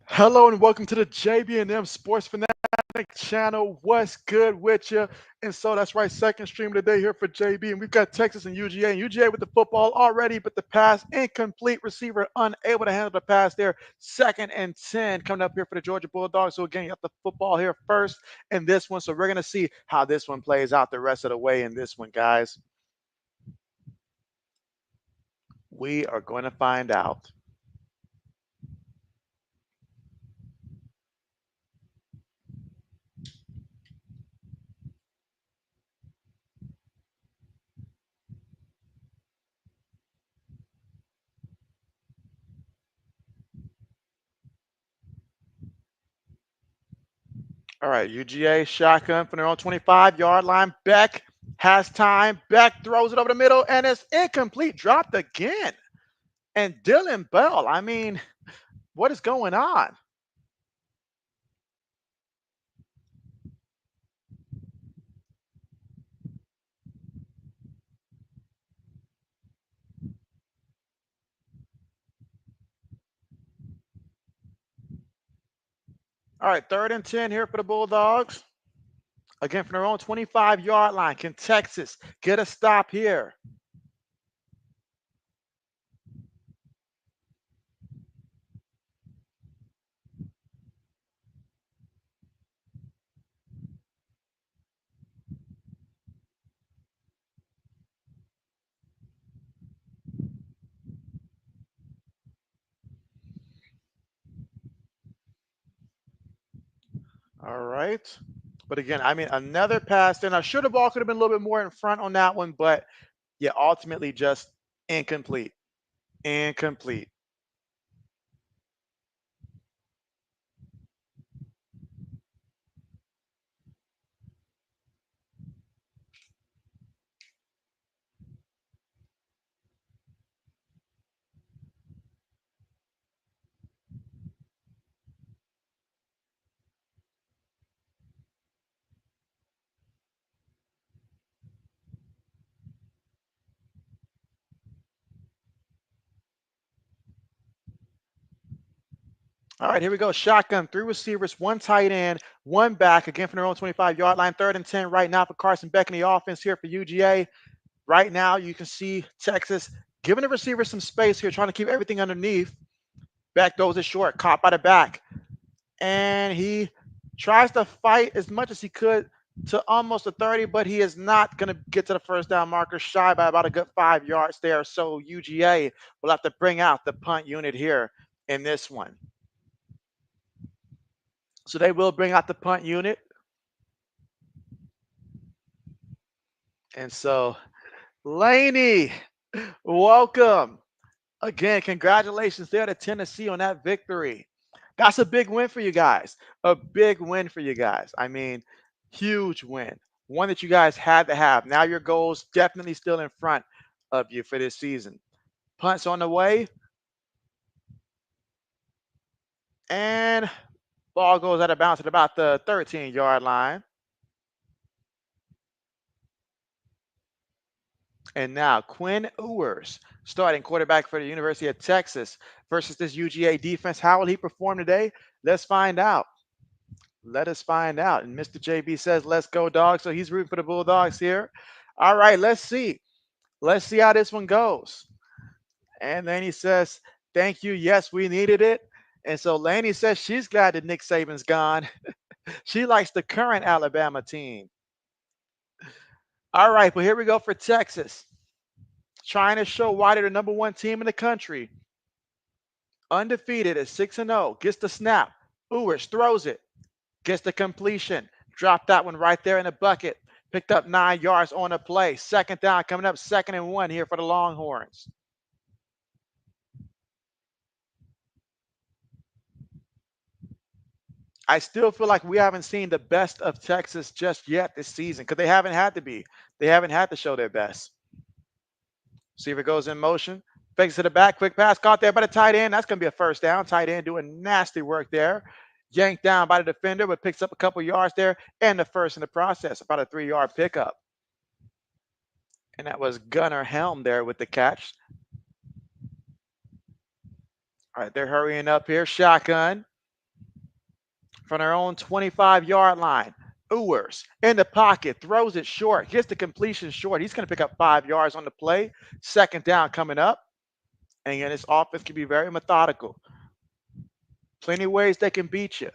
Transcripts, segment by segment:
Hello and welcome to the JB&M Sports Fanatic channel. What's good with you? And so that's right, second stream of the day here for JB. And we've got Texas and UGA. And UGA with the football already, but the pass incomplete. Receiver unable to handle the pass there. Second and 10 coming up here for the Georgia Bulldogs. So again, you have the football here first in this one. So we're going to see how this one plays out the rest of the way in this one, guys. We are going to find out. All right, UGA shotgun from their own 25-yard line. Beck has time. Beck throws it over the middle, and it's incomplete. Dropped again. And Dylan Bell, I mean, what is going on? All right, third and 10 here for the Bulldogs. Again, from their own 25-yard line. Can Texas get a stop here? All right. But again, I mean, another pass there. Now, sure, the ball could have been a little bit more in front on that one, but yeah, ultimately just incomplete. Incomplete. All right, here we go. Shotgun, three receivers, one tight end, one back, again from their own 25-yard line. Third and 10 right now for Carson Beck in the offense here for UGA. Right now, you can see Texas giving the receivers some space here, trying to keep everything underneath. Beck throws it short, caught by the back. And he tries to fight as much as he could to almost a 30, but he is not going to get to the first down marker, shy by about a good 5 yards there. So UGA will have to bring out the punt unit here in this one. So they will bring out the punt unit. And so, Laney, welcome. Again, congratulations there to Tennessee on that victory. That's a big win for you guys. A big win for you guys. I mean, huge win. One that you guys had to have. Now your goals definitely still in front of you for this season. Punts on the way. And ball goes out of bounds at about the 13-yard line. And now Quinn Ewers, starting quarterback for the University of Texas versus this UGA defense. How will he perform today? Let's find out. Let us find out. And Mr. JB says, let's go, dogs. So he's rooting for the Bulldogs here. All right, let's see. Let's see how this one goes. And then he says, thank you. Yes, we needed it. And so Laney says she's glad that Nick Saban's gone. She likes the current Alabama team. All right, but here we go for Texas. Trying to show why they're the number one team in the country. Undefeated at 6-0. Gets the snap. Ewers throws it. Gets the completion. Dropped that one right there in the bucket. Picked up 9 yards on the play. Second down coming up, 2nd and 1 here for the Longhorns. I still feel like we haven't seen the best of Texas just yet this season because they haven't had to be. They haven't had to show their best. See if it goes in motion. Fakes to the back. Quick pass caught there by the tight end. That's going to be a first down. Tight end doing nasty work there. Yanked down by the defender, but picks up a couple yards there and the first in the process. About a 3-yard pickup. And that was Gunnar Helm there with the catch. All right, they're hurrying up here. Shotgun. from their own 25-yard line. Ewers in the pocket, throws it short, gets the completion short. He's going to pick up 5 yards on the play. Second down coming up. And again, this offense can be very methodical. Plenty of ways they can beat you.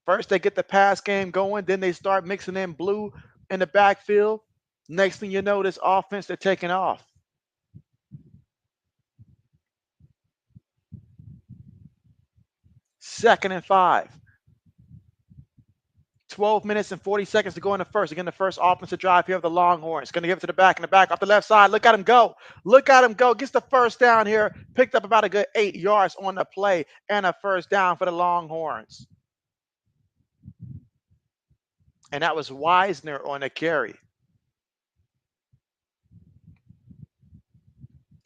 First, they get the pass game going, then they start mixing in blue in the backfield. Next thing you know, this offense, they're taking off. Second and 5. 12 minutes and 40 seconds to go in the first. Again, the first offensive drive here of the Longhorns. Going to give it to the back, in the back off the left side. Look at him go. Look at him go. Gets the first down here. Picked up about a good 8 yards on the play and a first down for the Longhorns. And that was Wisner on the carry.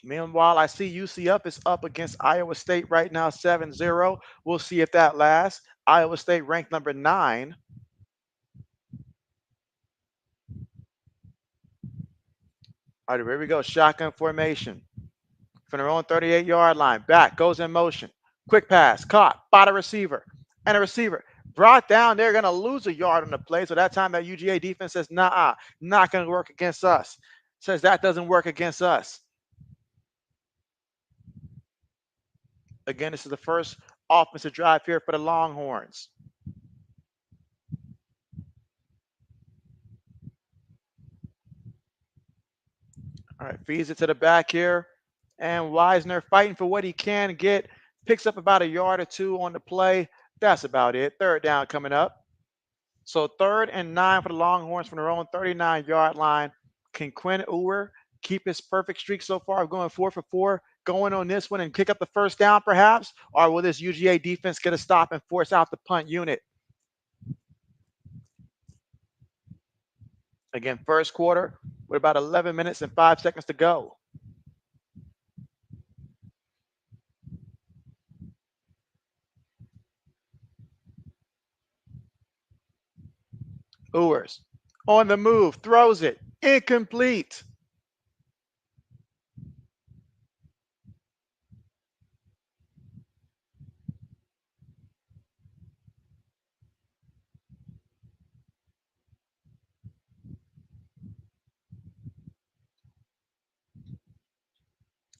Meanwhile, I see UCF is up against Iowa State right now, 7-0. We'll see if that lasts. Iowa State ranked number 9. All right, here we go. Shotgun formation from their own 38-yard line. Back, goes in motion. Quick pass, caught by the receiver. And a receiver brought down. They're going to lose a yard on the play. So that time that UGA defense says, nah, not going to work against us. Says that doesn't work against us. Again, this is the first offensive drive here for the Longhorns. All right, feeds it to the back here. And Wisner fighting for what he can get. Picks up about a yard or two on the play. That's about it. Third down coming up. So 3rd and 9 for the Longhorns from their own 39-yard line. Can Quinn Ewer keep his perfect streak so far of going 4 for 4, going on this one and kick up the first down perhaps? Or will this UGA defense get a stop and force out the punt unit? Again, first quarter with about 11 minutes and 5 seconds to go. Ewers on the move, throws it, incomplete.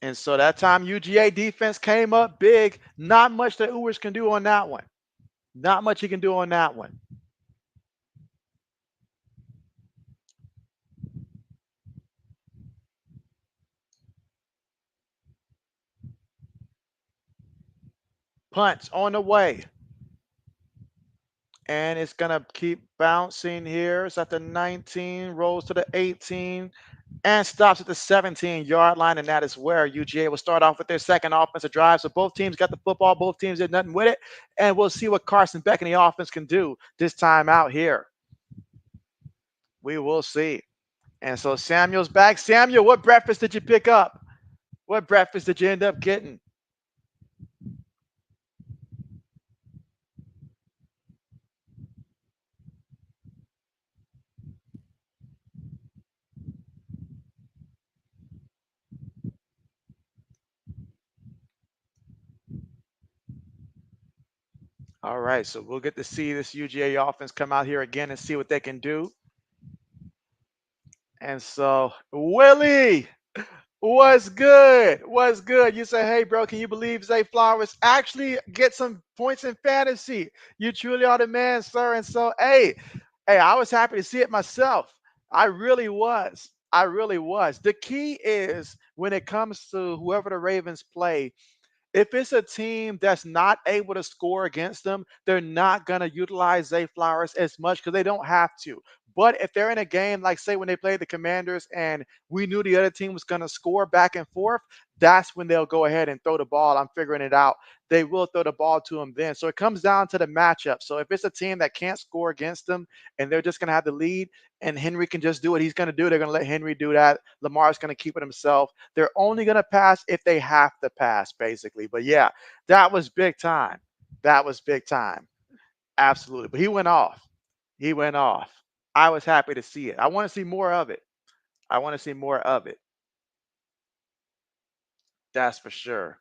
And so that time UGA defense came up big. Not much that Ewers can do on that one. Not much he can do on that one. Punts on the way. And it's going to keep bouncing here. It's at the 19, rolls to the 18, and stops at the 17-yard line. And that is where UGA will start off with their second offensive drive. So both teams got the football. Both teams did nothing with it. And we'll see what Carson Beck and the offense can do this time out here. We will see. And so Samuel's back. Samuel, what breakfast did you pick up? What breakfast did you end up getting? All right, so we'll get to see this UGA offense come out here again and see what they can do. And so, Willie, what's good? What's good? You say, hey, bro, can you believe Zay Flowers actually get some points in fantasy? You truly are the man, sir. And so, hey, I was happy to see it myself. I really was. I really was. The key is when it comes to whoever the Ravens play, if it's a team that's not able to score against them, they're not going to utilize Zay Flowers as much because they don't have to. But if they're in a game, like say when they played the Commanders and we knew the other team was going to score back and forth, that's when they'll go ahead and throw the ball. I'm figuring it out. They will throw the ball to them then. So it comes down to the matchup. So if it's a team that can't score against them and they're just going to have the lead and Henry can just do what he's going to do, they're going to let Henry do that. Lamar's going to keep it himself. They're only going to pass if they have to pass, basically. But yeah, that was big time. That was big time. Absolutely. But he went off. He went off. I was happy to see it. I want to see more of it. I want to see more of it. That's for sure.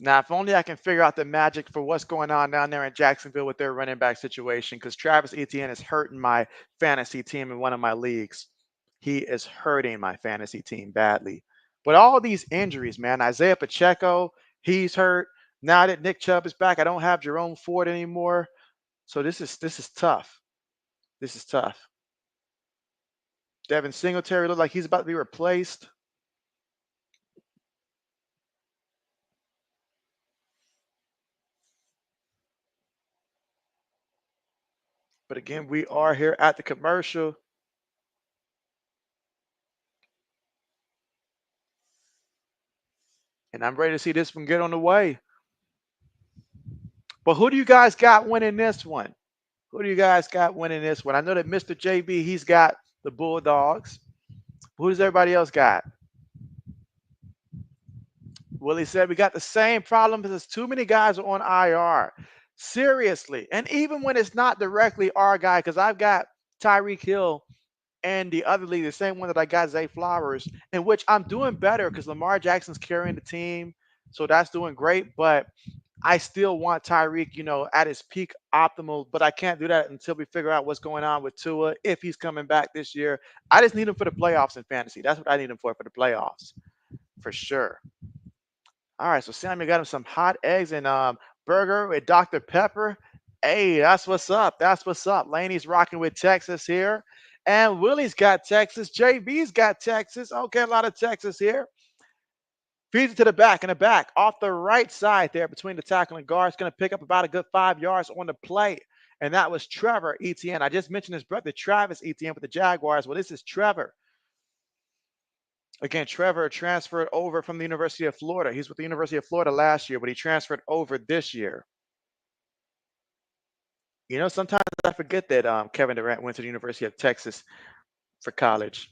Now, if only I can figure out the magic for what's going on down there in Jacksonville with their running back situation, because Travis Etienne is hurting my fantasy team in one of my leagues. He is hurting my fantasy team badly. But all these injuries, man, Isaiah Pacheco, he's hurt. Now that Nick Chubb is back, I don't have Jerome Ford anymore. So this is tough. This is tough. Devin Singletary looked like he's about to be replaced. But again, we are here at the commercial. And I'm ready to see this one get on the way. But who do you guys got winning this one? Who do you guys got winning this one? I know that Mr. JB, he's got the Bulldogs. Who does everybody else got? Willie said we got the same problem because too many guys are on IR. Seriously. And even when it's not directly our guy, because I've got Tyreek Hill and the other league, the same one that I got, Zay Flowers, in which I'm doing better because Lamar Jackson's carrying the team. So that's doing great. But I still want Tyreek, at his peak optimal, but I can't do that until we figure out what's going on with Tua, if he's coming back this year. I just need him for the playoffs in fantasy. That's what I need him for the playoffs, for sure. All right, so Samuel got him some hot eggs and burger with Dr. Pepper. Hey, that's what's up. That's what's up. Laney's rocking with Texas here. And Willie's got Texas. JB's got Texas. Okay, a lot of Texas here. Feeds it to the back and the back off the right side there between the tackle and guard. It's going to pick up about a good 5 yards on the play. And that was Trevor Etienne. I just mentioned his brother, Travis Etienne, with the Jaguars. Well, this is Trevor. Again, Trevor transferred over from the University of Florida. He's with the University of Florida last year, but he transferred over this year. Sometimes I forget that Kevin Durant went to the University of Texas for college.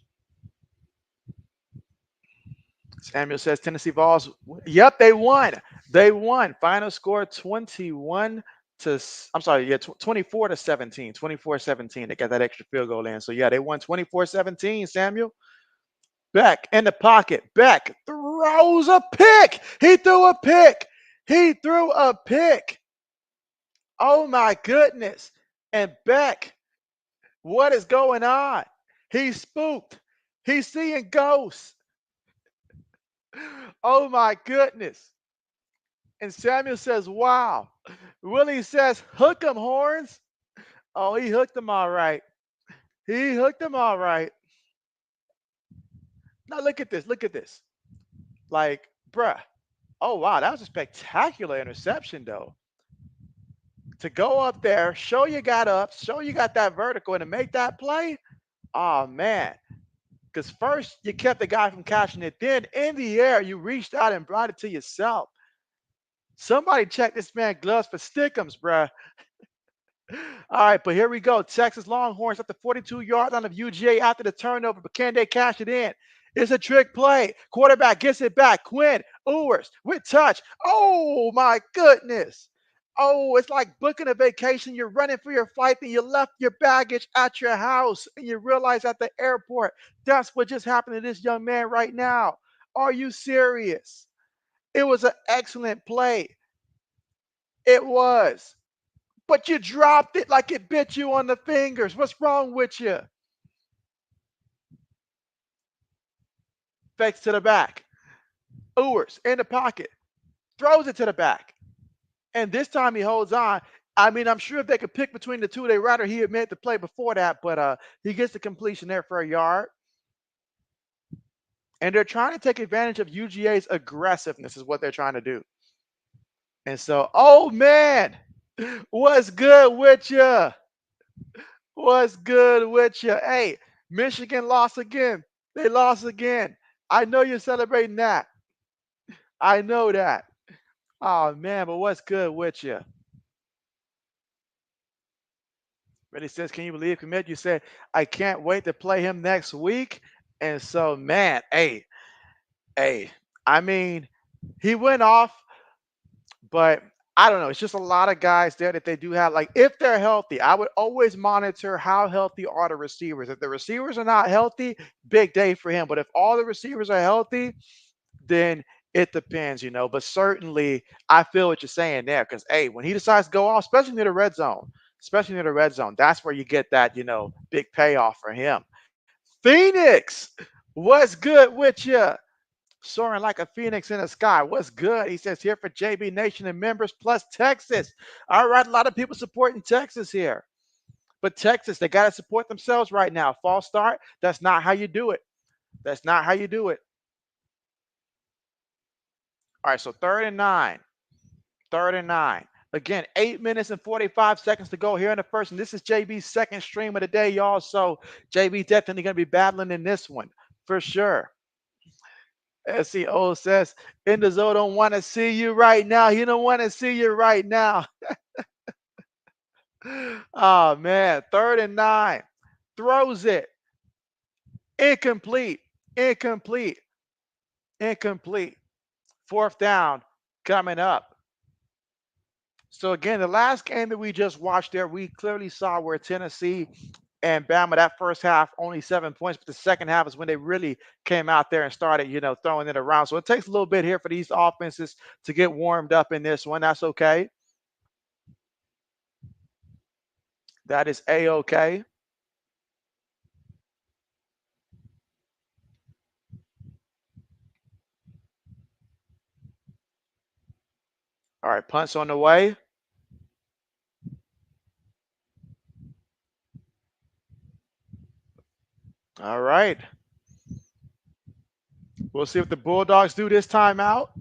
Samuel says Tennessee Vols. Yep, they won. They won. Final score 21 to, I'm sorry, 24 to 17. 24-17. They got that extra field goal in. So yeah, they won 24-17, Samuel. Beck in the pocket. Beck throws a pick. He threw a pick. He threw a pick. Oh my goodness. And Beck, what is going on? He's spooked. He's seeing ghosts. Oh my goodness. And Samuel says, wow. Willie says, hook him, Horns. Oh, he hooked him all right. He hooked him all right. Now look at this. Look at this. Like, bruh. Oh, wow. That was a spectacular interception, though. To go up there, show you got up, show you got that vertical, and to make that play, oh, man. Because first, you kept the guy from catching it. Then, in the air, you reached out and brought it to yourself. Somebody check this man gloves for stickums, bruh. All right, but here we go. Texas Longhorns at the 42-yard line of UGA after the turnover, but can they cash it in? It's a trick play. Quarterback gets it back. Quinn Ewers with touch. Oh, my goodness. Oh, it's like booking a vacation. You're running for your flight, and you left your baggage at your house, and you realize at the airport, that's what just happened to this young man right now. Are you serious? It was an excellent play. It was. But you dropped it like it bit you on the fingers. What's wrong with you? Fakes to the back. Ewers in the pocket. Throws it to the back. And this time he holds on. I mean, I'm sure if they could pick between the two, they'd rather he had made the play before that, but he gets the completion there for a yard. And they're trying to take advantage of UGA's aggressiveness is what they're trying to do. And so, oh, man, what's good with you? What's good with you? Hey, Michigan lost again. They lost again. I know you're celebrating that. I know that. Oh, man, but what's good with you? Really says, can you believe, Commit? You said, I can't wait to play him next week. And so, man, hey, I mean, he went off, but I don't know. It's just a lot of guys there that they do have. Like, if they're healthy, I would always monitor how healthy are the receivers. If the receivers are not healthy, big day for him. But if all the receivers are healthy, then It depends, but certainly I feel what you're saying there. Because hey, when he decides to go off, especially near the red zone, that's where you get that big payoff for him. Phoenix, what's good with you? Soaring like a phoenix in the sky. What's good? He says here for JB Nation and members plus Texas. All right, a lot of people supporting Texas here. But Texas, they got to support themselves right now. False start, that's not how you do it. That's not how you do it. All right, so 3rd and 9. 3rd and 9. Again, 8 minutes and 45 seconds to go here in the first. And this is JB's second stream of the day, y'all. So JB definitely going to be battling in this one for sure. SEO says, Enzo don't want to see you right now. He don't want to see you right now. Oh, man. 3rd and 9. Throws it. Incomplete. Incomplete. Incomplete. 4th down coming up. So, again, the last game that we just watched there, we clearly saw where Tennessee and Bama, that first half, only 7 points, but the second half is when they really came out there and started, throwing it around. So it takes a little bit here for these offenses to get warmed up in this one. That's okay. That is A-okay. All right, punts on the way. All right. We'll see what the Bulldogs do this time out.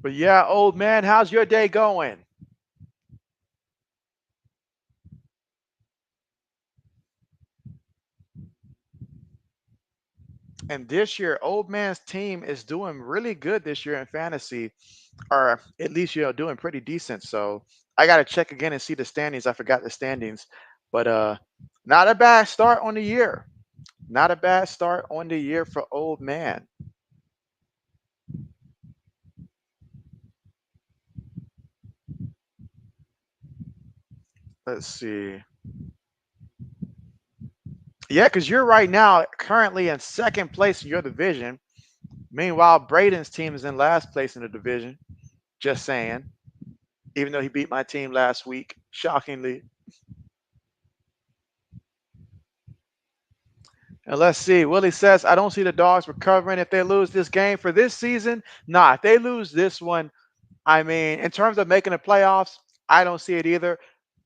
But yeah, old man, how's your day going? And this year, old man's team is doing really good this year in fantasy, or at least, doing pretty decent. So I got to check again and see the standings. I forgot the standings, but not a bad start on the year. Not a bad start on the year for old man. Let's see. Yeah, because you're right now currently in second place in your division. Meanwhile, Braden's team is in last place in the division. Just saying. Even though he beat my team last week, shockingly. And let's see. Willie says, I don't see the Dogs recovering if they lose this game for this season. Nah, if they lose this one, I mean, in terms of making the playoffs, I don't see it either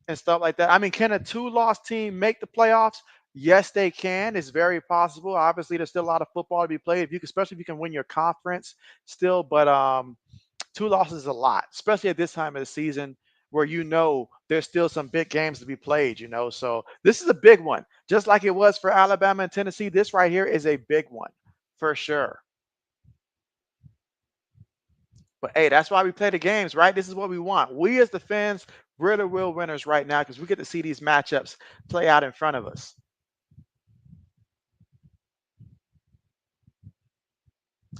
and stuff like that. I mean, can a 2-loss team make the playoffs? Yes, they can. It's very possible. Obviously, there's still a lot of football to be played, especially if you can win your conference still. But 2 losses is a lot, especially at this time of the season where there's still some big games to be played. So this is a big one. Just like it was for Alabama and Tennessee, this right here is a big one for sure. But hey, that's why we play the games, right? This is what we want. We as the fans, we're the real winners right now because we get to see these matchups play out in front of us.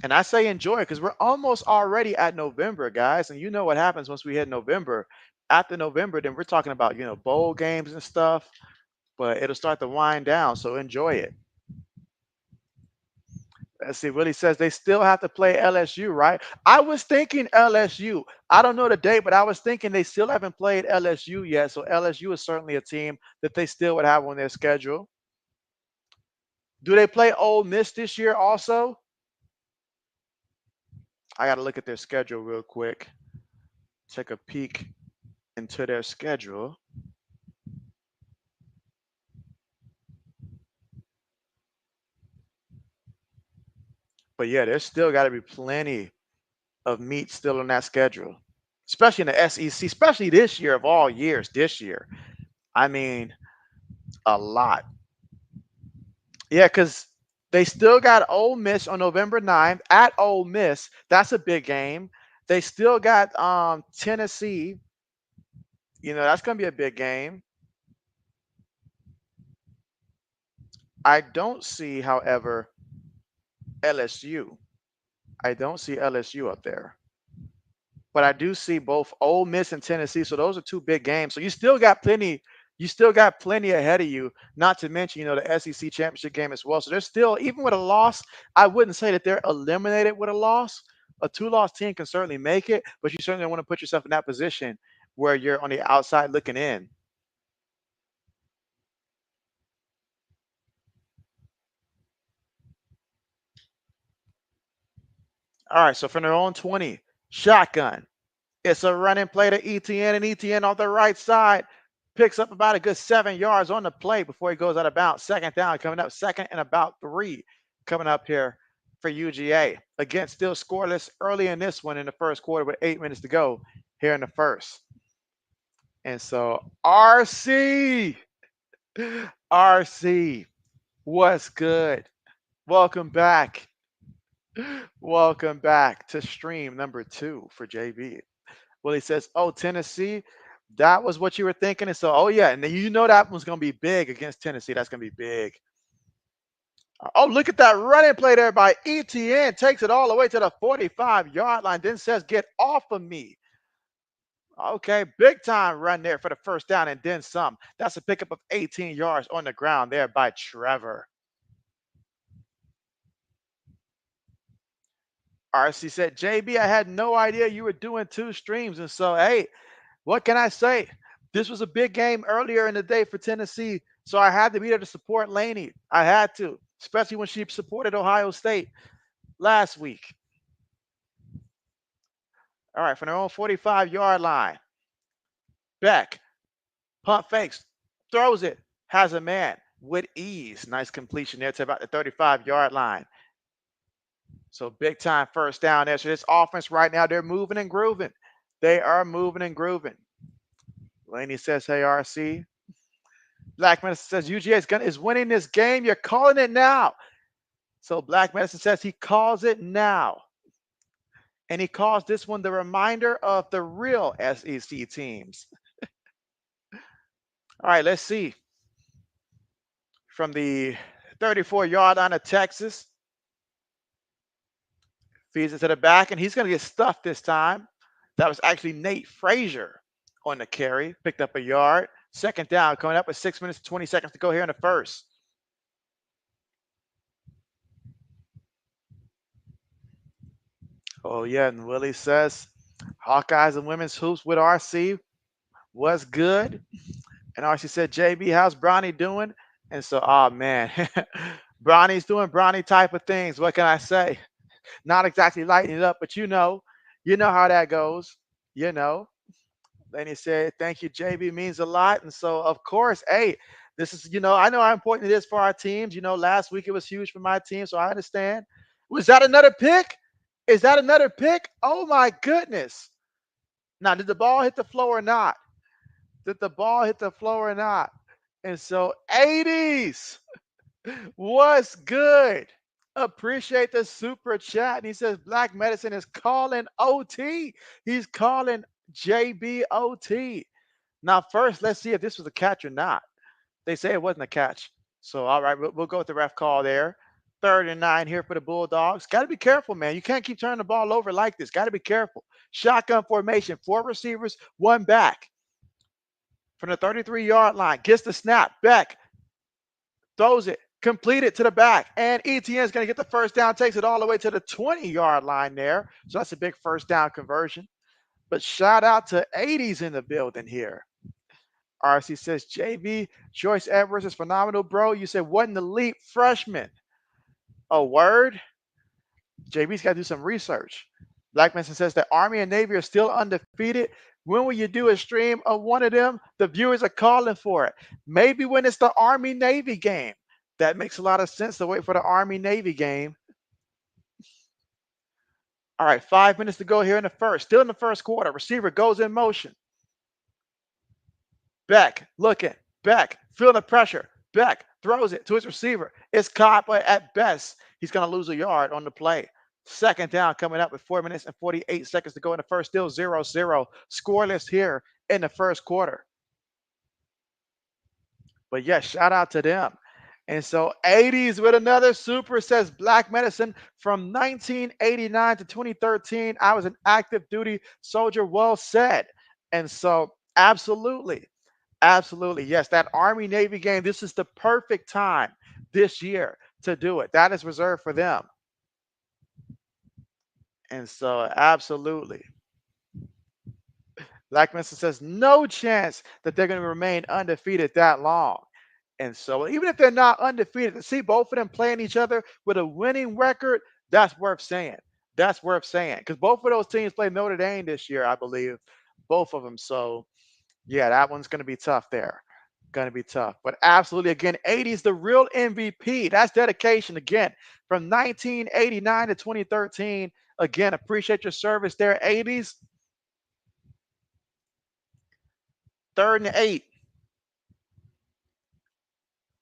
And I say enjoy because we're almost already at November, guys. And you know what happens once we hit November. After November, then we're talking about, bowl games and stuff, but it'll start to wind down. So enjoy it. Let's see. Willie says they still have to play LSU, right? I was thinking LSU. I don't know the date, but I was thinking they still haven't played LSU yet. So LSU is certainly a team that they still would have on their schedule. Do they play Ole Miss this year also? I got to look at their schedule real quick. Take a peek into their schedule. But yeah, there's still got to be plenty of meat still on that schedule, especially in the SEC, especially this year of all years. This year, I mean, a lot. Yeah, because they still got Ole Miss on November 9th at Ole Miss. That's a big game. They still got Tennessee. That's going to be a big game. I don't see, however, LSU. I don't see LSU up there. But I do see both Ole Miss and Tennessee. So those are two big games. So you still got plenty, You still got plenty ahead of you, not to mention, the SEC championship game as well. So there's still, even with a loss, I wouldn't say that they're eliminated with a loss. A two-loss team can certainly make it, but you certainly don't want to put yourself in that position where you're on the outside looking in. All right, so from their own 20, shotgun. It's a running play to ETN, and ETN off the right side picks up about a good 7 yards on the play before he goes out of bounds. Second down coming up, second and about 3 coming up here for UGA. Again, still scoreless early in this one in the first quarter with 8 minutes to go here in the first. And so RC, RC, what's good? Welcome back. Welcome back to stream number 2 for JB. Well, he says, "Oh, Tennessee, that was what you were thinking." And so, oh yeah, and then that one's going to be big against Tennessee. That's going to be big. Oh, look at that running play there by ETN. Takes it all the way to the 45-yard line. Then says, "Get off of me." Okay, big time run there for the first down and then some. That's a pickup of 18 yards on the ground there by Trevor. RC said, "JB, I had no idea you were doing 2 streams." And so, hey, what can I say? This was a big game earlier in the day for Tennessee, so I had to be there to support Laney. I had to, especially when she supported Ohio State last week. All right, from their own 45-yard line. Beck, pump fakes, throws it, has a man with ease. Nice completion there to about the 35-yard line. So big time first down there. So this offense right now, they're moving and grooving. They are moving and grooving. Laney says, "Hey, RC." Black Medicine says, "UGA is winning this game. You're calling it now." So Black Medicine says he calls it now. And he calls this one the reminder of the real SEC teams. All right, let's see. From the 34-yard line of Texas. Feeds it to the back, and he's going to get stuffed this time. That was actually Nate Frazier on the carry. Picked up a yard. Second down coming up with 6 minutes and 20 seconds to go here in the first. Oh, yeah, and Willie says, "Hawkeyes and women's hoops with RC was good." And RC said, "JB, how's Bronny doing?" And so, oh, man, Bronny's doing Bronny type of things. What can I say? Not exactly lighting it up, but you know how that goes. Then he said, "Thank you, JB, means a lot." And so, of course, hey, this is, I know how important it is for our teams. Last week it was huge for my team, so I understand. Was that another pick? Is that another pick? Oh my goodness. Now, did the ball hit the floor or not? Did the ball hit the floor or not? And so 80s, what's good? Appreciate the super chat. And he says Black Medicine is calling OT. He's calling JBOT. Now, first, let's see if this was a catch or not. They say it wasn't a catch. So, all right, we'll go with the ref call there. 3rd and 9 here for the Bulldogs. Got to be careful, man. You can't keep turning the ball over like this. Got to be careful. Shotgun formation, 4 receivers, 1 back. From the 33-yard line, gets the snap, back, throws it, complete it to the back, and ETN is going to get the first down, takes it all the way to the 20-yard line there. So that's a big first down conversion. But shout out to 80s in the building here. RC says, "JB, Joyce Edwards is phenomenal, bro. You said, what an elite freshman." A word? JB's got to do some research. Black Mason says the Army and Navy are still undefeated. When will you do a stream of one of them? The viewers are calling for it. Maybe when it's the Army-Navy game. That makes a lot of sense to wait for the Army-Navy game. All right, 5 minutes to go here in the first. Still in the first quarter. Receiver goes in motion. Beck looking. Beck feeling the pressure. Beck throws it to his receiver. It's caught, but at best, he's going to lose a yard on the play. Second down coming up with 4 minutes and 48 seconds to go in the first. Still 0-0. Scoreless here in the first quarter. But yes, shout out to them. And so 80s with another super, says Black Medicine. From 1989 to 2013, I was an active duty soldier. Well said. And so absolutely. Absolutely. Yes, that Army Navy game, this is the perfect time this year to do it. That is reserved for them. And so, absolutely. Black Mesa says no chance that they're going to remain undefeated that long. And so, even if they're not undefeated, to see both of them playing each other with a winning record, that's worth saying. That's worth saying because both of those teams played Notre Dame this year, I believe, both of them. So, yeah, that one's going to be tough there. Going to be tough. But absolutely, again, 80's the real MVP. That's dedication again from 1989 to 2013. Again, appreciate your service there, 80's. 3rd and 8.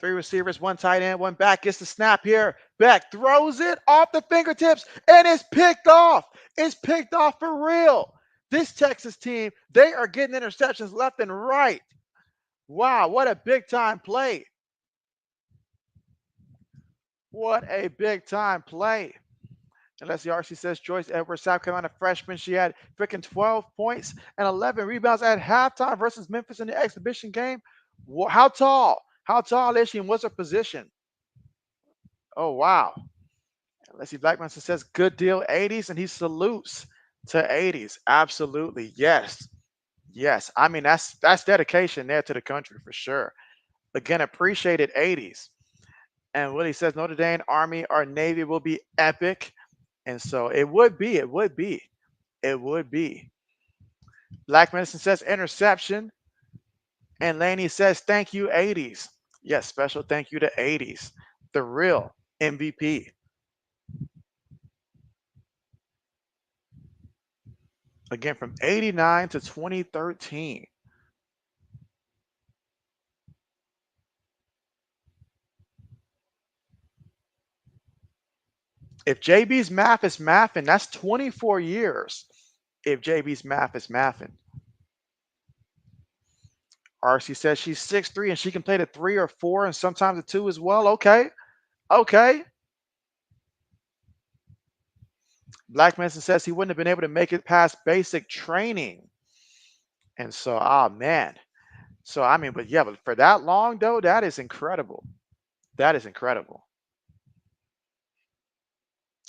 3 receivers, 1 tight end, 1 back. Gets the snap here. Beck throws it off the fingertips, and it's picked off. It's picked off for real. This Texas team, they are getting interceptions left and right. Wow, what a big time play. What a big time play. And let's see, RC says Joyce Edwards, South Carolina freshman. She had freaking 12 points and 11 rebounds at halftime versus Memphis in the exhibition game. How tall? How tall is she and what's her position? Oh, wow. Let's see, Blackman says good deal, 80's, and he salutes to 80's. Absolutely. Yes. Yes. I mean, that's dedication there to the country for sure. Again, appreciated 80's. And Willie says Notre Dame, Army, or Navy will be epic. And so it would be, it would be, it would be. Black Medicine says interception. And Laney says thank you, 80's. Yes, special thank you to 80's. The real MVP. Again, from 89 to 2013. If JB's math is mathing, that's 24 years. If JB's math is mathing. RC says she's 6'3" and she can play the 3 or 4 and sometimes the 2 as well. Okay. Okay. Black Manson says he wouldn't have been able to make it past basic training. And so, oh man. So I mean, but yeah, but for that long though, that is incredible. That is incredible.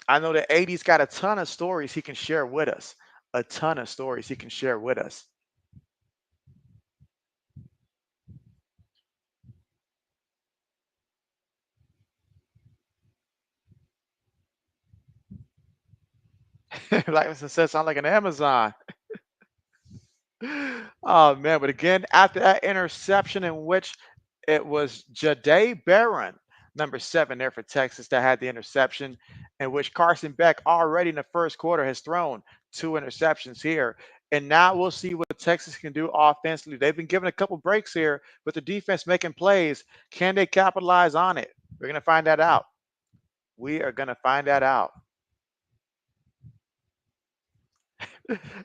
I know that 80's got a ton of stories he can share with us. A ton of stories he can share with us. Black Manson says sound like an Amazon. Oh man, but again, after that interception in which it was Jade Barron, number 7 there for Texas, that had the interception, in which Carson Beck already in the first quarter has thrown 2 interceptions here. And now we'll see what Texas can do offensively. They've been given a couple breaks here, but the defense making plays. Can they capitalize on it? We're going to find that out. We are going to find that out.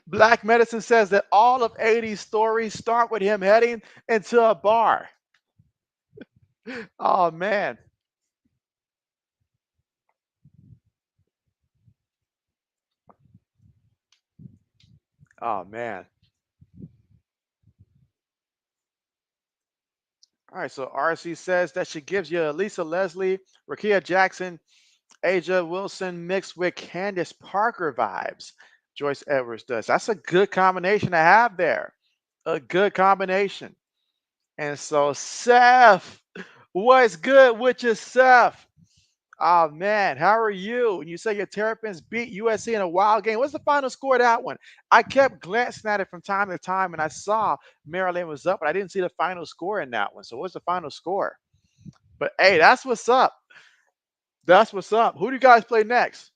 Black Medicine says that all of 80's stories start with him heading into a bar. Oh man. Oh man. All right. So RC says that she gives you Lisa Leslie, Rakia Jackson, Aja Wilson mixed with Candace Parker vibes. Joyce Edwards does. That's a good combination to have there. A good combination. And so Seth, what's good with you, Seth? Oh man, how are you? And you say your Terrapins beat USC in a wild game. What's the final score of that one? I kept glancing at it from time to time, and I saw Maryland was up, but I didn't see the final score in that one. So what's the final score? But hey, that's what's up. That's what's up. Who do you guys play next?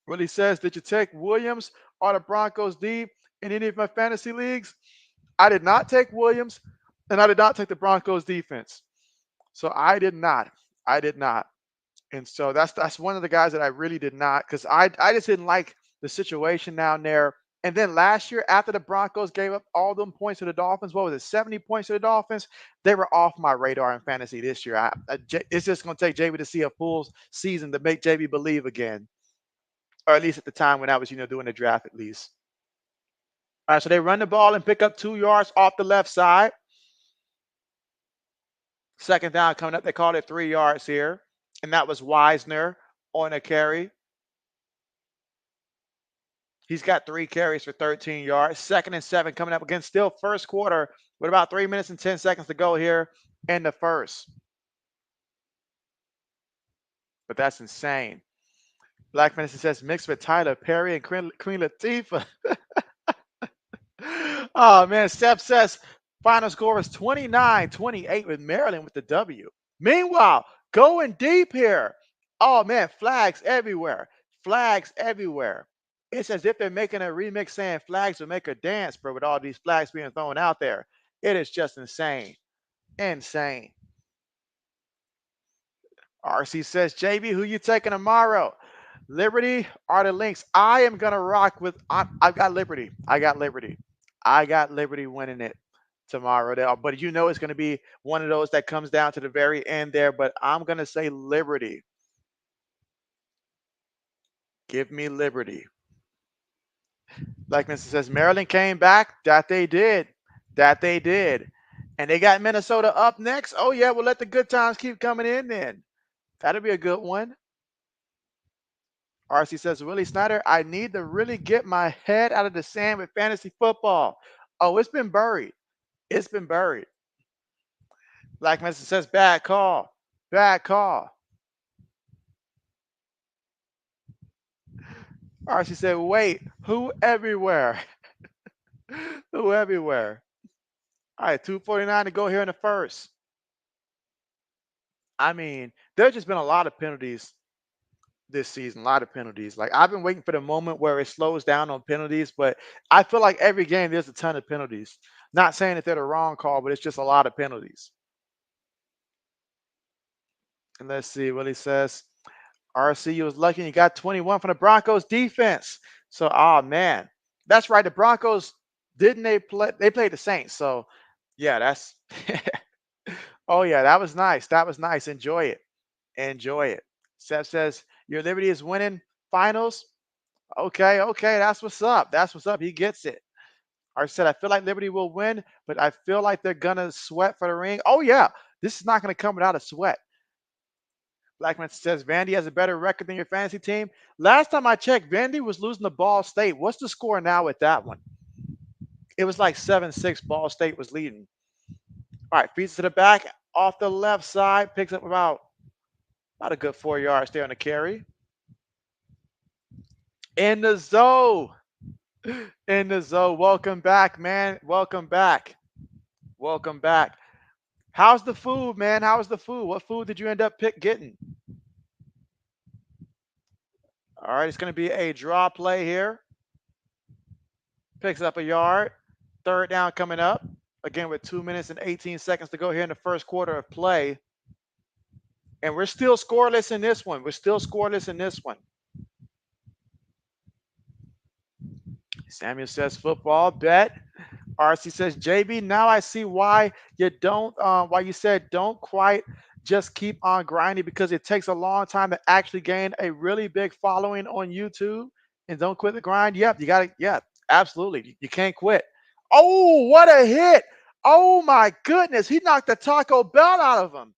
Willie says, did you take Williams or the Broncos D in any of my fantasy leagues? I did not take Williams, and I did not take the Broncos defense. So I did not. I did not. And so that's one of the guys that I really did not, because I just didn't like the situation down there. And then last year, after the Broncos gave up all them points to the Dolphins, what was it, 70 points to the Dolphins? They were off my radar in fantasy this year. It's just going to take JB to see a full season to make JB believe again, or at least at the time when I was, doing the draft at least. All right, so they run the ball and pick up 2 yards off the left side. Second down coming up. They called it 3 yards here. And that was Wisner on a carry. He's got 3 carries for 13 yards. Second and 7 coming up again. Still first quarter with about 3 minutes and 10 seconds to go here in the first. But that's insane. Black Medicine says mixed with Tyler Perry and Queen Latifah. Oh, man. Steph says final score was 29-28 with Maryland with the W. Meanwhile, going deep here. Oh, man. Flags everywhere. Flags everywhere. It's as if they're making a remix saying flags will make a dance, bro, with all these flags being thrown out there. It is just insane. Insane. RC says, JB, who you taking tomorrow? Liberty or the Lynx? I am going to rock with, I've got Liberty. I got Liberty winning it tomorrow. But you know it's going to be one of those that comes down to the very end there. But I'm going to say Liberty. Give me Liberty. Like Mr. says, Maryland came back. That they did. And they got Minnesota up next. Oh, yeah, we'll let the good times keep coming in then. That'll be a good one. RC says, Willie Snyder, I need to really get my head out of the sand with fantasy football. Oh, it's been buried. It's been buried. Black Message says, bad call. Bad call. RC said, wait, who everywhere? Who everywhere? All right, 2:49 to go here in the first. I mean, there's just been a lot of penalties this season, a lot of penalties. Like, I've been waiting for the moment where it slows down on penalties, but I feel like every game there's a ton of penalties. Not saying that they're the wrong call, but it's just a lot of penalties. And let's see what he says. RC was lucky you got 21 from the Broncos defense. So, oh man, that's right. The Broncos didn't they play? They played the Saints. So, yeah, that's. Oh yeah, that was nice. That was nice. Enjoy it. Enjoy it. Seth says your Liberty is winning finals. Okay, that's what's up. That's what's up. He gets it. I said I feel like Liberty will win, but I feel like they're gonna sweat for the ring. Oh yeah, this is not gonna come without a sweat. Blackman says Vandy has a better record than your fantasy team. Last time I checked, Vandy was losing to Ball State. What's the score now with that one? It was like 7-6. Ball State was leading. All right, feeds to the back off the left side, picks up about a good 4 yards there on the carry. In the zone. In the zone. Welcome back, man. Welcome back. Welcome back. How's the food, man? How's the food? What food did you end up getting? All right, it's going to be a draw play here. Picks up a yard. Third down coming up. Again, with 2 minutes and 18 seconds to go here in the first quarter of play. And we're still scoreless in this one. Samuel says football bet. RC says, JB, now I see why you said don't quite just keep on grinding, because it takes a long time to actually gain a really big following on YouTube. And don't quit the grind. Yep, you got to, yeah, absolutely. You can't quit. Oh, what a hit. Oh my goodness. He knocked the Taco Bell out of him.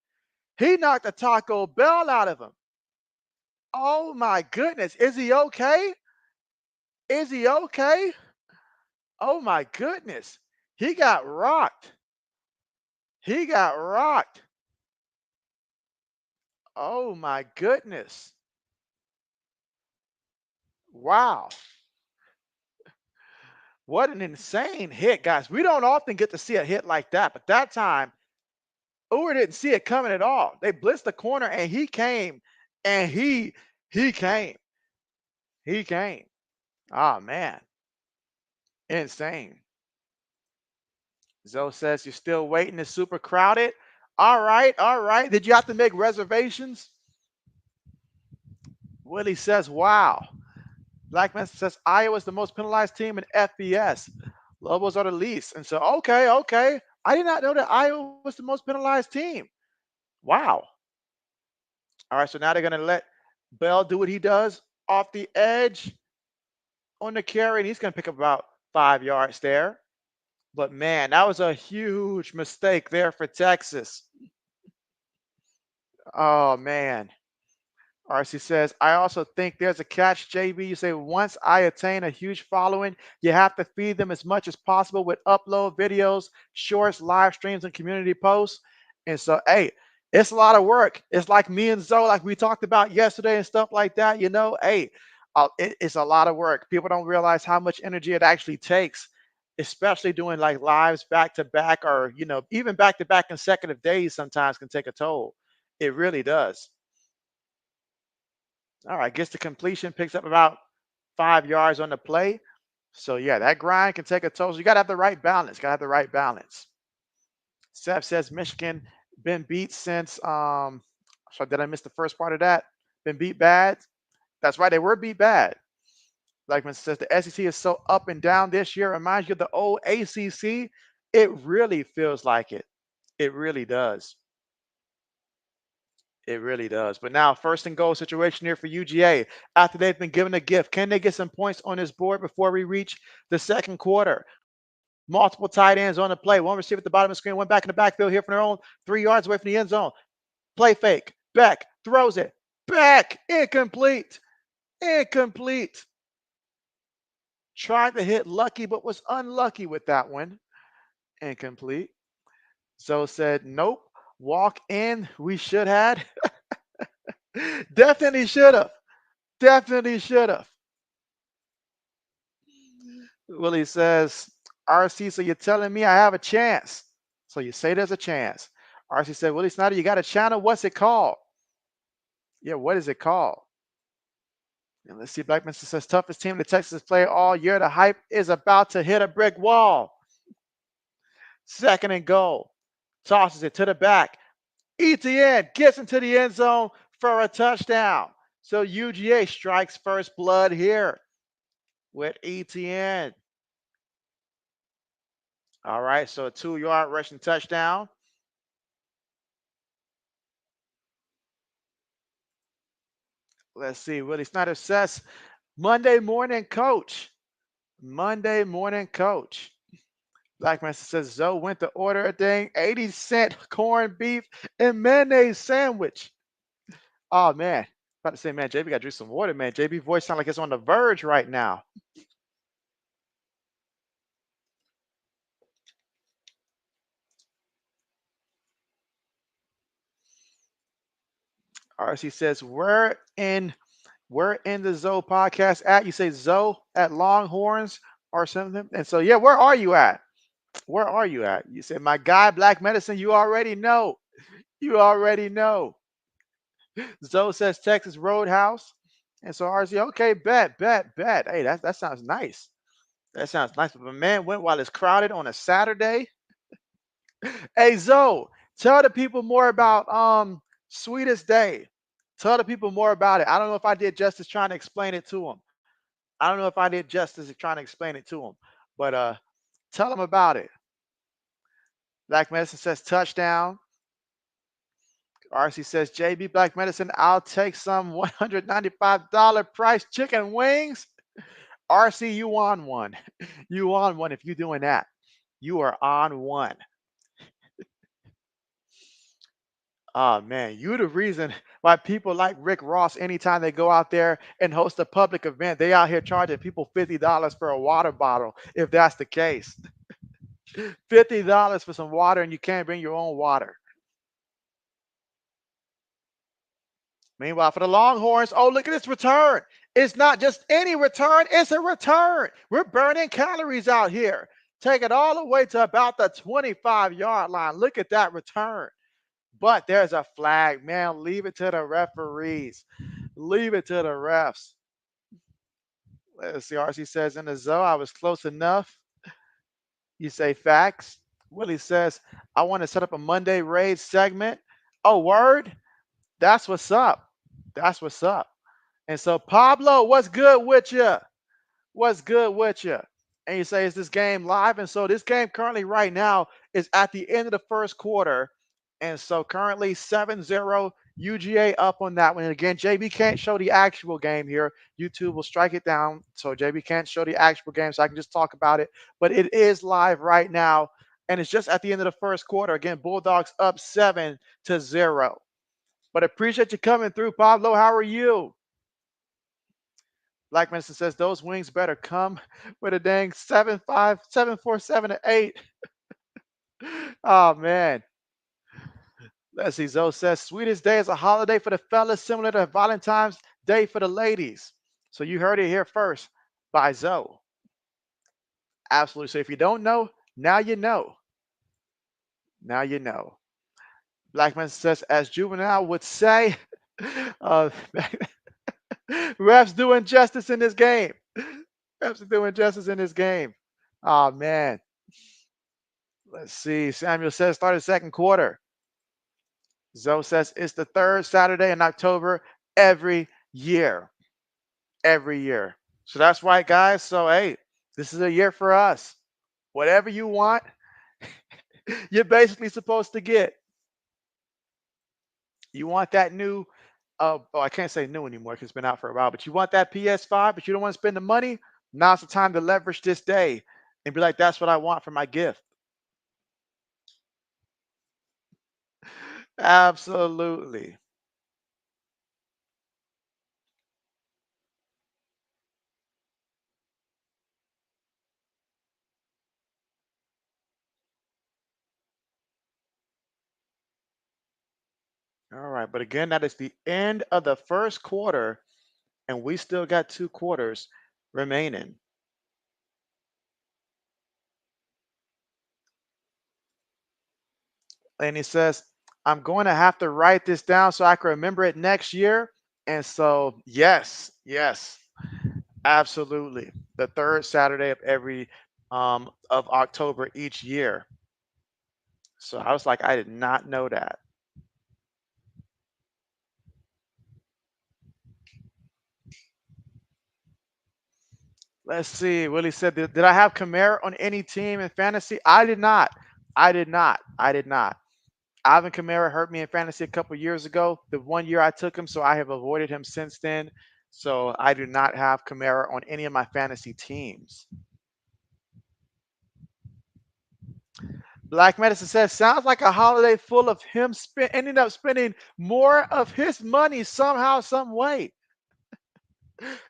Oh my goodness. Is he okay? Oh my goodness. He got rocked. Oh my goodness. Wow. What an insane hit, guys. We don't often get to see a hit like that, but that time, Uwer didn't see it coming at all. They blitzed the corner and he came, and he came. Oh man. Insane. Zoe says you're still waiting. It's super crowded. All right. Did you have to make reservations? Willie says, wow. Black Man says Iowa's the most penalized team in FBS. Lobos are the least. And so, okay. I did not know that Iowa was the most penalized team. Wow. All right, so now they're going to let Bell do what he does off the edge on the carry, and he's going to pick up about 5 yards there. But man, that was a huge mistake there for Texas. Oh man. RC says, I also think there's a catch, JB. You say, once I attain a huge following, you have to feed them as much as possible with upload videos, shorts, live streams, and community posts. And so, hey, it's a lot of work. It's like me and Zoe, like we talked about yesterday and stuff like that. Hey, it's a lot of work. People don't realize how much energy it actually takes, especially doing like lives back to back or, even back to back consecutive days sometimes can take a toll. It really does. All right, gets the completion, picks up about 5 yards on the play. So yeah, that grind can take a toll. So you gotta have the right balance. Gotta have the right balance. Seth says Michigan been beat since so did I miss the first part of that? Been beat bad? That's right, they were beat bad. Like when it says the SEC is so up and down this year, reminds you of the old ACC. It really feels like it. It really does. It really does. But now, first and goal situation here for UGA. After they've been given a gift, can they get some points on this board before we reach the second quarter? Multiple tight ends on the play. One receiver at the bottom of the screen, one back in the backfield here from their own 3 yards away from the end zone. Play fake. Back. Throws it. Back. Incomplete. Incomplete. Tried to hit Lucky, but was unlucky with that one. Incomplete. So said, nope. Walk in. We should have. Definitely should have. Definitely should have. Willie says, RC, so you're telling me I have a chance. So you say there's a chance. RC said, Willie Snyder, you got a channel? What's it called? Yeah, what is it called? And let's see. Blackman says, toughest team the Texas play all year. The hype is about to hit a brick wall. Second and goal. Tosses it to the back. ETN gets into the end zone for a touchdown. So UGA strikes first blood here with ETN. All right, so a 2-yard rushing touchdown. Let's see. Willie Snyder says, Monday morning coach. Monday morning coach. Black says, Zoe went to order a dang 80-cent corned beef and mayonnaise sandwich. Oh, man. About to say, man, JB got to drink some water, man. JB voice sounds like it's on the verge right now. RC says, we're in the Zoe podcast at. You say Zoe at Longhorns or something. And so, yeah, where are you at? Where are you at? You said, my guy, Black Medicine, you already know. You already know. Zoe says Texas Roadhouse. And so RC, okay, bet. Hey, that sounds nice. That sounds nice. But my man went while it's crowded on a Saturday. Hey, Zoe, tell the people more about Sweetest Day. Tell the people more about it. I don't know if I did justice trying to explain it to them. I don't know if I did justice trying to explain it to them. But tell them about it. Black Medicine says touchdown. RC says, JB Black Medicine, I'll take some $195 price chicken wings. RC, you on one. You on one if you're doing that. You are on one. Oh man, you the reason why people like Rick Ross, anytime they go out there and host a public event, they out here charging people $50 for a water bottle, if that's the case. $50 for some water and you can't bring your own water. Meanwhile, for the Longhorns, oh, look at this return. It's not just any return, it's a return. We're burning calories out here. Take it all the way to about the 25-yard line. Look at that return. But there's a flag, man. Leave it to the referees. Leave it to the refs. Let's see. RC says in the zone, I was close enough. You say facts. Willie says, I want to set up a Monday raid segment. Oh, word? That's what's up. That's what's up. And so, Pablo, what's good with you? What's good with you? And you say, is this game live? And so this game currently right now is at the end of the first quarter. And so currently 7-0 UGA up on that one. And again, JB can't show the actual game here. YouTube will strike it down. So JB can't show the actual game, so I can just talk about it. But it is live right now. And it's just at the end of the first quarter. Again, Bulldogs up 7-0. But appreciate you coming through, Pablo. How are you? Black Medicine says those wings better come with a dang 7-5, 7-4, 7-8. Oh man. Let's see. Zoe says sweetest day is a holiday for the fellas, similar to Valentine's Day for the ladies. So you heard it here first by Zoe. Absolutely. So if you don't know, now you know. Now you know. Black man says, as Juvenile would say, uh, refs doing justice in this game. Refs are doing justice in this game. Oh man. Let's see. Samuel says started second quarter. Zoe says it's the third Saturday in October every year. Every year. So that's right, guys. So hey, this is a year for us. Whatever you want, you're basically supposed to get. You want that new, oh, I can't say new anymore because it's been out for a while, but you want that PS5, but you don't want to spend the money. Now's the time to leverage this day and be like, that's what I want for my gift. Absolutely. All right. But again, that is the end of the first quarter, and we still got 2 quarters remaining. And he says, I'm going to have to write this down so I can remember it next year. And so, yes, yes, absolutely. The third Saturday of every of October each year. So I was like, I did not know that. Let's see. Willie said, did I have Kamara on any team in fantasy? I did not. I did not. I did not. Alvin Kamara hurt me in fantasy a couple years ago. The one year I took him, so I have avoided him since then. So I do not have Kamara on any of my fantasy teams. Black Medicine says, sounds like a holiday full of him ending up spending more of his money somehow, some way.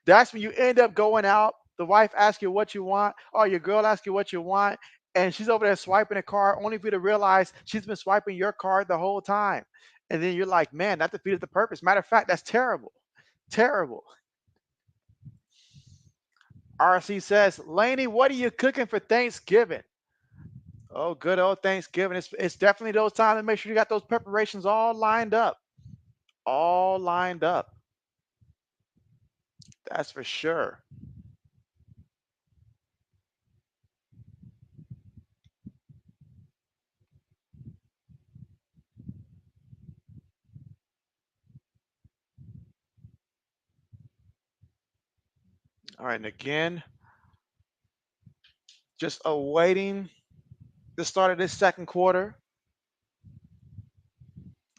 That's when you end up going out. The wife asks you what you want, or your girl asks you what you want, and she's over there swiping a card, only for you to realize she's been swiping your card the whole time. And then you're like, man, that defeated the purpose. Matter of fact, that's terrible. Terrible. RC says, Laney, what are you cooking for Thanksgiving? Oh, good old Thanksgiving. It's definitely those times to make sure you got those preparations all lined up. All lined up. That's for sure. All right, and again, just awaiting the start of this second quarter.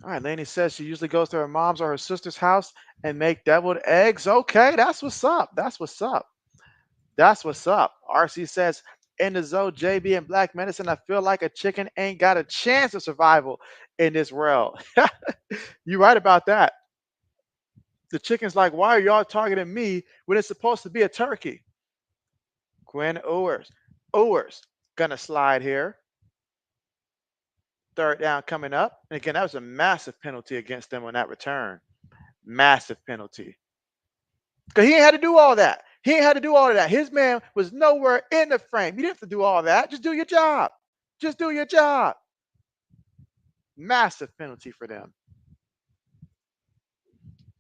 All right, Laney says she usually goes to her mom's or her sister's house and make deviled eggs. Okay, that's what's up. That's what's up. That's what's up. RC says, in the zone, JB and Black Medicine, I feel like a chicken ain't got a chance of survival in this world. You're right about that. The chicken's like, why are y'all targeting me when it's supposed to be a turkey? Quinn Ewers. Ewers gonna slide here. Third down coming up. And again, that was a massive penalty against them on that return. Massive penalty. Because he ain't had to do all that. He ain't had to do all of that. His man was nowhere in the frame. You didn't have to do all that. Just do your job. Just do your job. Massive penalty for them.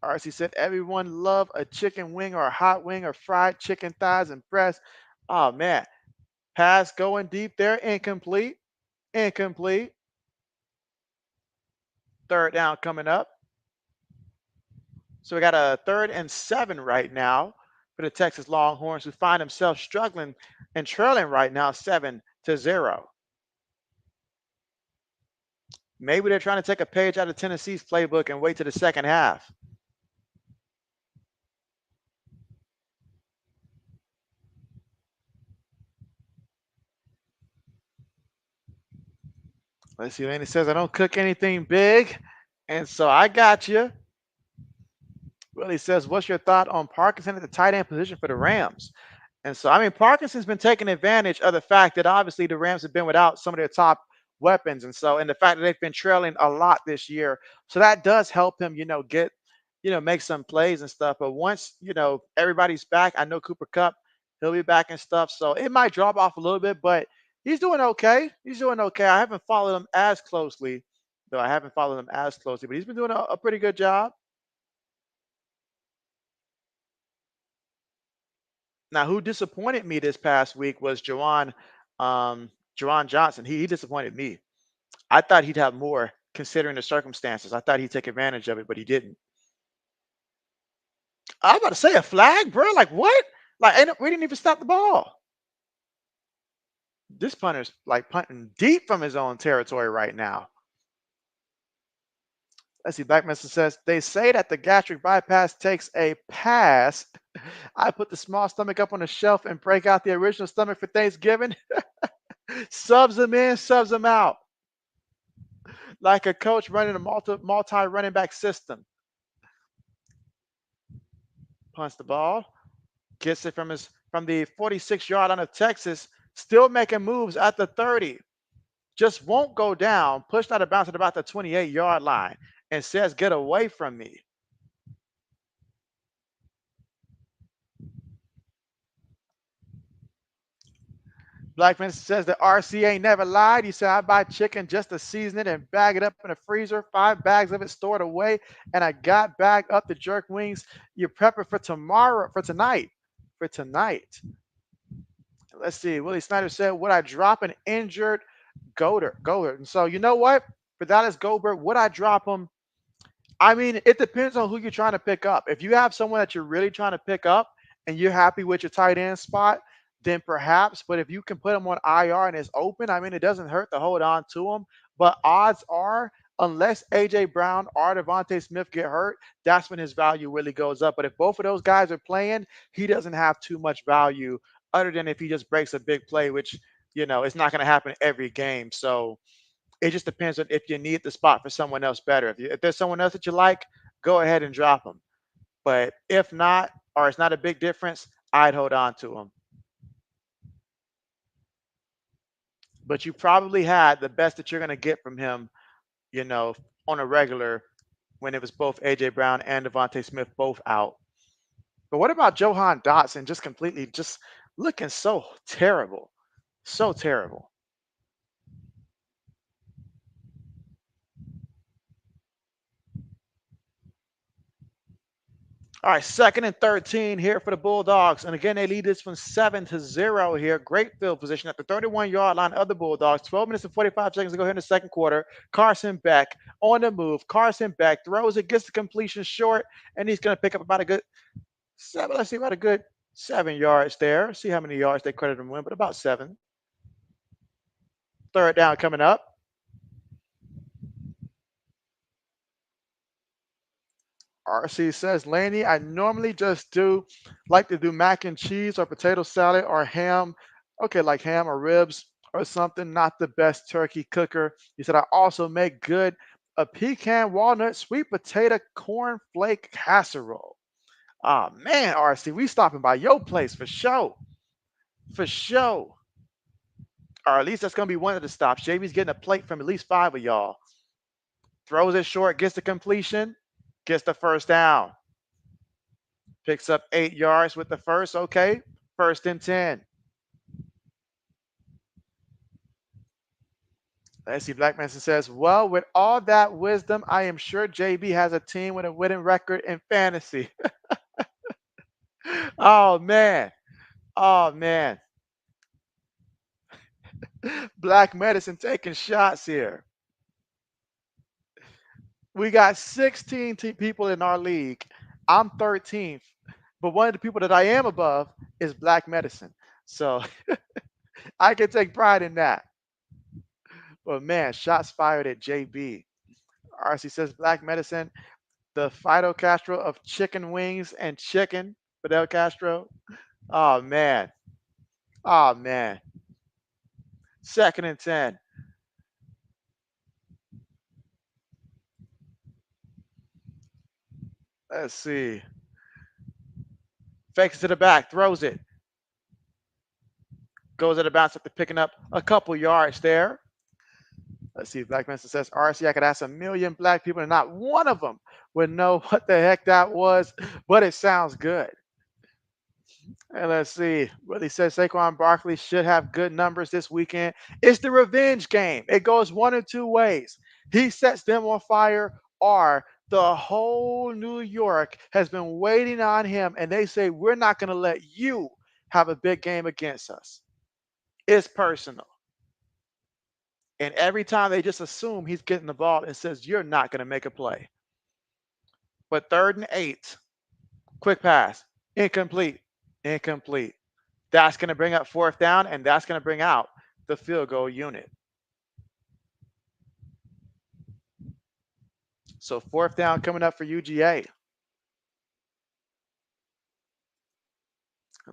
RC said everyone love a chicken wing or a hot wing or fried chicken thighs and breasts. Oh man. Pass going deep there. Incomplete. Incomplete. Third down coming up. So we got a 3rd and 7 right now for the Texas Longhorns, who find themselves struggling and trailing right now 7-0. Maybe they're trying to take a page out of Tennessee's playbook and wait to the second half. Let's see. Laney says, I don't cook anything big. And so I got you. Willie says, what's your thought on Parkinson at the tight end position for the Rams? And so, I mean, Parkinson's been taking advantage of the fact that obviously the Rams have been without some of their top weapons. And so, and the fact that they've been trailing a lot this year. So that does help him, get, make some plays and stuff. But once, everybody's back, I know Cooper Cup, he'll be back and stuff. So it might drop off a little bit, but he's doing okay. He's doing okay. I haven't followed him as closely, though. I haven't followed him as closely, but he's been doing a pretty good job. Now, who disappointed me this past week was Jawan Johnson. He disappointed me. I thought he'd have more considering the circumstances. I thought he'd take advantage of it, but he didn't. I was about to say a flag, bro. Like what? Like we didn't even stop the ball. This punter's like punting deep from his own territory right now. Let's see. Blackmaster says they say that the gastric bypass takes a pass. I put the small stomach up on the shelf and break out the original stomach for Thanksgiving. Subs them in, subs them out. Like a coach running a multi running back system. Punts the ball, gets it from the 46-yard line of Texas, still making moves at the 30. Just won't go down, pushed out of bounds at about the 28-yard line, and says, "Get away from me." Blackman says the RCA never lied. He said, I buy chicken just to season it and bag it up in a freezer, 5 bags of it stored away, and I got bagged up the jerk wings. You prep it for tomorrow, for tonight. For tonight. Let's see. Willie Snyder said, would I drop an injured Goddard? And so, you know what? For Dallas Goldberg, would I drop him? I mean, it depends on who you're trying to pick up. If you have someone that you're really trying to pick up and you're happy with your tight end spot, then perhaps. But if you can put him on IR and it's open, I mean, it doesn't hurt to hold on to him. But odds are, unless AJ Brown or Devontae Smith get hurt, that's when his value really goes up. But if both of those guys are playing, he doesn't have too much value other than if he just breaks a big play, which, it's not going to happen every game. So it just depends on if you need the spot for someone else better. If there's someone else that you like, go ahead and drop them. But if not, or it's not a big difference, I'd hold on to them. But you probably had the best that you're going to get from him, on a regular when it was both AJ Brown and Devontae Smith both out. But what about Johan Dotson just looking so terrible? So terrible. All right, 2nd and 13 here for the Bulldogs. And again, they lead this one 7-0 here. Great field position at the 31-yard line of the Bulldogs. 12 minutes and 45 seconds to go here in the second quarter. Carson Beck on the move. Carson Beck throws it, gets the completion short, and he's going to pick up about a good 7. Let's see, about a good 7 yards there. See how many yards they credit him with, but about 7. Third down coming up. RC says, Laney, I normally just like to do mac and cheese or potato salad or ham. Okay, like ham or ribs or something. Not the best turkey cooker. He said, I also make a pecan walnut sweet potato corn flake casserole. Oh, man, RC, we stopping by your place for sure. For sure. Or at least that's going to be one of the stops. JB's getting a plate from at least 5 of y'all. Throws it short, gets the completion, gets the first down. Picks up 8 yards with the first. Okay, 1st and 10. Let's see. Black Manson says, well, with all that wisdom, I am sure JB has a team with a winning record in fantasy. Oh, man. Oh, man. Black Medicine taking shots here. We got 16 people in our league. I'm 13th. But one of the people that I am above is Black Medicine. So I can take pride in that. But man, shots fired at JB. RC says Black Medicine, the Fido Castro of chicken wings and chicken. Fidel Castro. Oh man. Oh man. Second and 10. Let's see. Fakes it to the back, throws it. Goes at a bounce after picking up a couple yards there. Let's see if Black Medicine says RC. I could ask a million black people and not one of them would know what the heck that was, but it sounds good. And let's see. Willie says Saquon Barkley should have good numbers this weekend. It's the revenge game. It goes one of two ways. He sets them on fire, or the whole New York has been waiting on him, and they say, we're not going to let you have a big game against us. It's personal. And every time they just assume he's getting the ball and says, you're not going to make a play. But 3rd and 8, quick pass, incomplete, incomplete. That's going to bring up 4th down, and that's going to bring out the field goal unit. So 4th down coming up for UGA.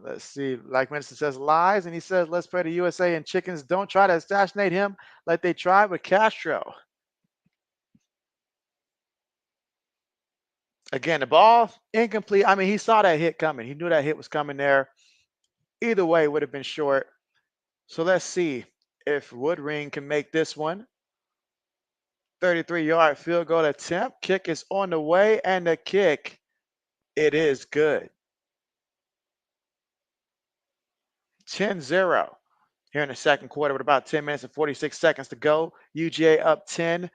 Let's see. Like Medicine says lies, and he says, let's pray to USA and chickens. Don't try to assassinate him like they tried with Castro. Again, the ball incomplete. I mean, he saw that hit coming. He knew that hit was coming there. Either way, it would have been short. So let's see if Woodring can make this one. 33-yard field goal attempt. Kick is on the way, and the kick, it is good. 10-0 here in the second quarter with about 10 minutes and 46 seconds to go. UGA up 10-0.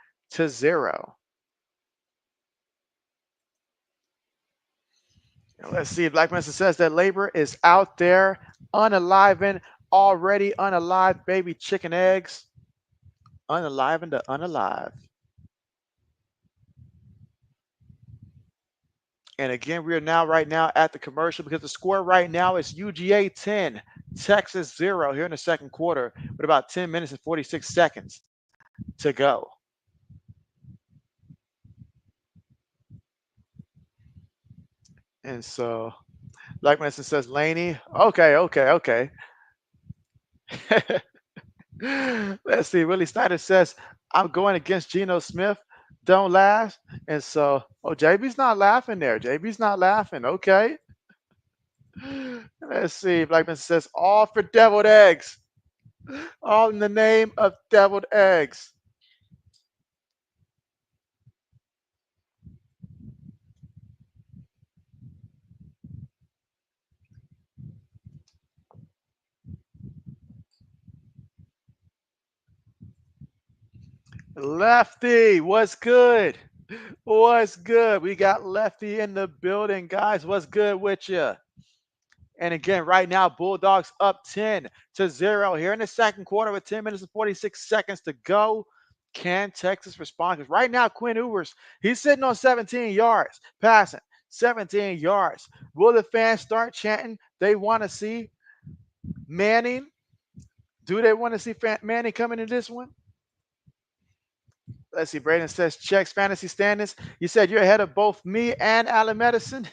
Let's see. Black Mesa says that labor is out there, unalivened, already unalive baby chicken eggs. Unalivened to unalive. And again, we are now right now at the commercial because the score right now is UGA 10, Texas 0 here in the second quarter with about 10 minutes and 46 seconds to go. And so, like Mason says, Laney, okay. Let's see. Willie Snyder says, I'm going against Geno Smith. Don't laugh. And so, JB's not laughing there. JB's not laughing. Okay. Let's see. Black Mason says, all for deviled eggs. All in the name of deviled eggs. Lefty, what's good? What's good? We got Lefty in the building, guys. What's good with you? And again, right now, Bulldogs up 10-0 here in the second quarter with 10 minutes and 46 seconds to go. Can Texas respond? Because right now, Quinn Ewers, he's sitting on 17 yards, passing 17 yards. Will the fans start chanting they want to see Manning? Do they want to see Manning coming in this one? Let's see. Braden says, checks fantasy standings. You said you're ahead of both me and Allen Medicine.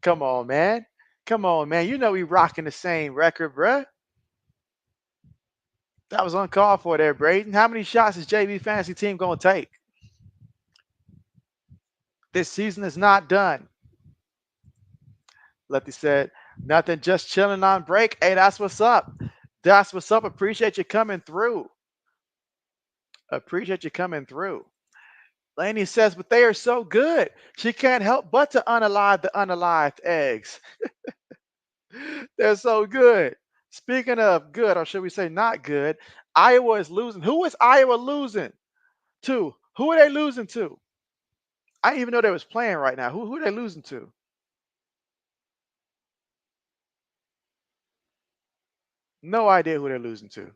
Come on, man. Come on, man. You know we rocking the same record, bruh. That was uncalled for there, Braden. How many shots is JB fantasy team going to take? This season is not done. Lefty said, nothing, just chilling on break. Hey, that's what's up. That's what's up. Appreciate you coming through. Appreciate you coming through. Laney says, but they are so good. She can't help but to unalive the unalived eggs. They're so good. Speaking of good, or should we say not good, Iowa is losing. Who is Iowa losing to? Who are they losing to? I didn't even know they was playing right now. Who are they losing to? No idea who they're losing to.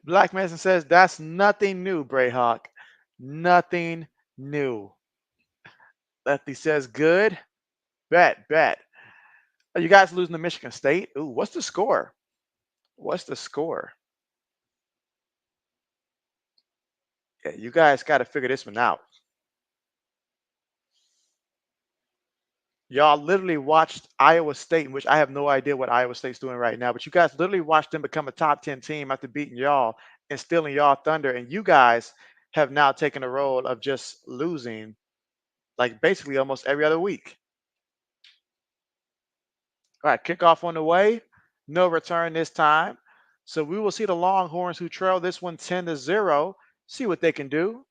Black Mason says that's nothing new, Brayhawk. Nothing new. Lefty says good. Bet. Are you guys losing to Michigan State? Ooh, what's the score? What's the score? Yeah, you guys got to figure this one out. Y'all literally watched Iowa State, which I have no idea what Iowa State's doing right now, but you guys literally watched them become a top 10 team after beating y'all and stealing y'all thunder. And you guys have now taken the role of just losing like basically almost every other week. All right, kickoff on the way. No return this time. So we will see the Longhorns, who trail this one 10-0, see what they can do.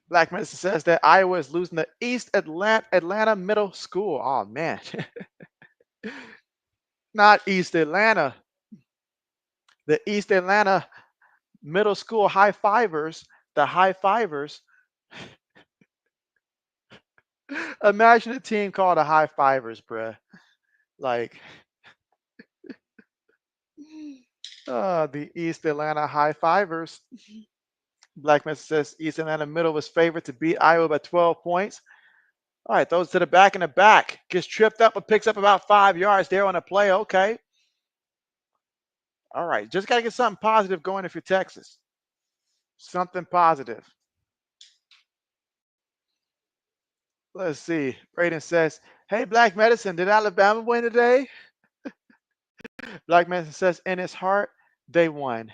Black Medicine says that Iowa is losing the East Atlanta Middle School. Oh man. Not East Atlanta. The East Atlanta Middle School High Fivers, the High Fivers. Imagine a team called the High Fivers, bruh. Like, the East Atlanta High Fivers. Black Mesa says East Atlanta Middle was favored to beat Iowa by 12 points. All right, throws to the back and the back. Gets tripped up but picks up about 5 yards there on a play. Okay. All right, just got to get something positive going if you're Texas. Something positive. Let's see. Braden says, hey, Black Medicine, did Alabama win today? Black Medicine says, in his heart, they won.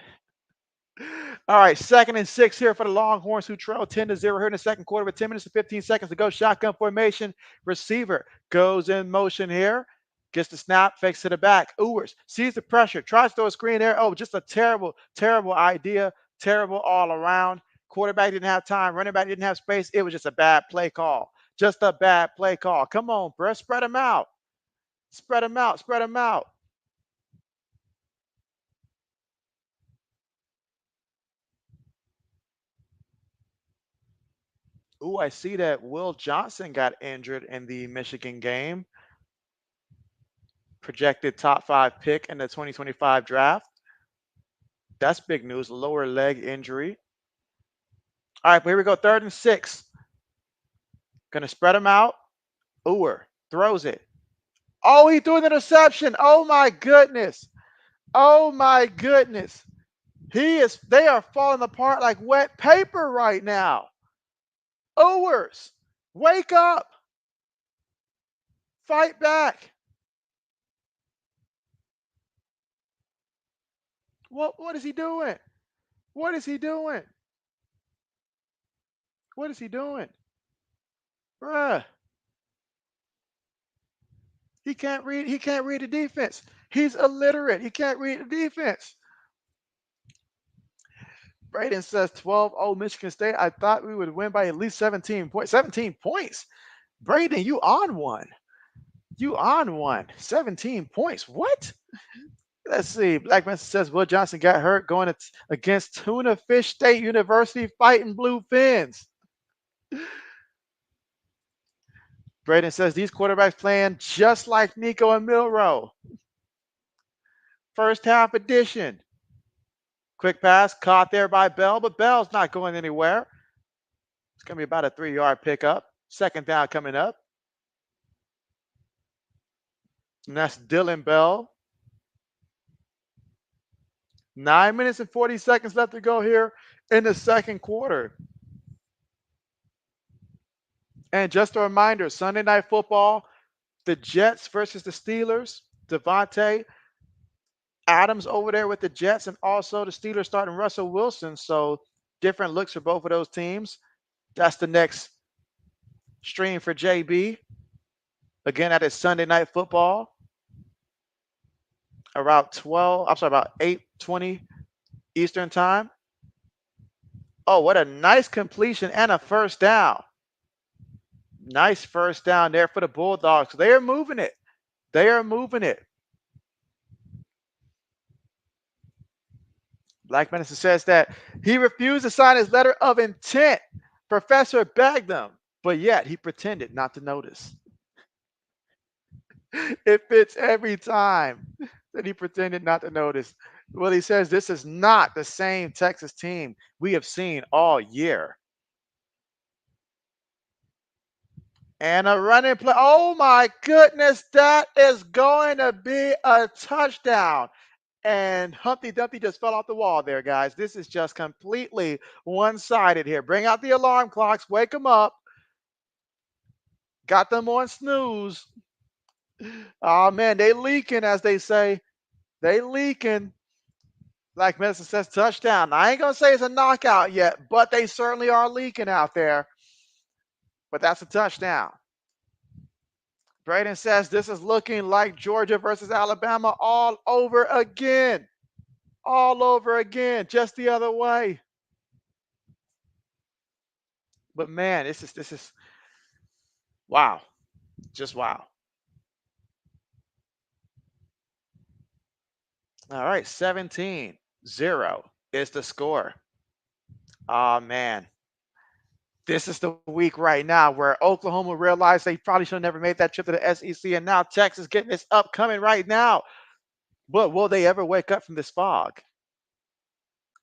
All right, 2nd and 6 here for the Longhorns, who trail 10-0 here in the second quarter with 10 minutes and 15 seconds to go. Shotgun formation. Receiver goes in motion here. Gets the snap, fakes to the back. Ewers sees the pressure, tries to throw a screen there. Oh, just a terrible, terrible idea. Terrible all around. Quarterback didn't have time. Running back didn't have space. It was just a bad play call. Just a bad play call. Come on, bro. Spread them out. Spread them out. Spread them out. Ooh, I see that Will Johnson got injured in the Michigan game. Projected top 5 pick in the 2025 draft. That's big news. Lower leg injury. All right, here we go. 3rd and 6. Gonna spread him out. Ooer throws it. Oh, he threw an interception. Oh my goodness. Oh my goodness. They are falling apart like wet paper right now. Owers, wake up. Fight back. What is he doing? What is he doing? What is he doing? Bruh. He can't read the defense. He's illiterate. He can't read the defense. Braden says 12-0 Michigan State. I thought we would win by at least 17 points. 17 points. Braden, you on one. You on one. 17 points. What? Let's see. Black Mesa says Will Johnson got hurt going against Tuna Fish State University fighting blue fins. Braden says these quarterbacks playing just like Nico and Milrow. First half edition. Quick pass caught there by Bell, but Bell's not going anywhere. It's going to be about a 3-yard pickup. 2nd down coming up. And that's Dylan Bell. 9 minutes and 40 seconds left to go here in the second quarter. And just a reminder, Sunday Night Football, the Jets versus the Steelers. Devontae Adams over there with the Jets, and also the Steelers starting Russell Wilson. So different looks for both of those teams. That's the next stream for JB. Again, that is Sunday Night Football. About 8:20 Eastern time. Oh, what a nice completion and a first down. Nice first down there for the Bulldogs. They are moving it. They are moving it. Black Medicine says that he refused to sign his letter of intent. Professor begged him, but yet he pretended not to notice. It fits every time that he pretended not to notice. Well, he says this is not the same Texas team we have seen all year. And a running play. Oh my goodness, that is going to be a touchdown. And Humpty Dumpty just fell off the wall there, guys. This is just completely one-sided here. Bring out the alarm clocks, wake them up. Got them on snooze. Oh man, they leaking, as they say. They leaking. Like Medicine says, touchdown. I ain't gonna say it's a knockout yet, but they certainly are leaking out there. But that's a touchdown. Braden says this is looking like Georgia versus Alabama all over again. All over again, just the other way. But man, this is wow. Just wow. All right, 17-0 is the score. Oh man. This is the week right now where Oklahoma realized they probably should have never made that trip to the SEC, and now Texas getting this upcoming right now. But will they ever wake up from this fog?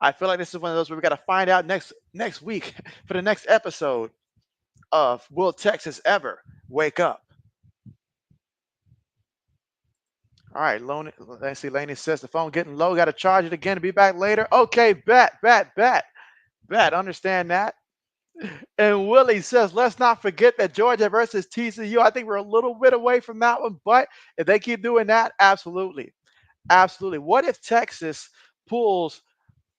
I feel like this is one of those where we got to find out next week for the next episode of Will Texas Ever Wake Up? All right, let's see. Laney says the phone getting low. Got to charge it again to be back later. Okay, bet. Understand that. And Willie says, let's not forget that Georgia versus TCU. I think we're a little bit away from that one, but if they keep doing that, absolutely. Absolutely. What if Texas pulls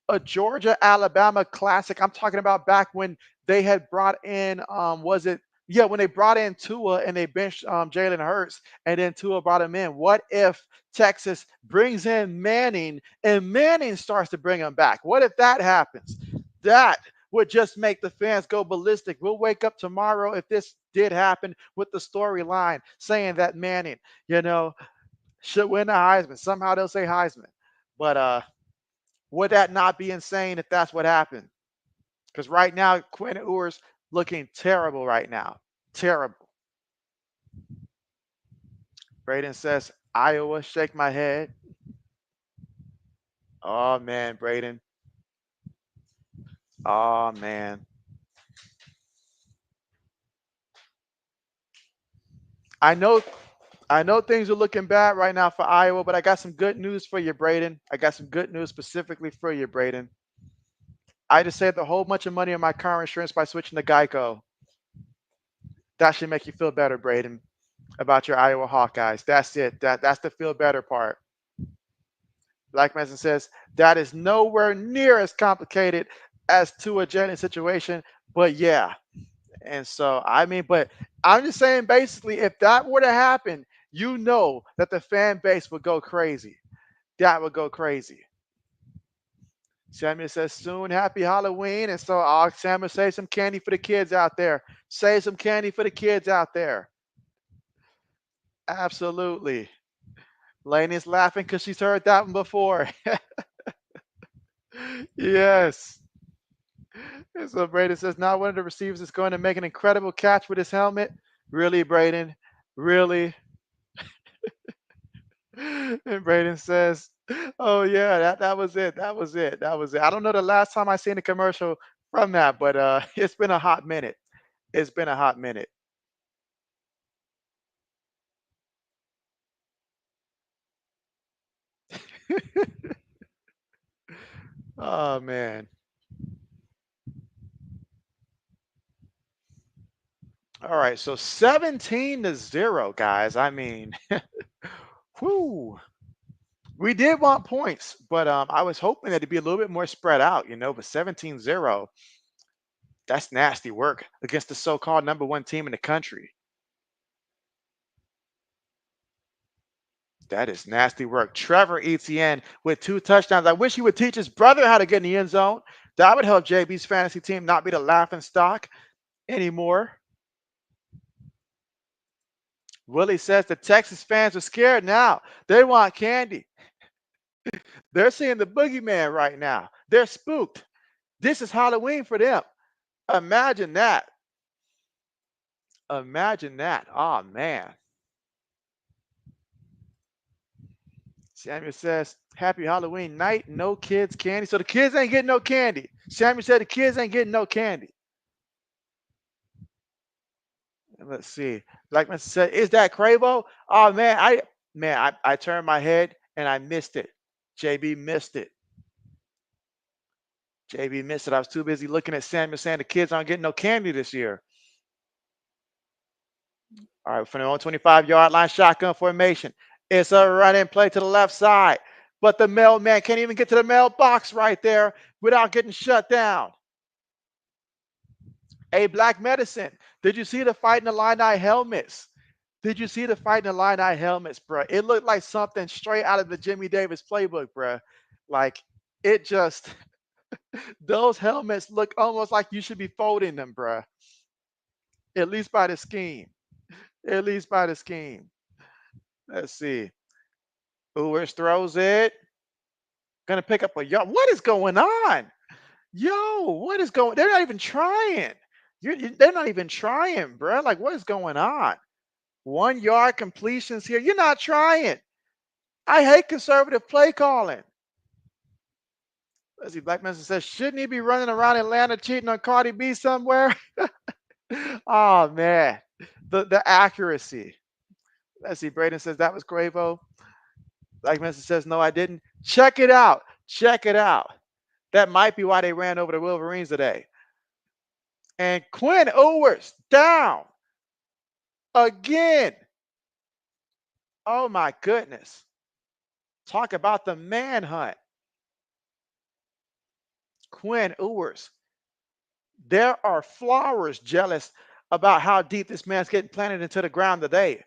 a Georgia Alabama classic? I'm talking about back when they had brought in when they brought in Tua and they benched Jalen Hurts, and then Tua brought him in. What if Texas brings in Manning and Manning starts to bring him back? What if that happens? That would just make the fans go ballistic. We'll wake up tomorrow if this did happen with the storyline saying that Manning, should win the Heisman. Somehow they'll say Heisman. But would that not be insane if that's what happened? Because right now, Quinn Ewers looking terrible right now. Terrible. Braden says, Iowa, shake my head. Oh, man, Braden. Oh, man. I know things are looking bad right now for Iowa, but I got some good news for you, Braden. I got some good news specifically for you, Braden. I just saved a whole bunch of money on my car insurance by switching to Geico. That should make you feel better, Braden, about your Iowa Hawkeyes. That's it. That's the feel better part. Black Mason says that is nowhere near as complicated as to a Jalen situation, but yeah. And so, but I'm just saying, basically, if that were to happen, you know that the fan base would go crazy. That would go crazy. Samuel says, soon, happy Halloween. And so, Samuel, save some candy for the kids out there. Save some candy for the kids out there. Absolutely. Lainey's laughing because she's heard that one before. Yes. And so Braden says, now one of the receivers is going to make an incredible catch with his helmet. Really, Braden? Really? And Braden says, oh yeah, that was it. That was it. That was it. I don't know the last time I seen a commercial from that, but it's been a hot minute. It's been a hot minute. Oh man. All right, so 17-0, guys. I mean, whoo. We did want points, but I was hoping that it'd be a little bit more spread out, but 17-0, that's nasty work against the so-called number one team in the country. That is nasty work. Trevor Etienne with 2 touchdowns. I wish he would teach his brother how to get in the end zone. That would help JB's fantasy team not be the laughing stock anymore. Willie says the Texas fans are scared now. They want candy. They're seeing the boogeyman right now. They're spooked. This is Halloween for them. Imagine that. Imagine that. Oh, man. Samuel says, happy Halloween night. No kids candy. So the kids ain't getting no candy. Samuel said the kids ain't getting no candy. Let's see. Black man said, "Is that Cravo?" Oh man, I turned my head and I missed it. JB missed it. JB missed it. I was too busy looking at Samuel saying the kids aren't getting no candy this year. All right, from the 25-yard line, shotgun formation. It's a running play to the left side, but the mailman can't even get to the mailbox right there without getting shut down. Hey, Black Medicine, did you see the fight in the Illini helmets? Did you see the fight in the Illini helmets, bro? It looked like something straight out of the Jimmy Davis playbook, bro. Like, it just, those helmets look almost like you should be folding them, bro. At least by the scheme. At least by the scheme. Let's see. Ewers throws it. Gonna pick up a yard. What is going on? Yo, what is going? They're not even trying. They're not even trying, bro. Like, what is going on? 1 yard completions here. You're not trying. I hate conservative play calling. Let's see. Black Mesa says, shouldn't he be running around Atlanta cheating on Cardi B somewhere? Oh man, the accuracy. Let's see. Braden says that was Gravo. Black Mesa says, no, I didn't. Check it out. Check it out. That might be why they ran over the Wolverines today. And Quinn Ewers down again. Oh my goodness. Talk about the manhunt. Quinn Ewers. There are flowers jealous about how deep this man's getting planted into the ground today.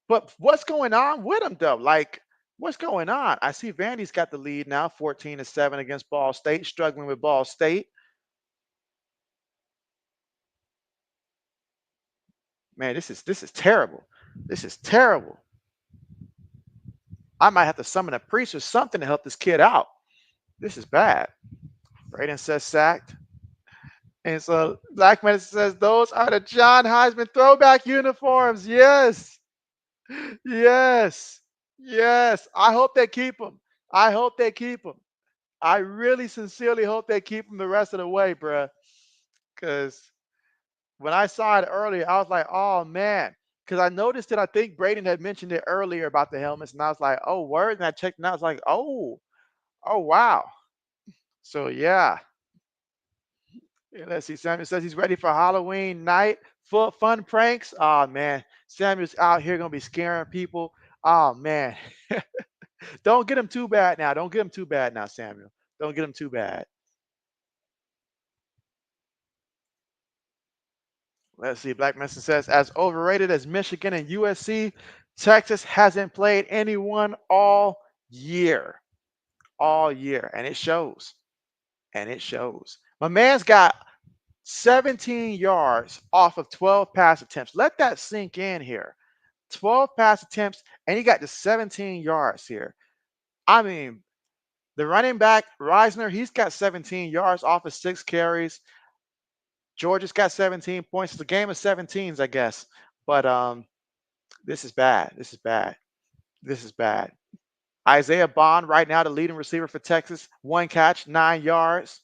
But what's going on with him though? Like, what's going on? I see Vandy's got the lead now, 14-7 against Ball State, struggling with Ball State. Man, this is terrible. This is terrible. I might have to summon a priest or something to help this kid out. This is bad. Braden says sacked. And so Black Man says those are the John Heisman throwback uniforms. Yes. Yes. Yes. I hope they keep them. I hope they keep them. I really sincerely hope they keep them the rest of the way, bruh. Because when I saw it earlier, I was like, oh man. Because I noticed it, I think Braden had mentioned it earlier about the helmets, and I was like, oh, word. And I checked and I was like, oh wow. So yeah. Yeah, let's see. Samuel says he's ready for Halloween night. Full fun pranks. Oh man. Samuel's out here gonna be scaring people. Oh man. Don't get him too bad now. Don't get him too bad now, Samuel. Don't get him too bad. Let's see. Black Messon says, as overrated as Michigan and USC, Texas hasn't played anyone all year. All year. And it shows. And it shows. My man's got 17 yards off of 12 pass attempts. Let that sink in here. 12 pass attempts, and he got to 17 yards here. I mean, the running back, Reisner, he's got 17 yards off of 6 carries. Georgia's got 17 points. It's a game of 17s, I guess. But this is bad. This is bad. This is bad. Isaiah Bond, right now, the leading receiver for Texas. 1 catch, 9 yards.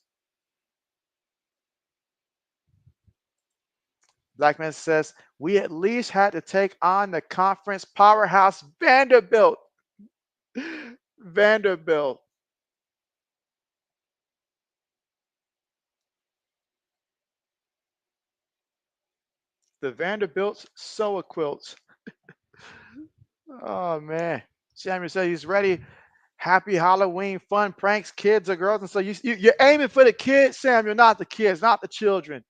Blackman says, we at least had to take on the conference powerhouse Vanderbilt. Vanderbilt. The Vanderbilt's Soa quilts. Oh, man. Samuel said he's ready. Happy Halloween, fun pranks, kids or girls. And so you're aiming for the kids, Samuel, not the kids, not the children.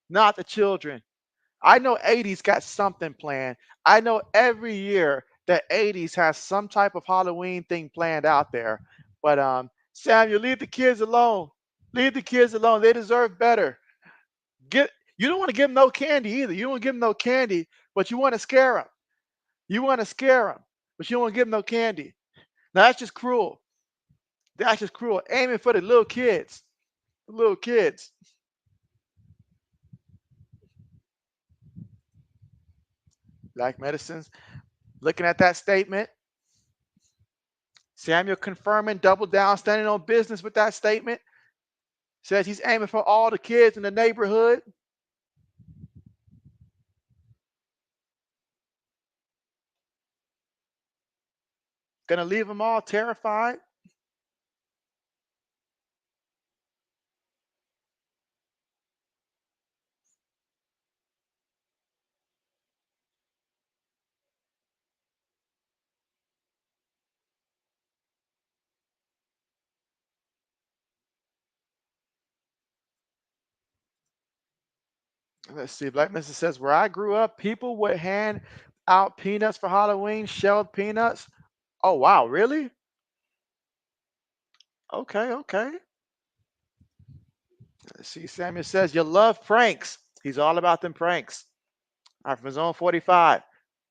Not the children. I know 80s got something planned. I know every year that 80s has some type of Halloween thing planned out there. But Samuel, leave the kids alone. Leave the kids alone. They deserve better. You don't want to give them no candy either. You don't want to give them no candy, but you want to scare them. You want to scare them, but you don't want to give them no candy. Now that's just cruel. That's just cruel. Aiming for the little kids. The little kids. Black medicines. Looking at that statement. Samuel confirming, double down, standing on business with that statement. Says he's aiming for all the kids in the neighborhood. Gonna leave them all terrified. Let's see. Black Mr. says, where I grew up, people would hand out peanuts for Halloween, shelled peanuts. Oh, wow. Really? Okay, okay. Let's see. Samuel says, you love pranks. He's all about them pranks. All right, from his own 45.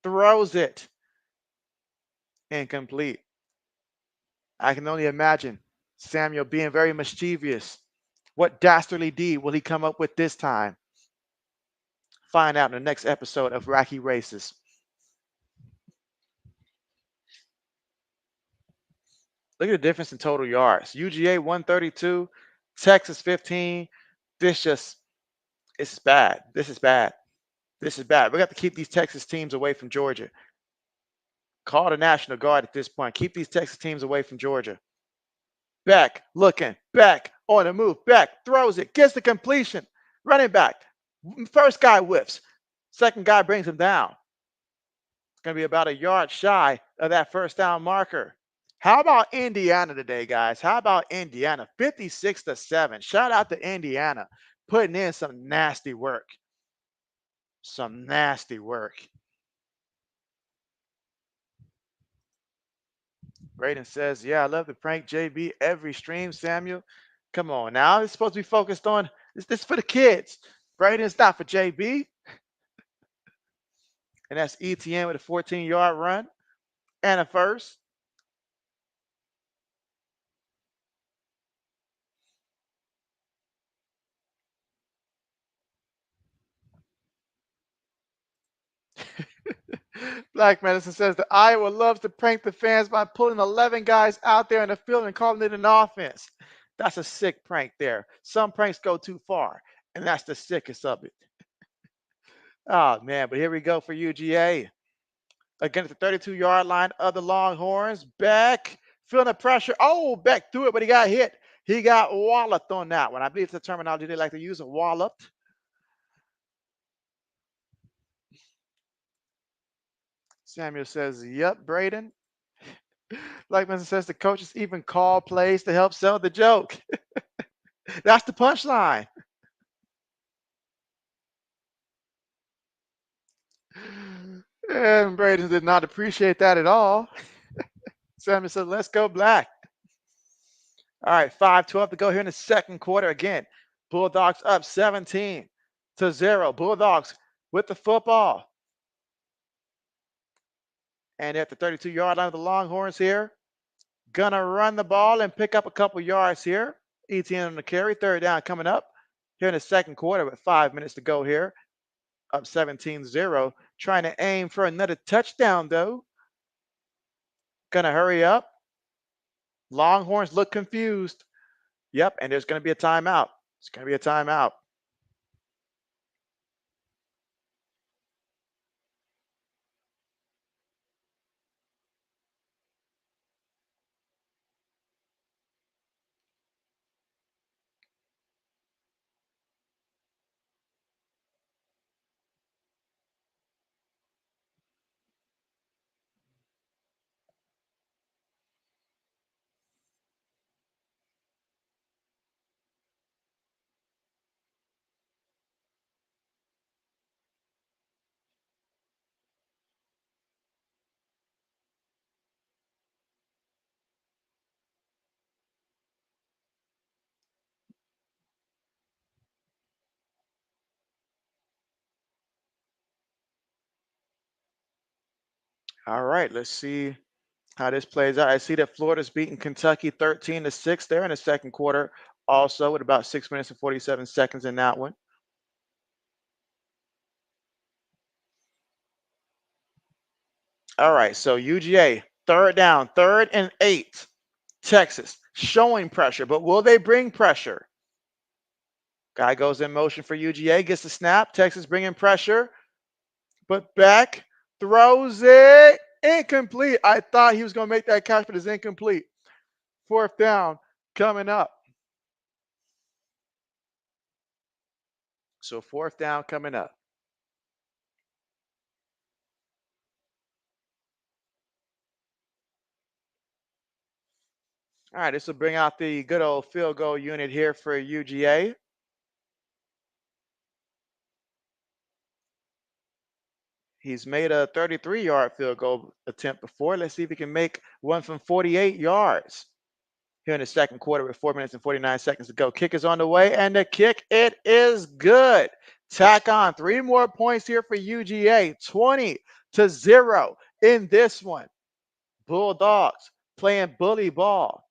Throws it. Incomplete. I can only imagine Samuel being very mischievous. What dastardly deed will he come up with this time? Find out in the next episode of Wacky Races. Look at the difference in total yards. UGA 132, Texas 15. This just, it's bad. This is bad. This is bad. We got to keep these Texas teams away from Georgia. Call the National Guard at this point. Keep these Texas teams away from Georgia. Back, looking, back, on the move, back, throws it, gets the completion. Running back. First guy whiffs. Second guy brings him down. It's going to be about a yard shy of that first down marker. How about Indiana today, guys? How about Indiana? 56-7. Shout out to Indiana putting in some nasty work. Some nasty work. Braden says, yeah, I love to prank JB every stream, Samuel. Come on now. It's supposed to be focused on this for the kids. Braden, it's not for JB. And that's ETN with a 14-yard run and a first. Black Medicine says that Iowa loves to prank the fans by pulling 11 guys out there in the field and calling it an offense. That's a sick prank there. Some pranks go too far, and that's the sickest of it. Oh, man, but here we go for UGA. Again at the 32-yard line of the Longhorns. Beck feeling the pressure. Oh, Beck threw it, but he got hit. He got walloped on that one. I believe it's the terminology they like to use, walloped. Samuel says, yep, Braden. Like Mr. says, the coaches even call plays to help sell the joke. That's the punchline. And Braden did not appreciate that at all. Samuel said, let's go black. All right, 5:12 to go here in the second quarter. Again, Bulldogs up 17-0. Bulldogs with the football. And at the 32-yard line of the Longhorns here, gonna run the ball and pick up a couple yards here. ETN on the carry, third down coming up here in the second quarter with 5 minutes to go here. Up 17-0. Trying to aim for another touchdown, though. Gonna hurry up. Longhorns look confused. Yep, and there's gonna be a timeout. It's gonna be a timeout. All right, let's see how this plays out. I see that Florida's beating Kentucky 13-6 there in the second quarter, also with about 6 minutes and 47 seconds in that one. All right, so UGA, third down, 3rd and 8. Texas showing pressure, but will they bring pressure? Guy goes in motion for UGA, gets the snap. Texas bringing pressure, but back throws it. Incomplete. I thought he was going to make that catch, but it's incomplete. 4th down coming up. So 4th down coming up. All right, this will bring out the good old field goal unit here for UGA. He's made a 33-yard field goal attempt before. Let's see if he can make one from 48 yards here in the second quarter with 4 minutes and 49 seconds to go. Kick is on the way, and the kick, it is good. Tack on 3 more points here for UGA, 20-0 in this one. Bulldogs playing bully ball.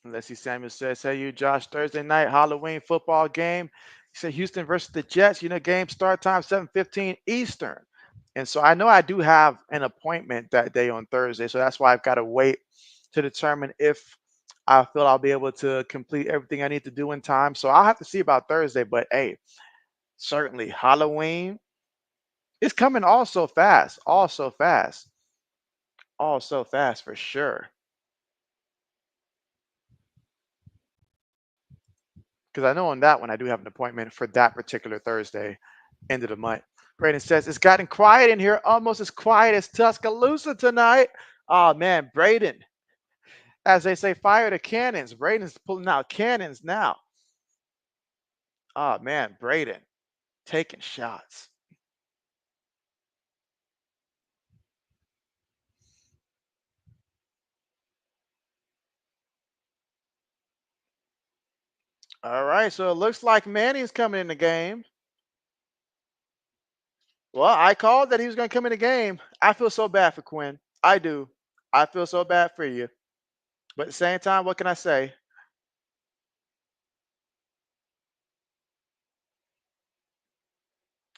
Let's see, Samuel says, hey, you, Josh, Thursday night Halloween football game. He said Houston versus the Jets. Game start time 7:15 Eastern. And so I know I do have an appointment that day on Thursday. So that's why I've got to wait to determine if I feel I'll be able to complete everything I need to do in time. So I'll have to see about Thursday. But hey, certainly Halloween is coming all so fast, all so fast, all so fast for sure. Because I know on that one I do have an appointment for that particular Thursday, end of the month. Braden says it's gotten quiet in here, almost as quiet as Tuscaloosa tonight. Oh man, Braden, as they say, fire the cannons. Braden's pulling out cannons now. Oh man, Braden taking shots. All right, so it looks like Manning's coming in the game. Well, I called that he was going to come in the game. I feel so bad for Quinn. I do. I feel so bad for you. But at the same time, what can I say?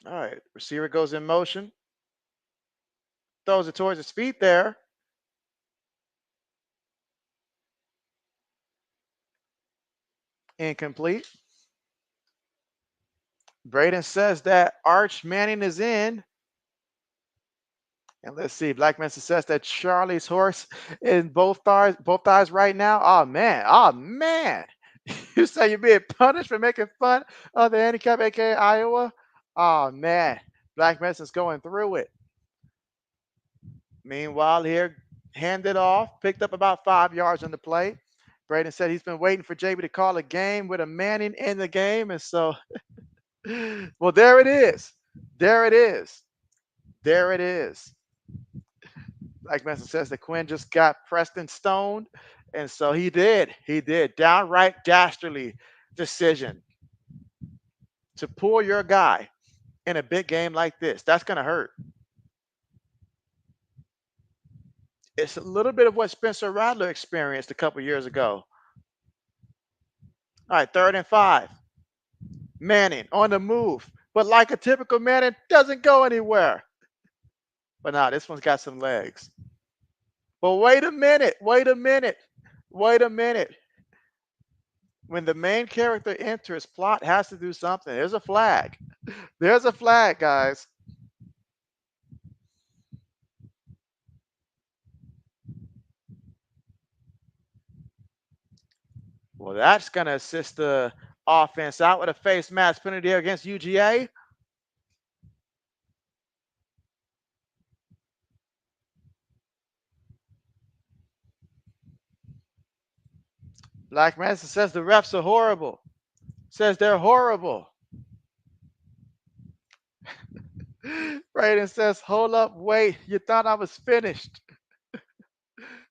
All right, receiver goes in motion, throws it towards his feet there. Incomplete. Braden says that Arch Manning is in. And let's see, Black Mesa says that Charlie's horse in both thighs right now. Oh man, oh man. You say you're being punished for making fun of the handicap, aka Iowa? Oh man. Black Mesa's going through it. Meanwhile, here, handed off, picked up about 5 yards on the play. Braden said he's been waiting for JB to call a game with a Manning in the game. And so, well, there it is. There it is. There it is. Like Manson says, that Quinn just got pressed and stoned. And so he did. He did. Downright dastardly decision to pull your guy in a big game like this. That's going to hurt. It's a little bit of what Spencer Rattler experienced a couple years ago. All right, 3rd and 5. Manning on the move. But like a typical Manning, doesn't go anywhere. But now this one's got some legs. But wait a minute. Wait a minute. Wait a minute. When the main character enters, plot has to do something. There's a flag. There's a flag, guys. Well, that's going to assist the offense out with a face mask penalty against UGA. Black Manson says the refs are horrible. Says they're horrible. Braden says, hold up, wait. You thought I was finished.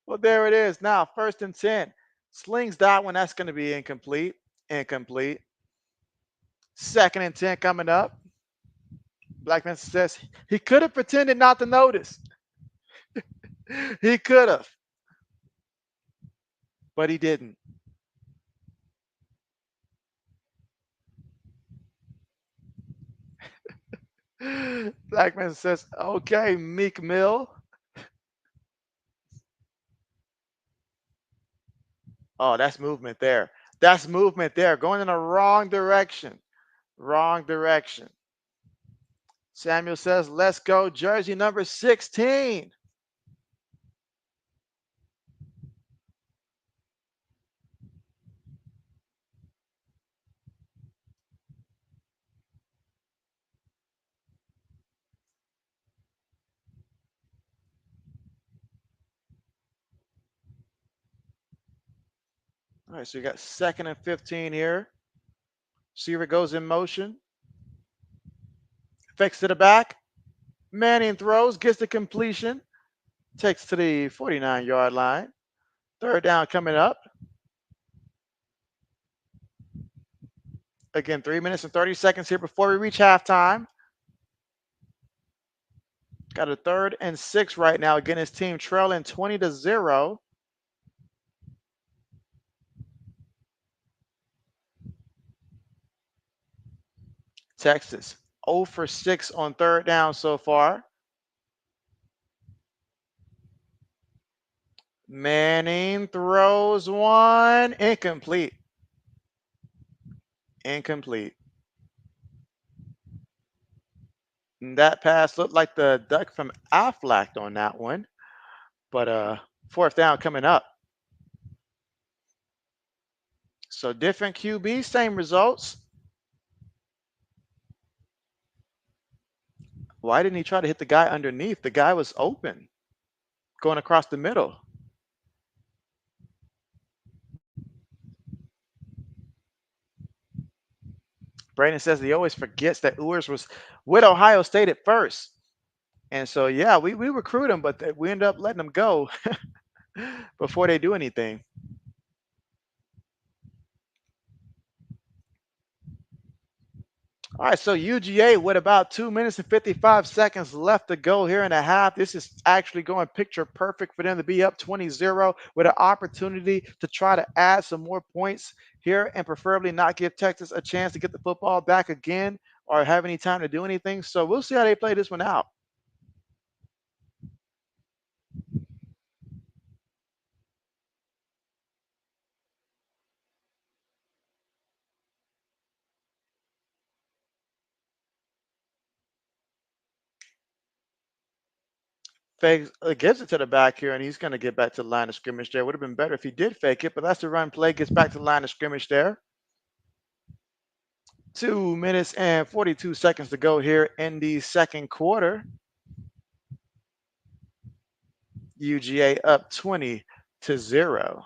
Well, there it is. Now, 1st and 10. Slings that one. That's going to be incomplete. Incomplete. 2nd and 10 coming up. Black Manson says he could have pretended not to notice. He could have. But he didn't. Black Manson says, okay, Meek Mill. Oh, that's movement there. That's movement there. Going in the wrong direction. Wrong direction. Samuel says, let's go. Jersey number 16. All right, so you got 2nd and 15 here. Receiver goes in motion. Fakes to the back. Manning throws, gets the completion. Takes to the 49-yard line. 3rd down coming up. Again, 3 minutes and 30 seconds here before we reach halftime. Got a 3rd and 6 right now. Again, his team trailing 20-0. Texas 0 for 6 on 3rd down so far. Manning throws one. Incomplete. Incomplete. And that pass looked like the duck from Aflac on that one. But 4th down coming up. So different QB, same results. Why didn't he try to hit the guy underneath? The guy was open, going across the middle. Brandon says he always forgets that Ewers was with Ohio State at first. And so, yeah, we recruit him, but we end up letting him go before they do anything. All right, so UGA with about 2 minutes and 55 seconds left to go here in a half. This is actually going picture perfect for them to be up 20-0 with an opportunity to try to add some more points here and preferably not give Texas a chance to get the football back again or have any time to do anything. So we'll see how they play this one out. Fakes, gives it to the back here, and he's going to get back to the line of scrimmage there. Would have been better if he did fake it, but that's the run play. Gets back to the line of scrimmage there. 2 minutes and 42 seconds to go here in the 2nd quarter. UGA up 20-0.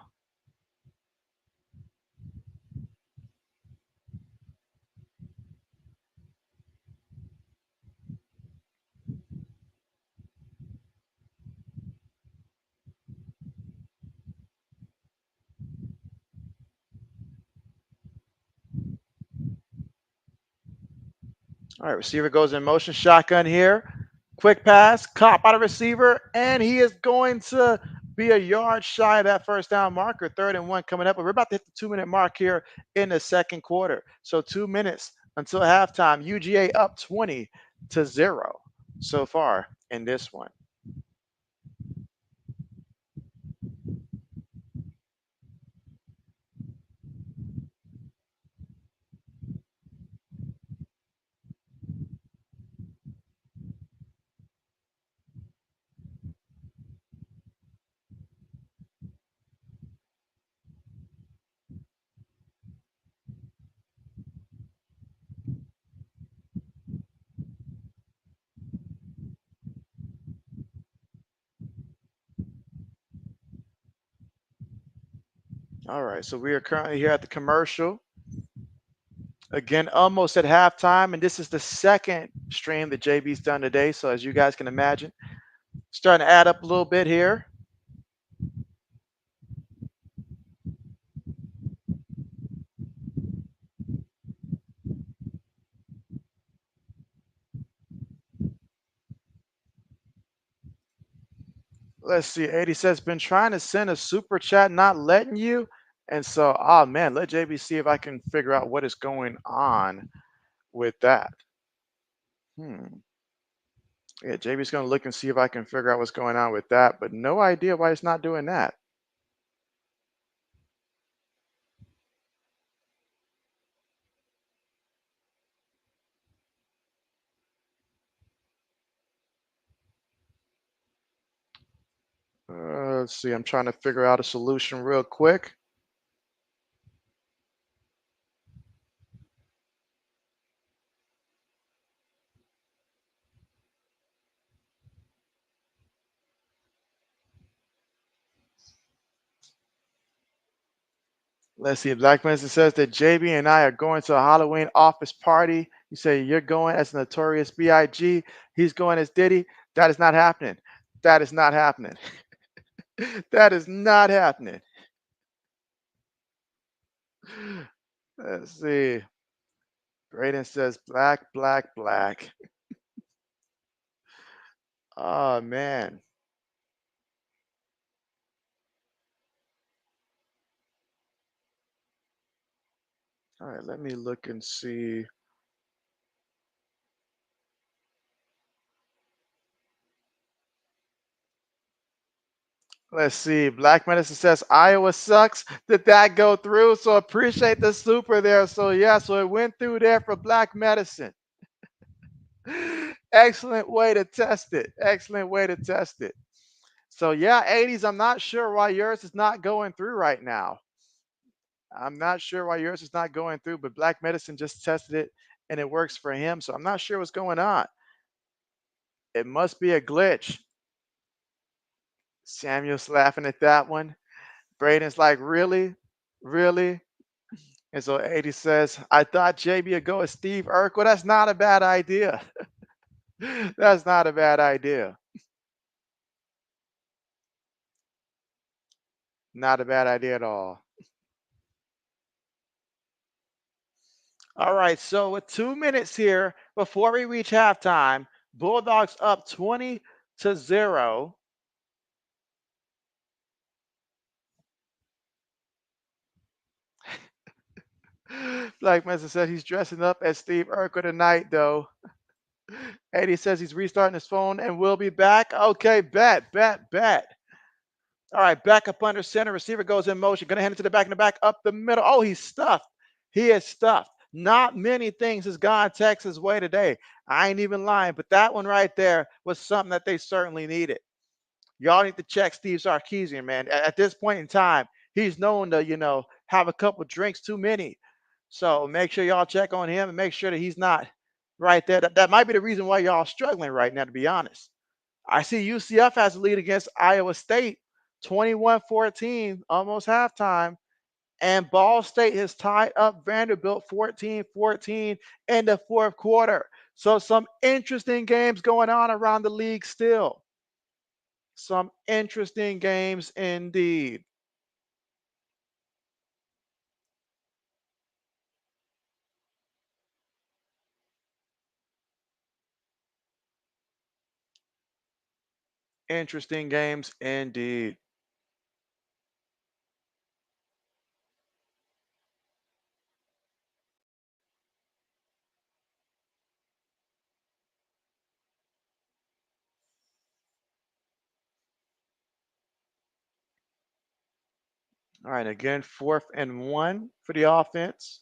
All right, receiver goes in motion, shotgun here. Quick pass, caught by the receiver, and he is going to be a yard shy of that 1st down marker. 3rd and 1 coming up, but we're about to hit the 2-minute mark here in the 2nd quarter. So 2 minutes until halftime. UGA up 20-0 so far in this one. All right, so we are currently here at the commercial. Again, almost at halftime, and this is the 2nd stream that JB's done today. So as you guys can imagine, starting to add up a little bit here. Let's see. 80 says, been trying to send a super chat, not letting you. And so, oh man, let JB see if I can figure out what is going on with that. Yeah, JB's going to look and see if I can figure out what's going on with that, but no idea why it's not doing that. Let's see. I'm trying to figure out a solution real quick. Let's see. Black Minister says that JB and I are going to a Halloween office party. You say you're going as Notorious B.I.G. He's going as Diddy. That is not happening. That is not happening. That is not happening. Let's see. Braden says black, black, black. Oh man. All right, let me look and see. Let's see. Black Medicine says Iowa sucks. Did that go through? So appreciate the super there. So yeah, so it went through there for Black Medicine. Excellent way to test it. Excellent way to test it. So yeah, 80s. I'm not sure why yours is not going through right now. I'm not sure why yours is not going through, but Black Medicine just tested it and it works for him. So I'm not sure what's going on. It must be a glitch. Samuel's laughing at that one. Braden's like, really? Really? And so 80 says, I thought JB would go with Steve Urkel. That's not a bad idea. That's not a bad idea. Not a bad idea at all. All right, so with 2 minutes here before we reach halftime, Bulldogs up 20-0. Black Mesa said he's dressing up as Steve Urkel tonight, though. Eddie says he's restarting his phone and will be back. Okay, bet, bet, bet. All right, back up under center. Receiver goes in motion. Gonna hand it to the back in the back up the middle. Oh, he's stuffed. He is stuffed. Not many things has gone Texas' way today. I ain't even lying, but that one right there was something that they certainly needed. Y'all need to check Steve Sarkisian, man. At this point in time, he's known to, have a couple drinks too many. So make sure y'all check on him and make sure that he's not right there. That might be the reason why y'all struggling right now, to be honest. I see UCF has a lead against Iowa State, 21-14, almost halftime. And Ball State has tied up Vanderbilt 14-14 in the fourth quarter. So some interesting games going on around the league still. Some interesting games indeed. Interesting games indeed. All right, again, 4th and 1 for the offense.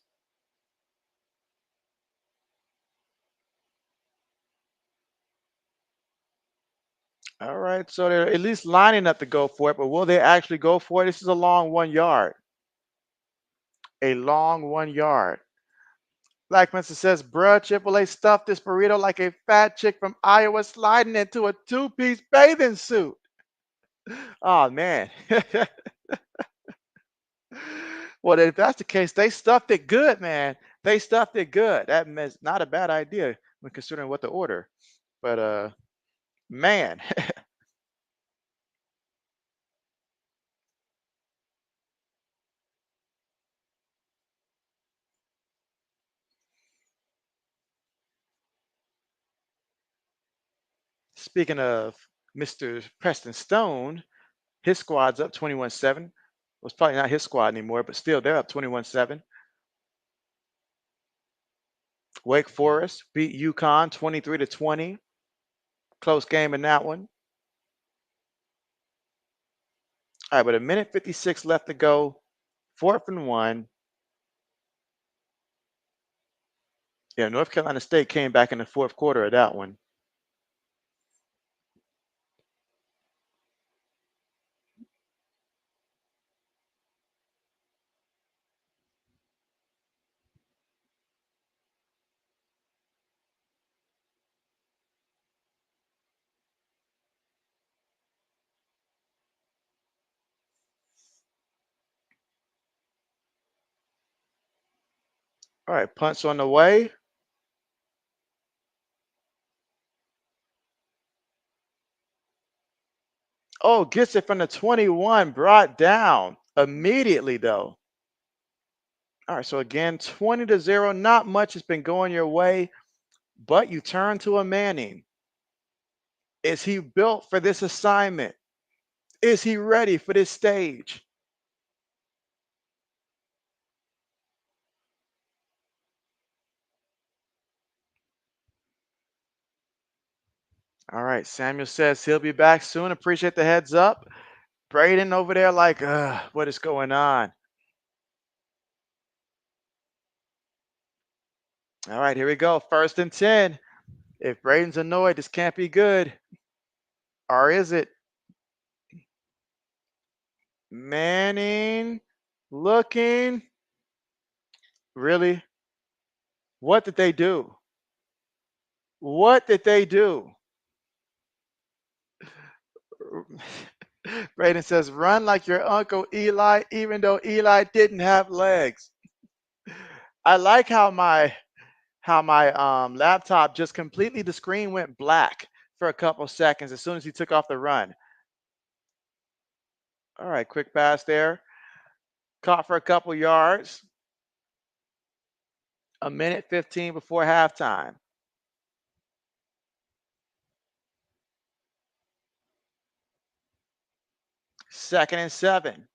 All right, so they're at least lining up to go for it, but will they actually go for it? This is a long 1 yard. A long 1 yard. Black Mesa says, bruh, Chick-fil-A stuffed this burrito like a fat chick from Iowa sliding into a two-piece bathing suit. Oh, man. Well, if that's the case, they stuffed it good, man. They stuffed it good. That is not a bad idea when considering what to order. But, man. Speaking of Mr. Preston Stone, his squad's up 21-7. Well, it's probably not his squad anymore, but still, they're up 21-7. Wake Forest beat UConn 23-20. Close game in that one. All right, but a minute 56 left to go. 4th and 1. Yeah, North Carolina State came back in the fourth quarter of that one. All right, punts on the way. Oh, gets it from the 21, brought down immediately though. All right, so again, 20-0. Not much has been going your way, but you turn to a Manning. Is he built for this assignment? Is he ready for this stage? All right, Samuel says he'll be back soon. Appreciate the heads up. Braden over there, like, what is going on? All right, here we go. 1st and 10. If Braden's annoyed, this can't be good. Or is it? Manning looking. Really? What did they do? What did they do? Braden says, run like your uncle Eli, even though Eli didn't have legs. I like how my laptop just completely, the screen went black for a couple seconds as soon as he took off the run. All right, quick pass there. Caught for a couple yards. A minute 15 before halftime. Second and 7.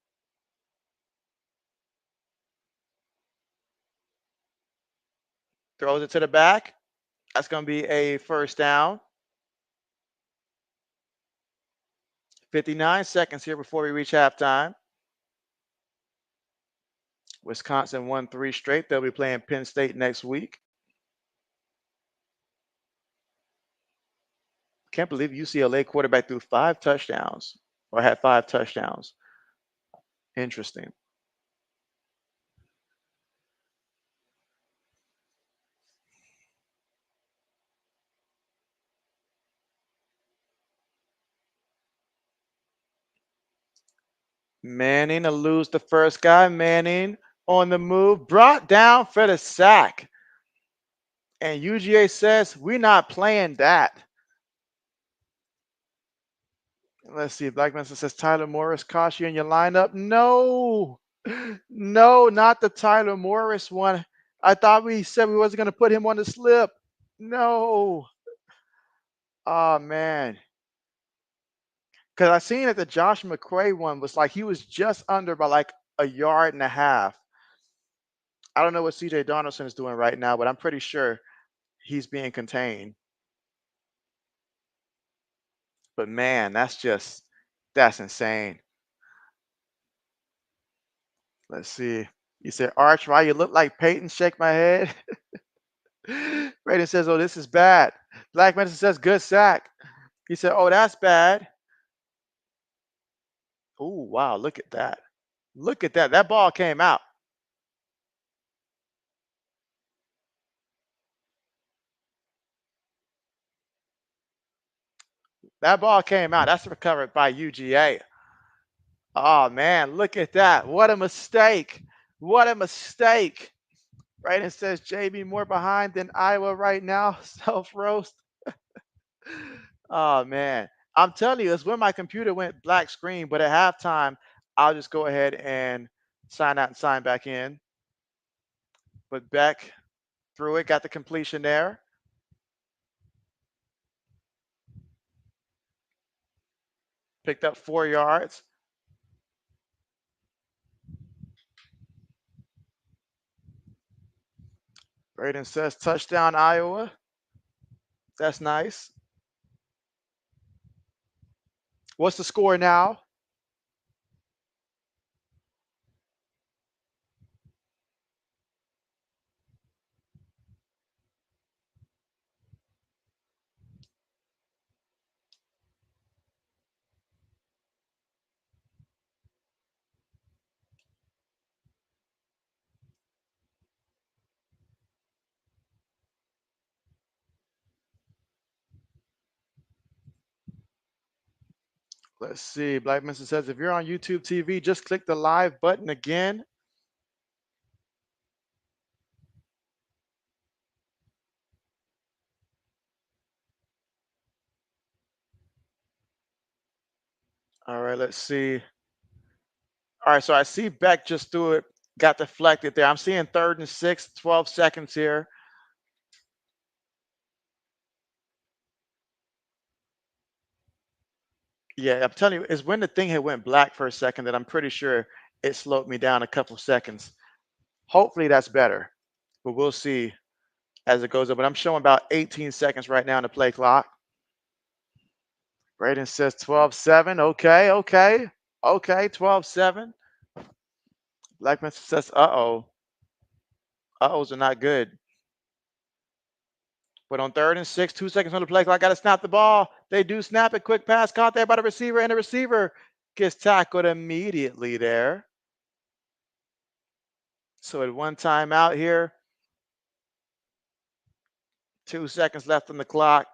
Throws it to the back. That's going to be a first down. 59 seconds here before we reach halftime. Wisconsin won 3 straight. They'll be playing Penn State next week. Can't believe UCLA quarterback threw 5 touchdowns or had 5 touchdowns. Interesting. Manning to lose the first guy. Manning on the move, brought down for the sack. And UGA says, we're not playing that. Let's see. Black Mesa says, Tyler Morris cost you in your lineup. No, no, not the Tyler Morris one. I thought we said we wasn't going to put him on the slip. No. Oh, man. Because I seen that the Josh McCray one was like he was just under by like a yard and a half. I don't know what CJ Donaldson is doing right now, but I'm pretty sure he's being contained. But man, that's insane. Let's see. You said, Arch, why you look like Peyton? Shake my head. Raiden says, oh, this is bad. Black Medicine says, good sack. He said, oh, that's bad. Oh, wow. Look at that. Look at that. That ball came out. That ball came out. That's recovered by UGA. Oh, man. Look at that. What a mistake. What a mistake. Raiden says, JB more behind than Iowa right now. Self roast. Oh, man. I'm telling you, it's when my computer went black screen, but at halftime, I'll just go ahead and sign out and sign back in. But back through it, got the completion there. Picked up 4 yards. Braden says touchdown Iowa. That's nice. What's the score now? Let's see. Black Minister says if you're on YouTube TV, just click the live button again. All right, let's see. All right, so I see Beck just threw it, got deflected there. I'm seeing 3rd and 6, 12 seconds here. Yeah, I'm telling you, it's when the thing had went black for a second that I'm pretty sure it slowed me down a couple seconds. Hopefully that's better, but we'll see as it goes up. But I'm showing about 18 seconds right now on the play clock. Braden says 12-7. Okay, okay, okay, 12-7. Blackman says, uh-oh. Uh-ohs are not good. But on 3rd and 6, 2 seconds on the play clock, got to snap the ball. They do snap it. Quick pass caught there by the receiver, and the receiver gets tackled immediately there. So at one timeout here, 2 seconds left on the clock.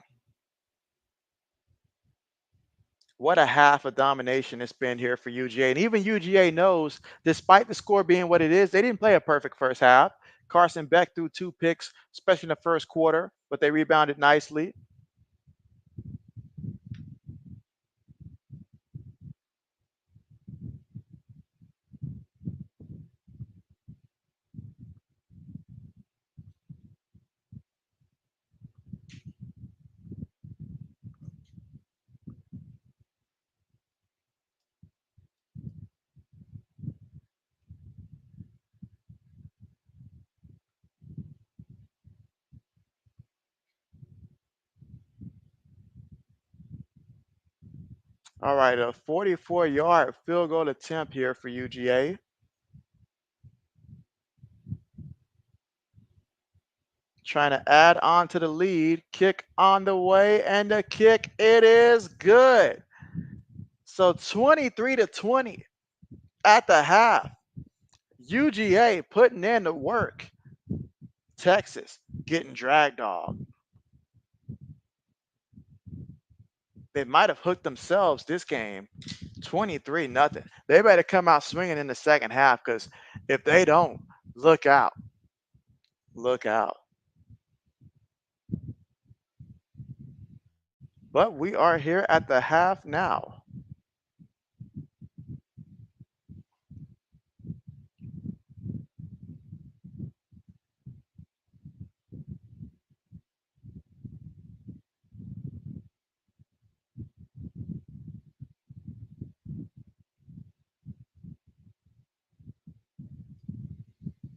What a half of domination it's been here for UGA. And even UGA knows, despite the score being what it is, they didn't play a perfect first half. Carson Beck threw 2 picks, especially in the first quarter, but they rebounded nicely. All right, a 44-yard field goal attempt here for UGA. Trying to add on to the lead. Kick on the way, and the kick, it is good. So 23-20 at the half. UGA putting in the work. Texas getting drag dog. They might have hooked themselves this game. 23-0. They better come out swinging in the second half, because if they don't, look out. Look out. But we are here at the half now.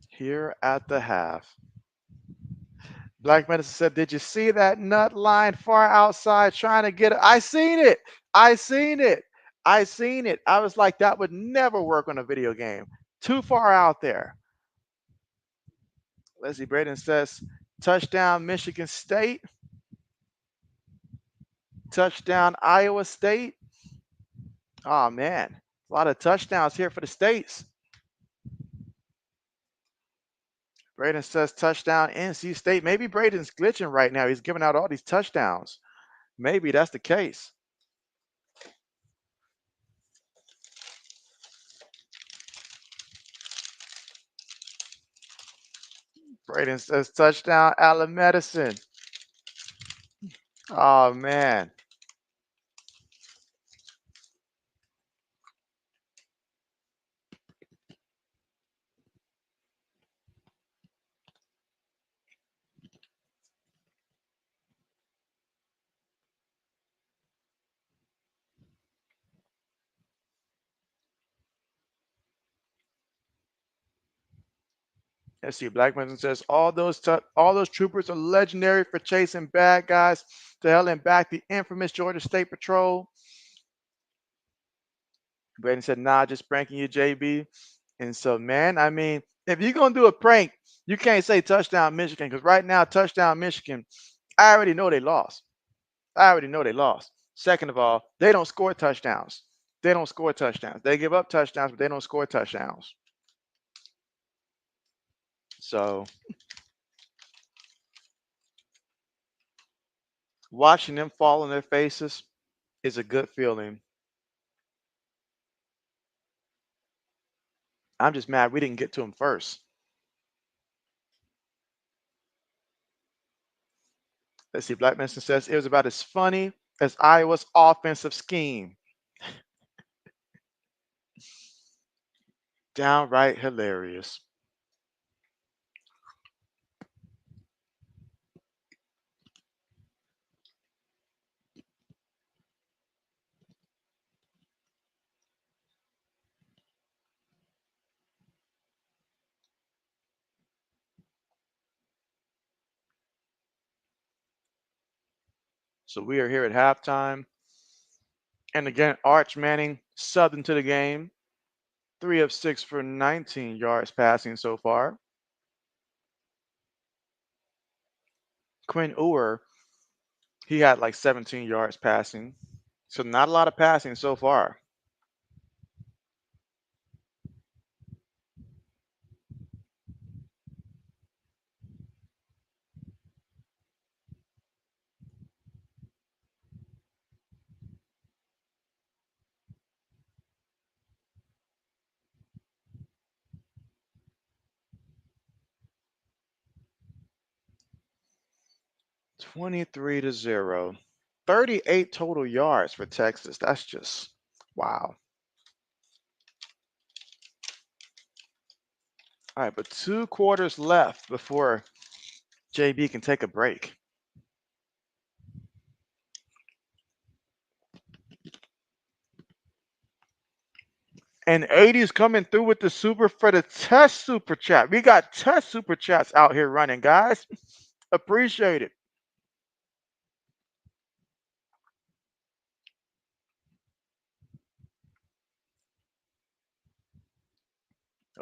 Here at the half. Black Medicine said, "Did you see that nut line far outside trying to get it? I seen it. I seen it. I seen it. I was like, that would never work on a video game. Too far out there." Leslie Braden says, touchdown Michigan State. Touchdown Iowa State. Oh, man. A lot of touchdowns here for the States. Braden says touchdown NC State. Maybe Braden's glitching right now. He's giving out all these touchdowns. Maybe that's the case. Braden says touchdown Allen Medicine. Oh, man. Let's see. Black Medicine says all those troopers are legendary for chasing bad guys to hell and back. The infamous Georgia State Patrol. Braden said, "Nah, just pranking you, JB." And so, man, I mean, if you're gonna do a prank, you can't say touchdown Michigan, because right now, touchdown Michigan, I already know they lost. I already know they lost. Second of all, they don't score touchdowns. They don't score touchdowns. They give up touchdowns, but they don't score touchdowns. So watching them fall on their faces is a good feeling. I'm just mad we didn't get to them first. Let's see. Black Medicine says it was about as funny as Iowa's offensive scheme. Downright hilarious. So we are here at halftime. And again, Arch Manning subbed into the game. 3 of 6 for 19 yards passing so far. Quinn Ewer, he had like 17 yards passing. So not a lot of passing so far. (23-0). 38 total yards for Texas. That's just wow. All right, but 2 quarters left before JB can take a break. And 80's coming through with the super for the test super chat. We got test super chats out here running, guys. Appreciate it.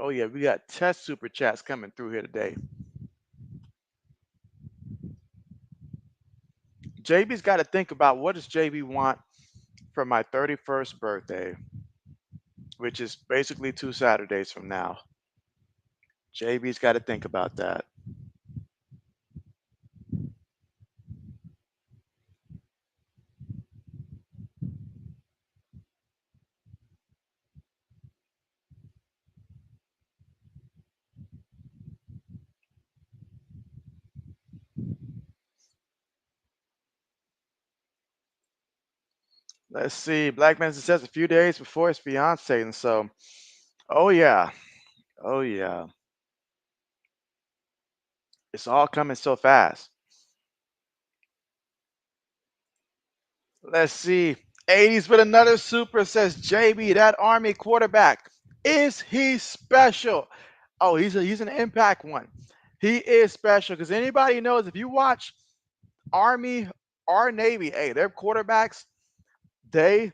Oh yeah, we got test super chats coming through here today. JB's got to think about what does JB want for my 31st birthday, which is basically 2 Saturdays from now. JB's got to think about that. Let's see. Black Man says a few days before his fiance, and so, oh yeah, oh yeah, it's all coming so fast. Let's see. 80's with another super says JB, that Army quarterback, is he special? Oh, he's an impact one. He is special because anybody knows if you watch Army or Navy, hey, their quarterbacks, they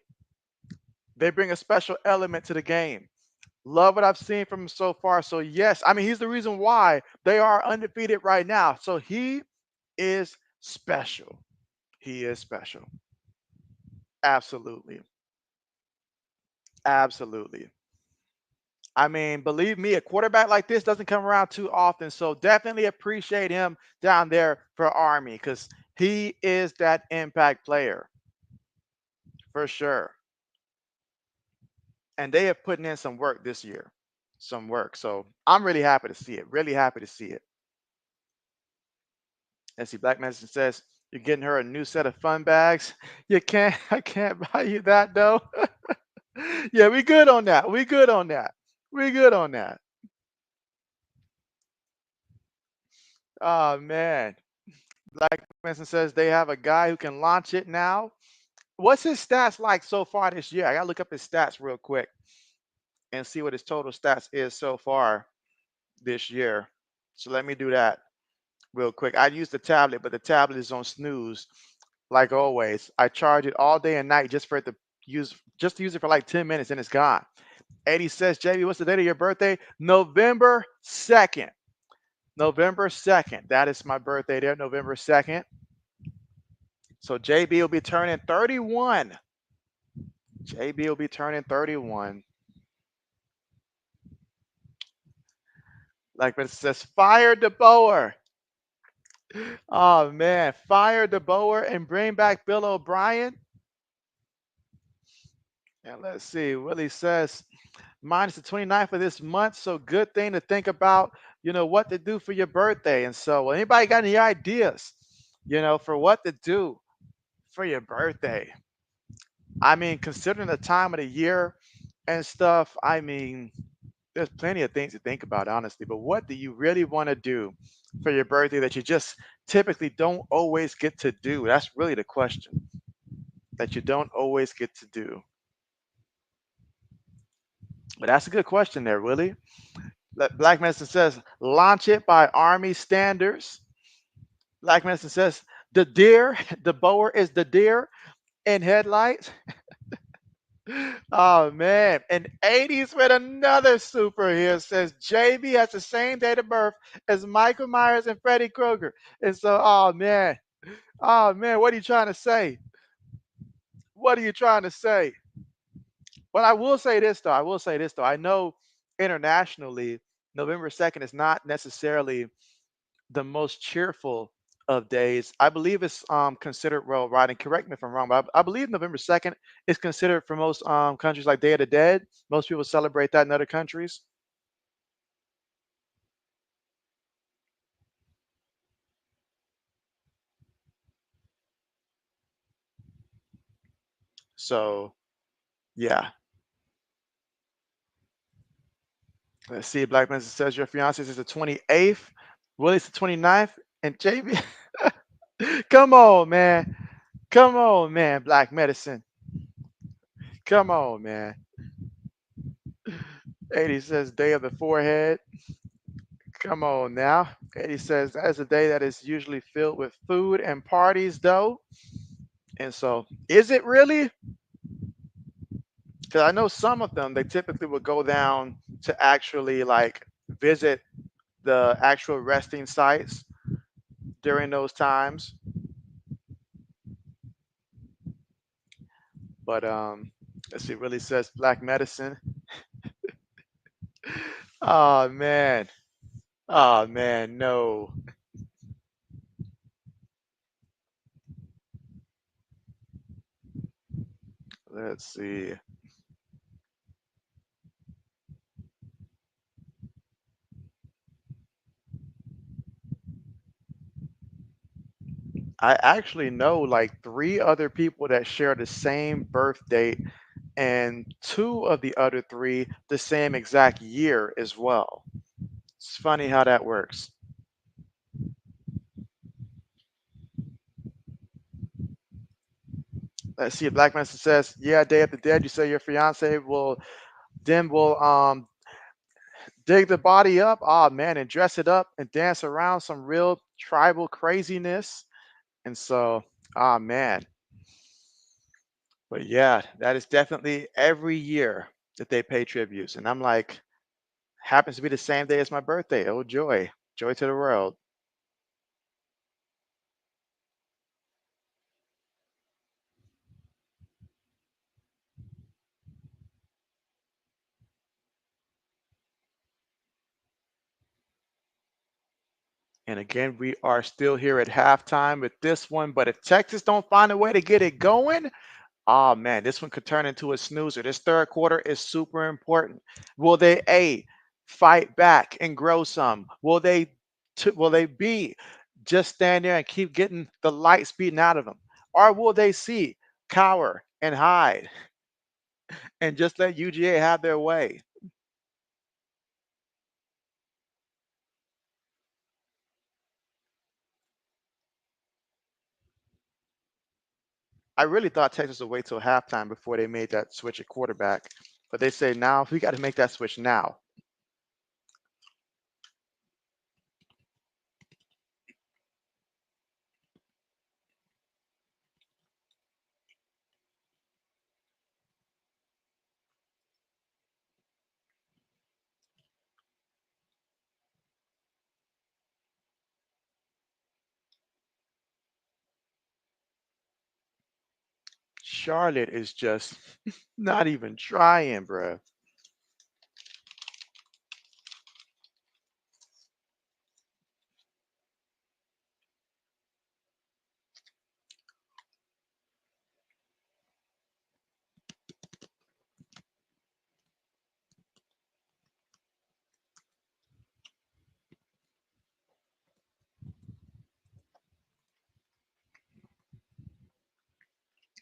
bring a special element to the game. Love what I've seen from him so far. So yes, I mean he's the reason why they are undefeated right now. So he is special. He is special. Absolutely. Absolutely. I mean, believe me, a quarterback like this doesn't come around too often. So definitely appreciate him down there for Army because he is that impact player for sure. And they have put in some work this year, some work. So I'm really happy to see it. Really happy to see it. Let's see, Black Medicine says you're getting her a new set of fun bags. You can't, I can't buy you that though. Yeah, we good on that. We good on that. We good on that. Oh man. Black Medicine says they have a guy who can launch it now. What's his stats like so far this year? I gotta look up his stats real quick and see what his total stats is so far this year. So let me do that real quick. I use the tablet, but the tablet is on snooze, like always. I charge it all day and night just for it to use it for like 10 minutes and it's gone. 80 says, JB, what's the date of your birthday? November 2nd. November 2nd. That is my birthday there, November 2nd. So JB will be turning 31. JB will be turning 31. Like it says, fire DeBoer. Oh man, fire DeBoer and bring back Bill O'Brien. And let's see, Willie says, mine is the 29th of this month, so good thing to think about, what to do for your birthday. And so, anybody got any ideas, for what to do for your birthday? I mean, considering the time of the year and stuff, I mean, there's plenty of things to think about, honestly. But what do you really want to do for your birthday that you just typically don't always get to do? That's really the question that you don't always get to do. But that's a good question there, Willie. Black Medicine says, launch it by Army standards. Black Medicine says, the deer, the bower is the deer in headlights. Oh man. And 80s with another super here says JB has the same date of birth as Michael Myers and Freddy Krueger. And so, oh man. Oh man, what are you trying to say? What are you trying to say? Well, I will say this though. I will say this though. I know internationally, November 2nd is not necessarily the most cheerful of days. I believe it's considered, well, right, and correct me if I'm wrong, but I believe November 2nd is considered for most countries like Day of the Dead. Most people celebrate that in other countries. So yeah. Let's see. Black man says your fiance is the 28th. Willie's the 29th. And JB. Come on, man. Come on, man. Black medicine. Come on, man. 80 says day of the forehead. Come on now. Eddie says that is a day that is usually filled with food and parties, though. And so, is it really? Because I know some of them, they typically would go down to actually like visit the actual resting sites during those times. But let's see, it really says black medicine. Oh man. Oh man, no. Let's see. I actually know like three other people that share the same birth date, and two of the other three the same exact year as well. It's funny how that works. Let's see. Black Master says, "Yeah, Day of the Dead. You say your fiance will dig the body up. Oh man, and dress it up and dance around some real tribal craziness." And so, ah man, but yeah, that is definitely every year that they pay tributes, and I'm like, happens to be the same day as my birthday. Oh joy, joy to the world. And again, we are still here at halftime with this one. But if Texas don't find a way to get it going, oh man, this one could turn into a snoozer. This third quarter is super important. Will they A, fight back and grow some? Will they B, just stand there and keep getting the lights beaten out of them? Or will they C, cower and hide and just let UGA have their way? I really thought Texas would wait till halftime before they made that switch at quarterback. But they say now we got to make that switch now. Charlotte is just not even trying, bruh.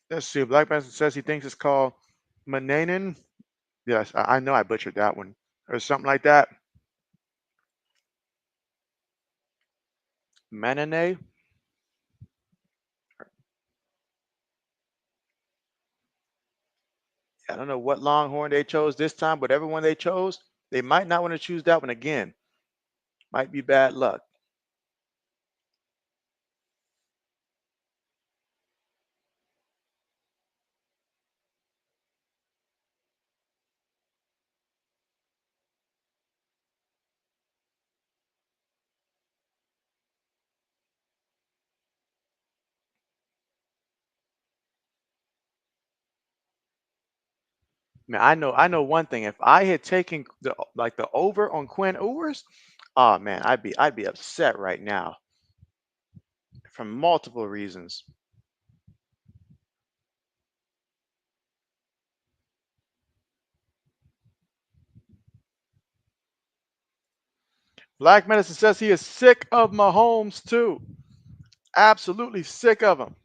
Let's see. Black Panther says he thinks it's called Mananan. Yes, I know I butchered that one. or something like that. Manane. I don't know what Longhorn they chose this time, but everyone they chose, they might not want to choose that one again. Might be bad luck. Man, I know one thing. If I had taken the over on Quinn Ewers, oh man, I'd be upset right now for multiple reasons. Black Medicine says he is sick of Mahomes too. Absolutely sick of him.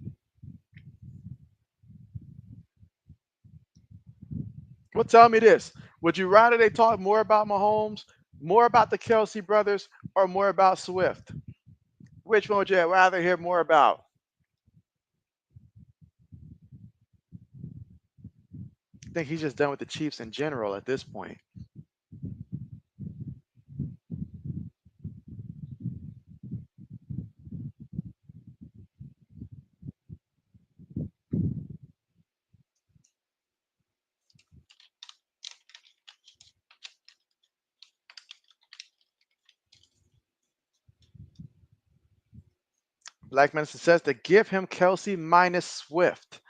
Well, tell me this. Would you rather they talk more about Mahomes, more about the Kelsey brothers, or more about Swift? Which one would you rather hear more about? I think he's just done with the Chiefs in general at this point. Black Medicine says to give him Kelsey minus Swift.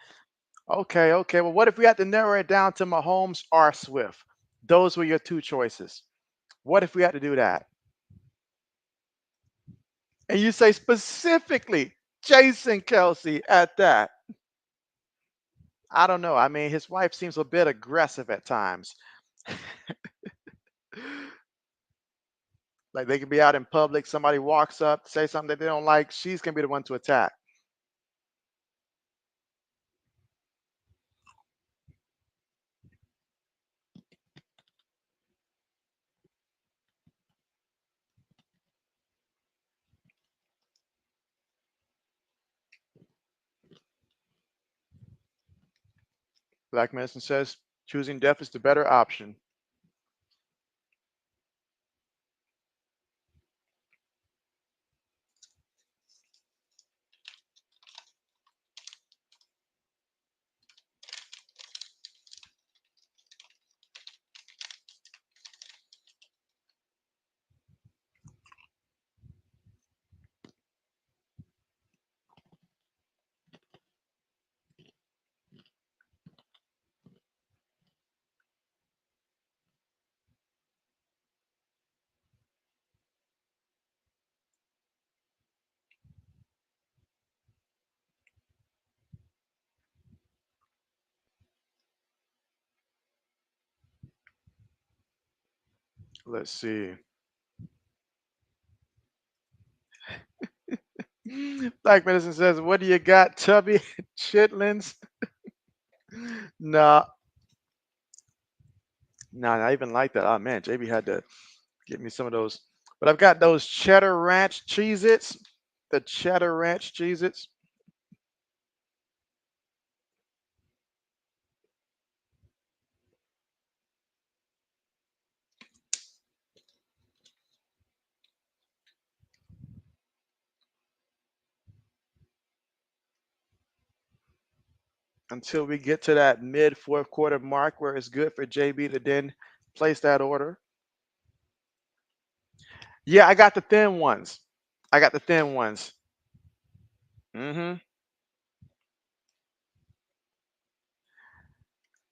Okay, okay. Well, what if we had to narrow it down to Mahomes or Swift? Those were your two choices. What if we had to do that? And you say specifically Jason Kelsey at that. I don't know. I mean, his wife seems a bit aggressive at times. Like they could be out in public, somebody walks up, say something that they don't like, she's gonna be the one to attack. Black Medicine says choosing death is the better option. Let's see. Black Medicine says, what do you got, Tubby Chitlins? Nah, nah, I even like that. Oh man, JB had to get me some of those. But I've got those cheddar ranch Cheez-Its. The cheddar ranch Cheez-Its. Until we get to that mid fourth quarter mark where it's good for JB to then place that order. Yeah, I got the thin ones. I got the thin ones. Mm-hmm.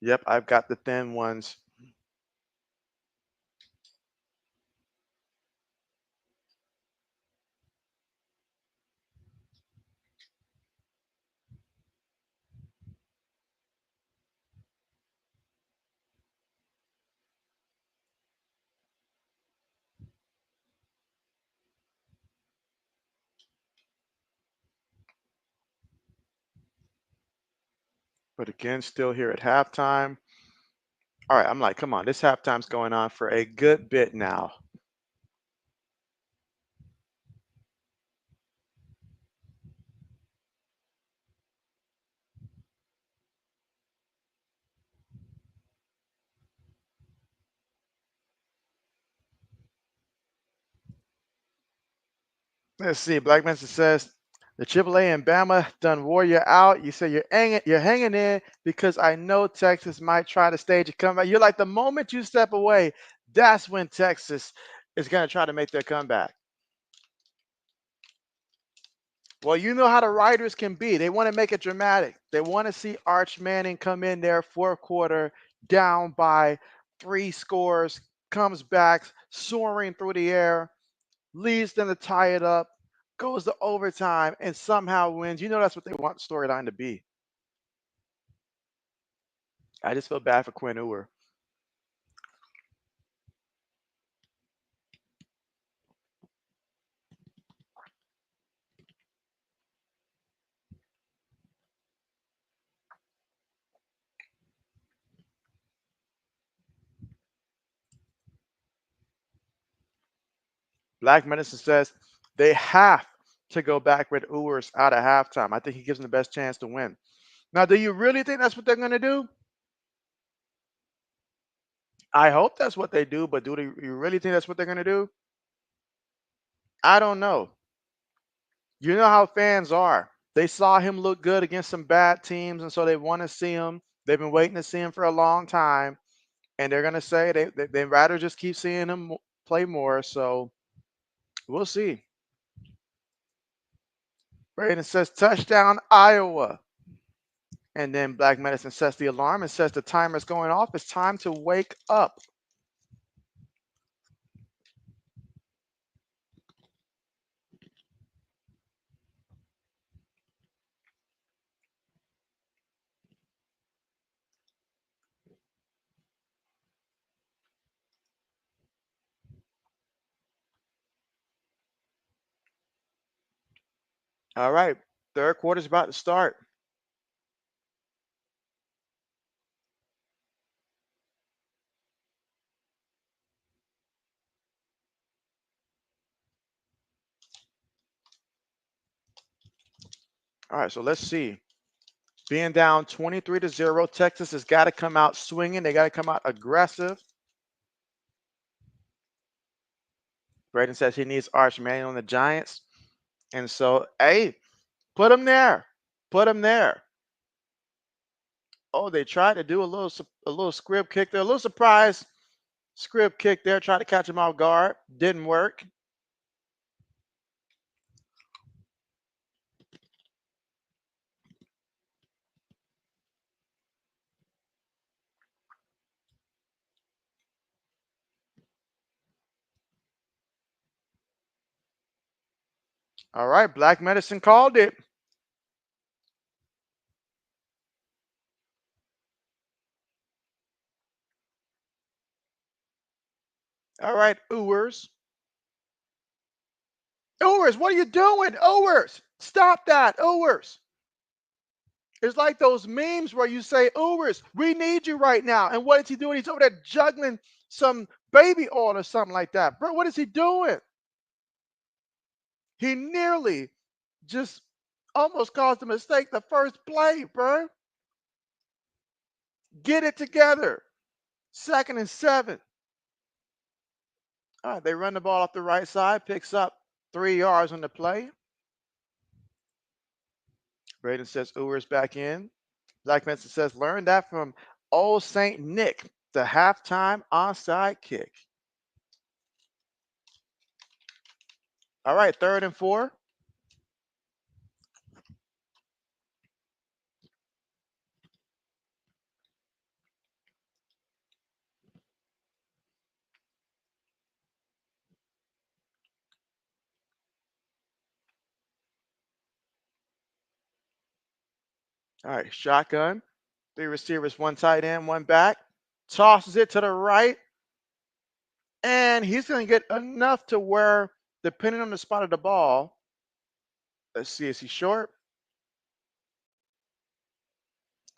Yep, I've got the thin ones. But again, still here at halftime. All right, I'm like, come on, this halftime's going on for a good bit now. Let's see. Black Mesa says the AAA and Bama done wore you out. You say you're hanging in because I know Texas might try to stage a comeback. You're like the moment you step away, that's when Texas is going to try to make their comeback. Well, you know how the writers can be. They want to make it dramatic. They want to see Arch Manning come in there fourth quarter down by 3 scores, comes back soaring through the air, leads them to tie it up, goes to overtime, and somehow wins. You know that's what they want the storyline to be. I just feel bad for Quinn Ewer. Black Medicine says they have to go back with Ewers out of halftime. I think he gives them the best chance to win. Now, do you really think that's what they're going to do? I hope that's what they do, but you really think that's what they're going to do? I don't know. You know how fans are. They saw him look good against some bad teams, and so they want to see him. They've been waiting to see him for a long time, and they're going to say they'd rather just keep seeing him play more. So we'll see. Braden says touchdown Iowa. And then Black Medicine sets the alarm and says the timer's going off. It's time to wake up. All right. Third quarter's about to start. All right, so let's see. Being down 23-0, Texas has got to come out swinging. They got to come out aggressive. Braden says he needs Arch Manning on the Giants. And so, hey, put him there. Put him there. Oh, they tried to do a little script kick there. A little surprise script kick there. Tried to catch him off guard. Didn't work. All right, Black Medicine called it. All right, Ewers. Ewers, what are you doing? Ewers, stop that. Ewers. It's like those memes where you say, Ewers, we need you right now. And what is he doing? He's over there juggling some baby oil or something like that. Bro, what is he doing? He nearly just almost caused a mistake the first play, bro. Get it together. 2nd and 7. All right, they run the ball off the right side, picks up 3 yards on the play. Braden says Ewers back in. Black Mesa says, learn that from old St. Nick, the halftime onside kick. All right, 3rd and 4. All right, shotgun. 3 receivers, 1 tight end, 1 back. Tosses it to the right. And he's going to get enough to where, depending on the spot of the ball, let's see, is he short?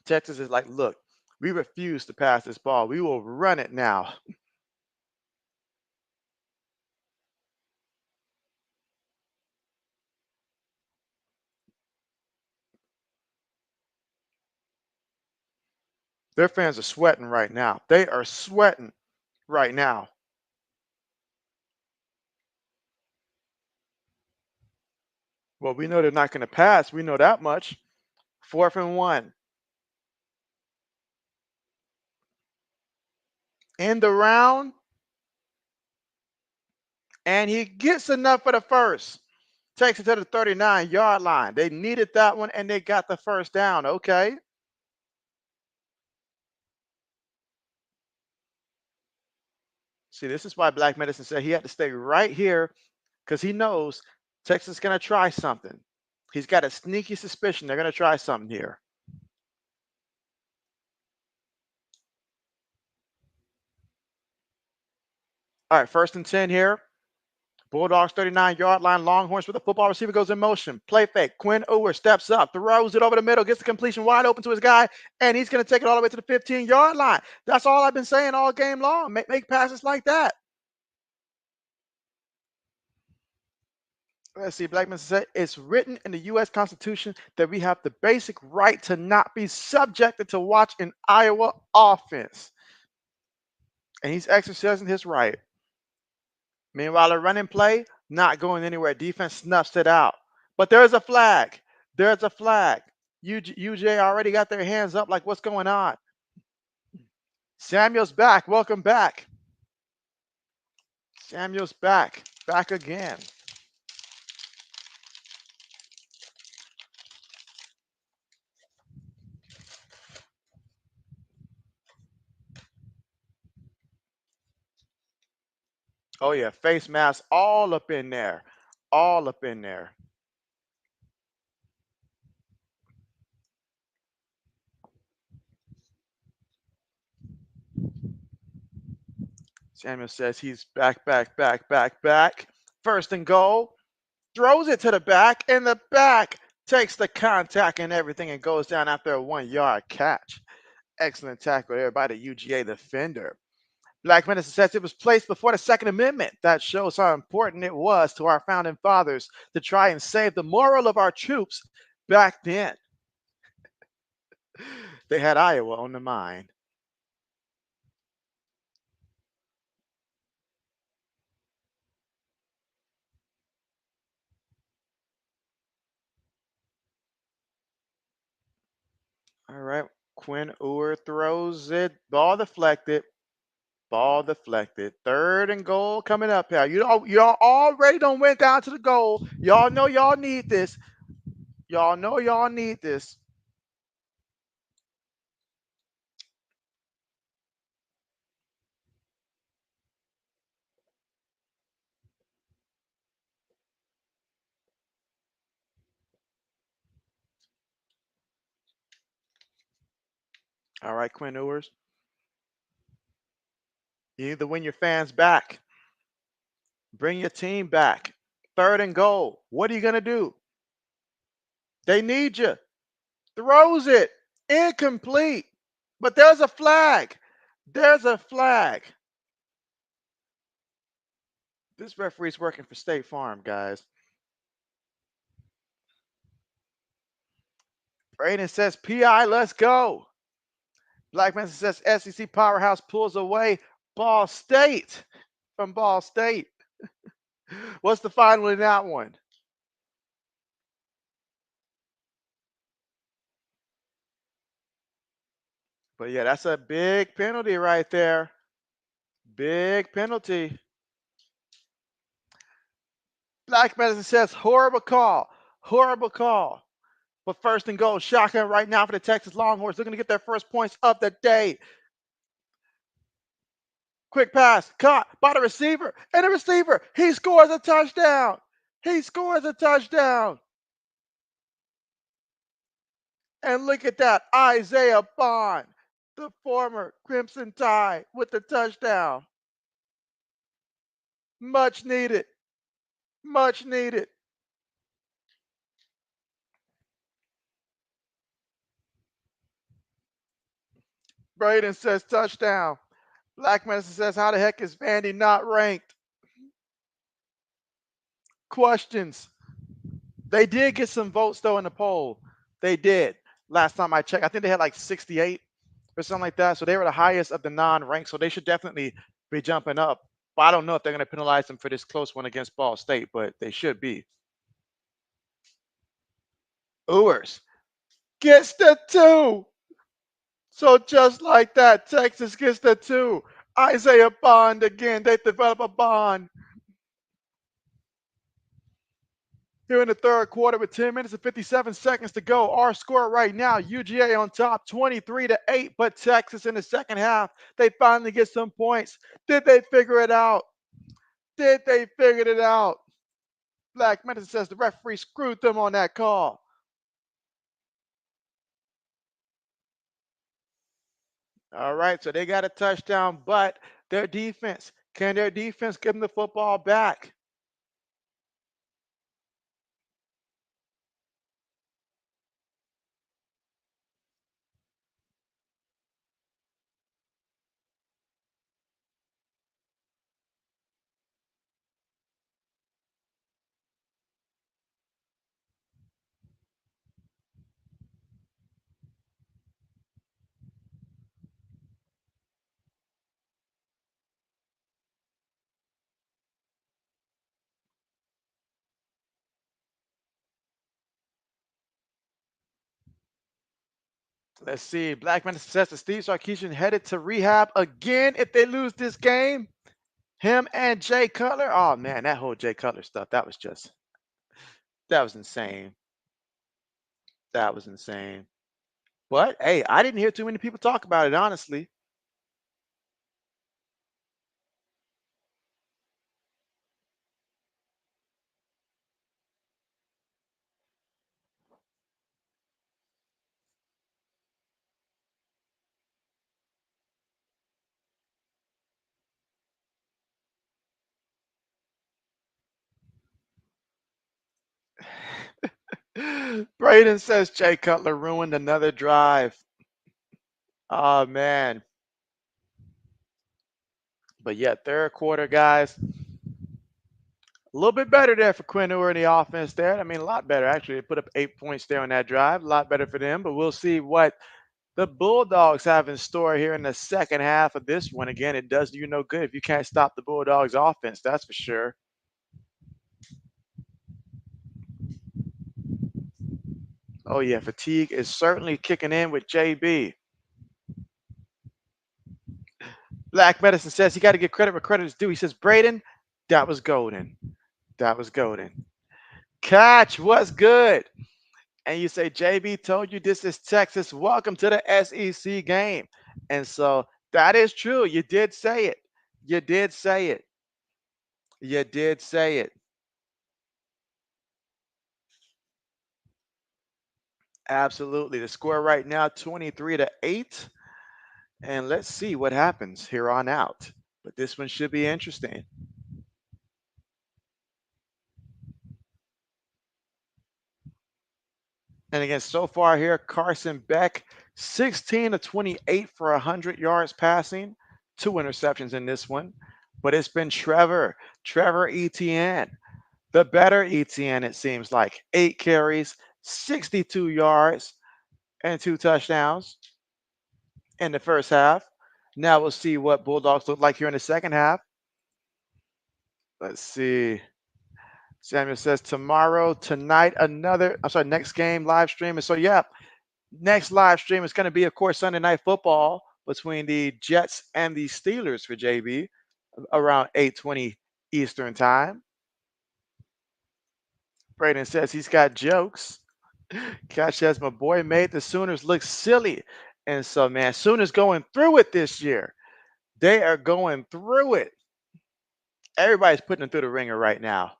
Texas is like, look, We refuse to pass this ball. We will run it now. Their fans are sweating right now. They are sweating right now. Well, we know they're not going to pass. We know that much. 4th and 1. End the round. And he gets enough for the first. Takes it to the 39-yard line. They needed that one, and they got the first down. Okay. See, this is why Black Medicine said he had to stay right here because he knows Texas is going to try something. He's got a sneaky suspicion they're going to try something here. All right, 1st and 10 here. Bulldogs 39-yard line. Longhorns with the football. Receiver goes in motion. Play fake. Quinn Ewers steps up, throws it over the middle, gets the completion wide open to his guy, and he's going to take it all the way to the 15-yard line. That's all I've been saying all game long. Make passes like that. Let's see, Blackman said it's written in the U.S. Constitution that we have the basic right to not be subjected to watch an Iowa offense. And he's exercising his right. Meanwhile, a running play, not going anywhere. Defense snuffs it out. But there's a flag. There's a flag. UJ already got their hands up like, what's going on? Samuel's back. Welcome back. Samuel's back. Back again. Oh, yeah. Face mask all up in there. All up in there. Samuel says he's back. 1st and goal. Throws it to the back, and the back takes the contact and everything and goes down after a 1-yard catch. Excellent tackle there by the UGA defender. Black Medicine says it was placed before the Second Amendment. That shows how important it was to our founding fathers to try and save the moral of our troops back then. They had Iowa on the mind. All right. Quinn Ewers throws it. Ball deflected. 3rd and goal coming up here. Y'all already done went down to the goal. Y'all know y'all need this. Y'all know y'all need this. All right, Quinn Ewers. You need to win your fans back. Bring your team back. 3rd and goal. What are you going to do? They need you. Throws it. Incomplete. But there's a flag. There's a flag. This referee's working for State Farm, guys. Braden says, PI, let's go. Black Man says, SEC powerhouse pulls away. Ball State from Ball State. What's the final in that one? But yeah, that's a big penalty right there. Big penalty. Black Medicine says, horrible call. Horrible call. But 1st and goal, shotgun right now for the Texas Longhorns. They're going to get their first points of the day. Quick pass, caught by the receiver. And the receiver, he scores a touchdown. He scores a touchdown. And look at that, Isaiah Bond, the former Crimson Tide, with the touchdown. Much needed. Much needed. Braden says touchdown. Black Medicine says, how the heck is Vandy not ranked? Questions. They did get some votes, though, in the poll. They did. Last time I checked, I think they had like 68 or something like that. So they were the highest of the non-ranked. So they should definitely be jumping up. But I don't know if they're going to penalize them for this close one against Ball State, but they should be. Ewers gets the 2. So just like that, Texas gets the 2. Isaiah Bond again. They develop a bond. Here in the third quarter with 10 minutes and 57 seconds to go. Our score right now, UGA on top 23-8, but Texas in the second half, they finally get some points. Did they figure it out? Did they figure it out? Black Medicine says the referee screwed them on that call. All right, so they got a touchdown, but their defense, can their defense give them the football back? Let's see. Black Medicine says the Steve Sarkisian headed to rehab again if they lose this game. Him and Jay Cutler. Oh man, that whole Jay Cutler stuff, that was insane. That was insane. But hey, I didn't hear too many people talk about it, honestly. Braden says Jay Cutler ruined another drive. Oh man. But yeah, third quarter, guys. A little bit better there for Quinn Ewers in the offense there. I mean, a lot better, actually. They put up 8 points there on that drive. A lot better for them. But we'll see what the Bulldogs have in store here in the second half of this one. Again, it does you no good if you can't stop the Bulldogs offense, that's for sure. Oh yeah, fatigue is certainly kicking in with JB. Black Medicine says he got to give credit where credit is due. He says, Braden, that was golden. That was golden. Catch, what's good? And you say, JB told you this is Texas. Welcome to the SEC game. And so that is true. You did say it. You did say it. You did say it. Absolutely. The score right now, 23-8. And let's see what happens here on out. But this one should be interesting. And again, so far here, Carson Beck, 16 of 28 for 100 yards passing, 2 interceptions in this one. But it's been Trevor Etienne, the better Etienne, it seems like. 8 carries, 62 yards, and 2 touchdowns in the first half. Now we'll see what Bulldogs look like here in the second half. Let's see. Samuel says tonight, next game live stream. And so, yeah, next live stream is going to be, of course, Sunday Night Football between the Jets and the Steelers for JB around 8:20 Eastern time. Braden says he's got jokes. Cash says my boy made the Sooners look silly. And so, man, Sooners going through it this year. They are going through it. Everybody's putting them through the ringer right now.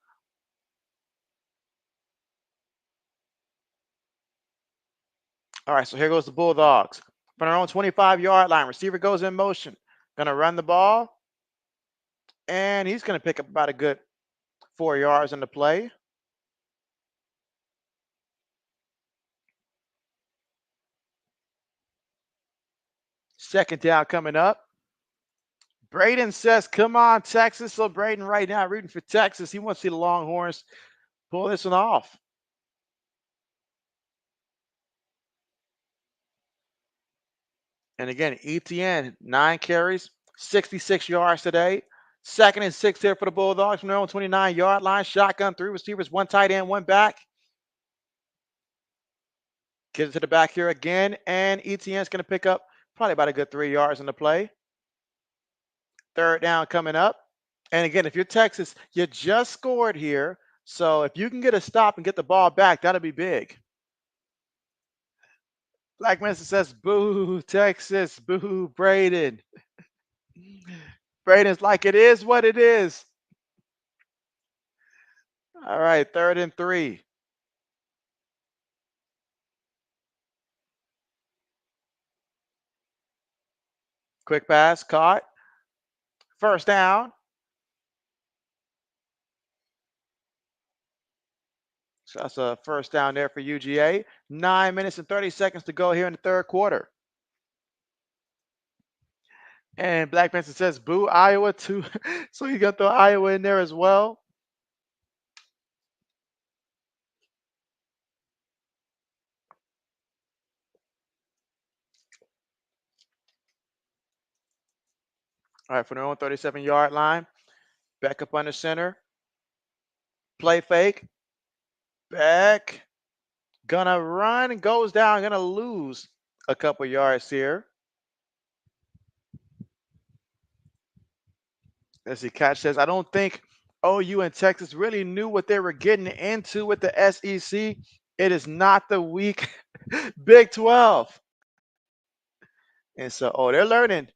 All right, so here goes the Bulldogs. From their own 25-yard line, receiver goes in motion. Gonna run the ball. And he's gonna pick up about a good 4 yards in the play. Second down coming up. Braden says, come on, Texas. So Braden right now rooting for Texas. He wants to see the Longhorns pull this one off. And again, ETN, 9 carries, 66 yards today. 2nd and 6 here for the Bulldogs from their own 29-yard line. Shotgun, 3 receivers, 1 tight end, 1 back. Gives it to the back here again, and ETN's going to pick up probably about a good 3 yards in the play. 3rd down coming up. And again, if you're Texas, you just scored here. So if you can get a stop and get the ball back, that'll be big. Black Minister says, boo, Texas, boo, Braden. Braden's like, it is what it is. All right, 3rd and 3. Quick pass, caught. 1st down. So that's a 1st down there for UGA. 9 minutes and 30 seconds to go here in the 3rd quarter. And Black Panther says, boo, Iowa too. So you got to throw Iowa in there as well. All right, from their own 37-yard line. Back up under center. Play fake. Back. Gonna run. Goes down. Gonna lose a couple yards here. As the catch says, I don't think OU and Texas really knew what they were getting into with the SEC. It is not the weak Big 12. And so, they're learning.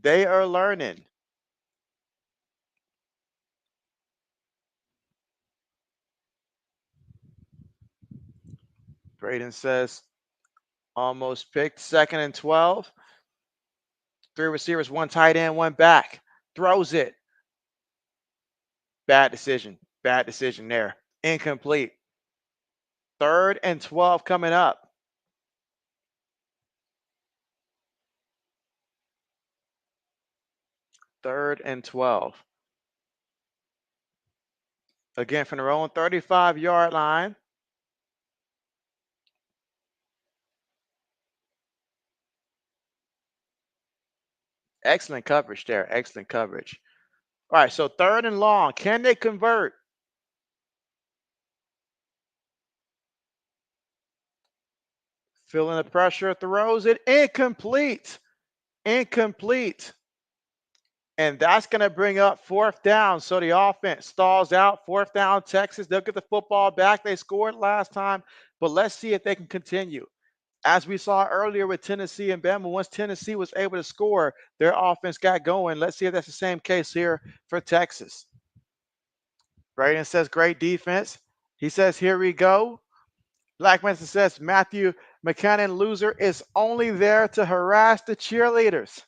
They are learning. Braden says, almost picked. 2nd and 12. 3 receivers, 1 tight end, 1 back. Throws it. Bad decision. Bad decision there. Incomplete. 3rd and 12 coming up. 3rd and 12. Again, from their own 35-yard line. Excellent coverage there. Excellent coverage. All right, so 3rd and long. Can they convert? Feeling the pressure, throws it. Incomplete. Incomplete. And that's going to bring up 4th down. So the offense stalls out. 4th down, Texas. They'll get the football back. They scored last time, but let's see if they can continue. As we saw earlier with Tennessee and Bama, once Tennessee was able to score, their offense got going. Let's see if that's the same case here for Texas. Braden says, great defense. He says, here we go. Black Manson says, Matthew McCannon, loser, is only there to harass the cheerleaders.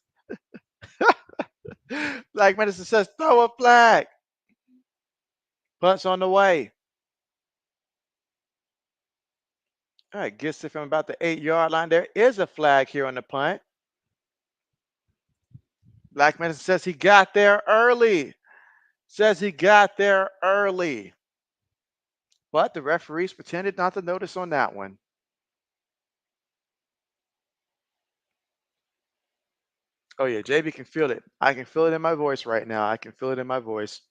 Black Medicine says, throw a flag. Punt's on the way. All right, gets it from about the 8-yard line. There is a flag here on the punt. Black Medicine says he got there early. Says he got there early. But the referees pretended not to notice on that one. Oh, yeah, JB can feel it. I can feel it in my voice right now. I can feel it in my voice.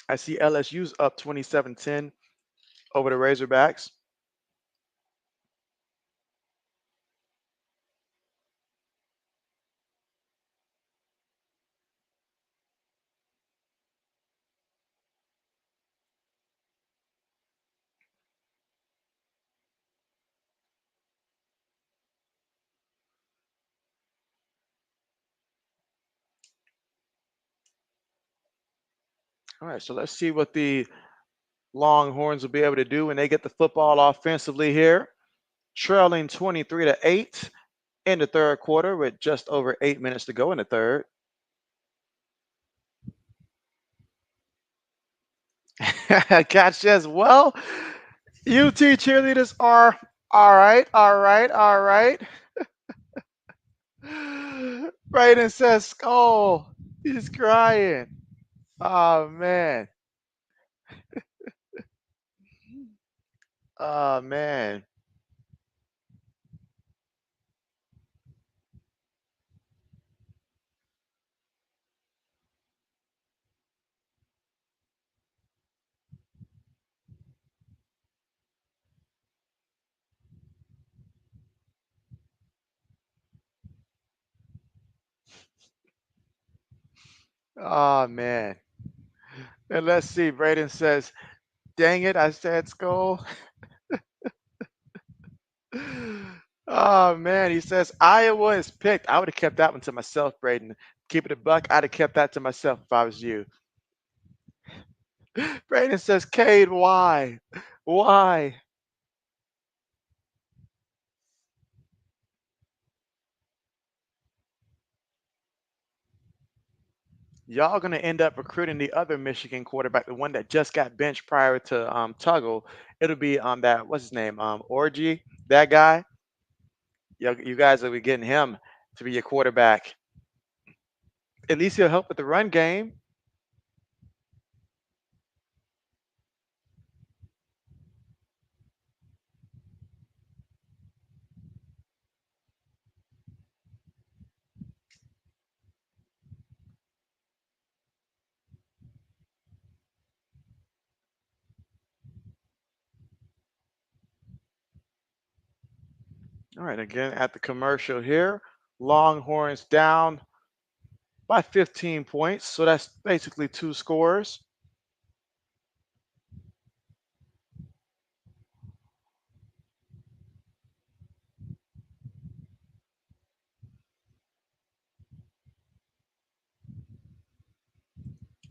I see LSU's up 27-10 over the Razorbacks. All right, so let's see what the Longhorns will be able to do when they get the football offensively here. Trailing 23-8 in the 3rd quarter with just over 8 minutes to go in the 3rd. Catch says, well, UT cheerleaders are All right, all right, all right. Brayden says skull. He's crying. Oh man. Oh man. Oh man. And let's see. Brayden says, dang it, I said skull. Oh man, he says Iowa is picked. I would have kept that one to myself, Brayden. Keep it a buck. I'd have kept that to myself if I was you. Brayden says, Cade, why? Why? Y'all gonna end up recruiting the other Michigan quarterback, the one that just got benched prior to Tuggle. It'll be that what's his name? Orgy, that guy. You guys will be getting him to be your quarterback. At least he'll help with the run game. All right, again at the commercial here. Longhorns down by 15 points. So that's basically two scores.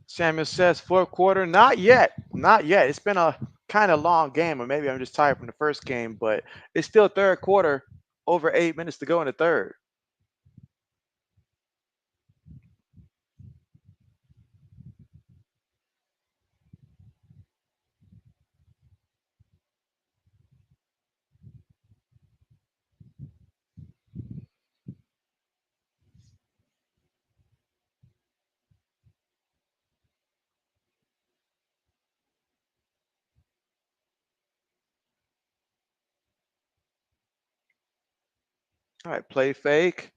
Samuel says fourth quarter. Not yet. Not yet. It's been a kind of long game, or maybe I'm just tired from the first game, but it's still third quarter, over 8 minutes to go in the third. All right, play fake.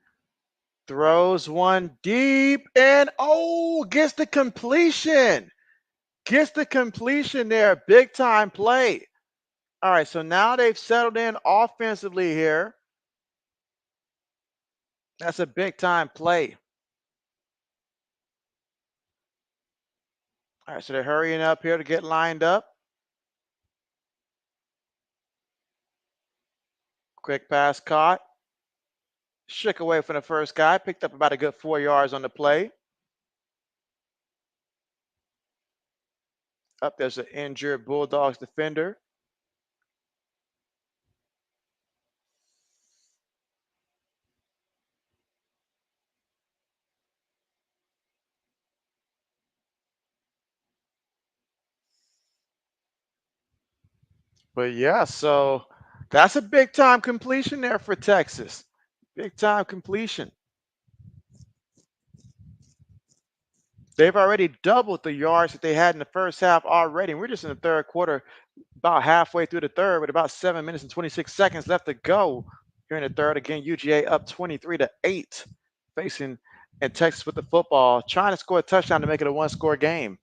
Throws one deep and gets the completion. Gets the completion there. Big time play. All right, so now they've settled in offensively here. That's a big time play. All right, so they're hurrying up here to get lined up. Quick pass caught. Shook away from the first guy. Picked up about a good 4 yards on the play. Up there's an injured Bulldogs defender. But yeah, so that's a big time completion there for Texas. Big time completion. They've already doubled the yards that they had in the first half already. And we're just in the third quarter, about halfway through the third, with about 7 minutes and 26 seconds left to go here in the third. Again, UGA up 23-8, facing and Texas with the football, trying to score a touchdown to make it a one-score game.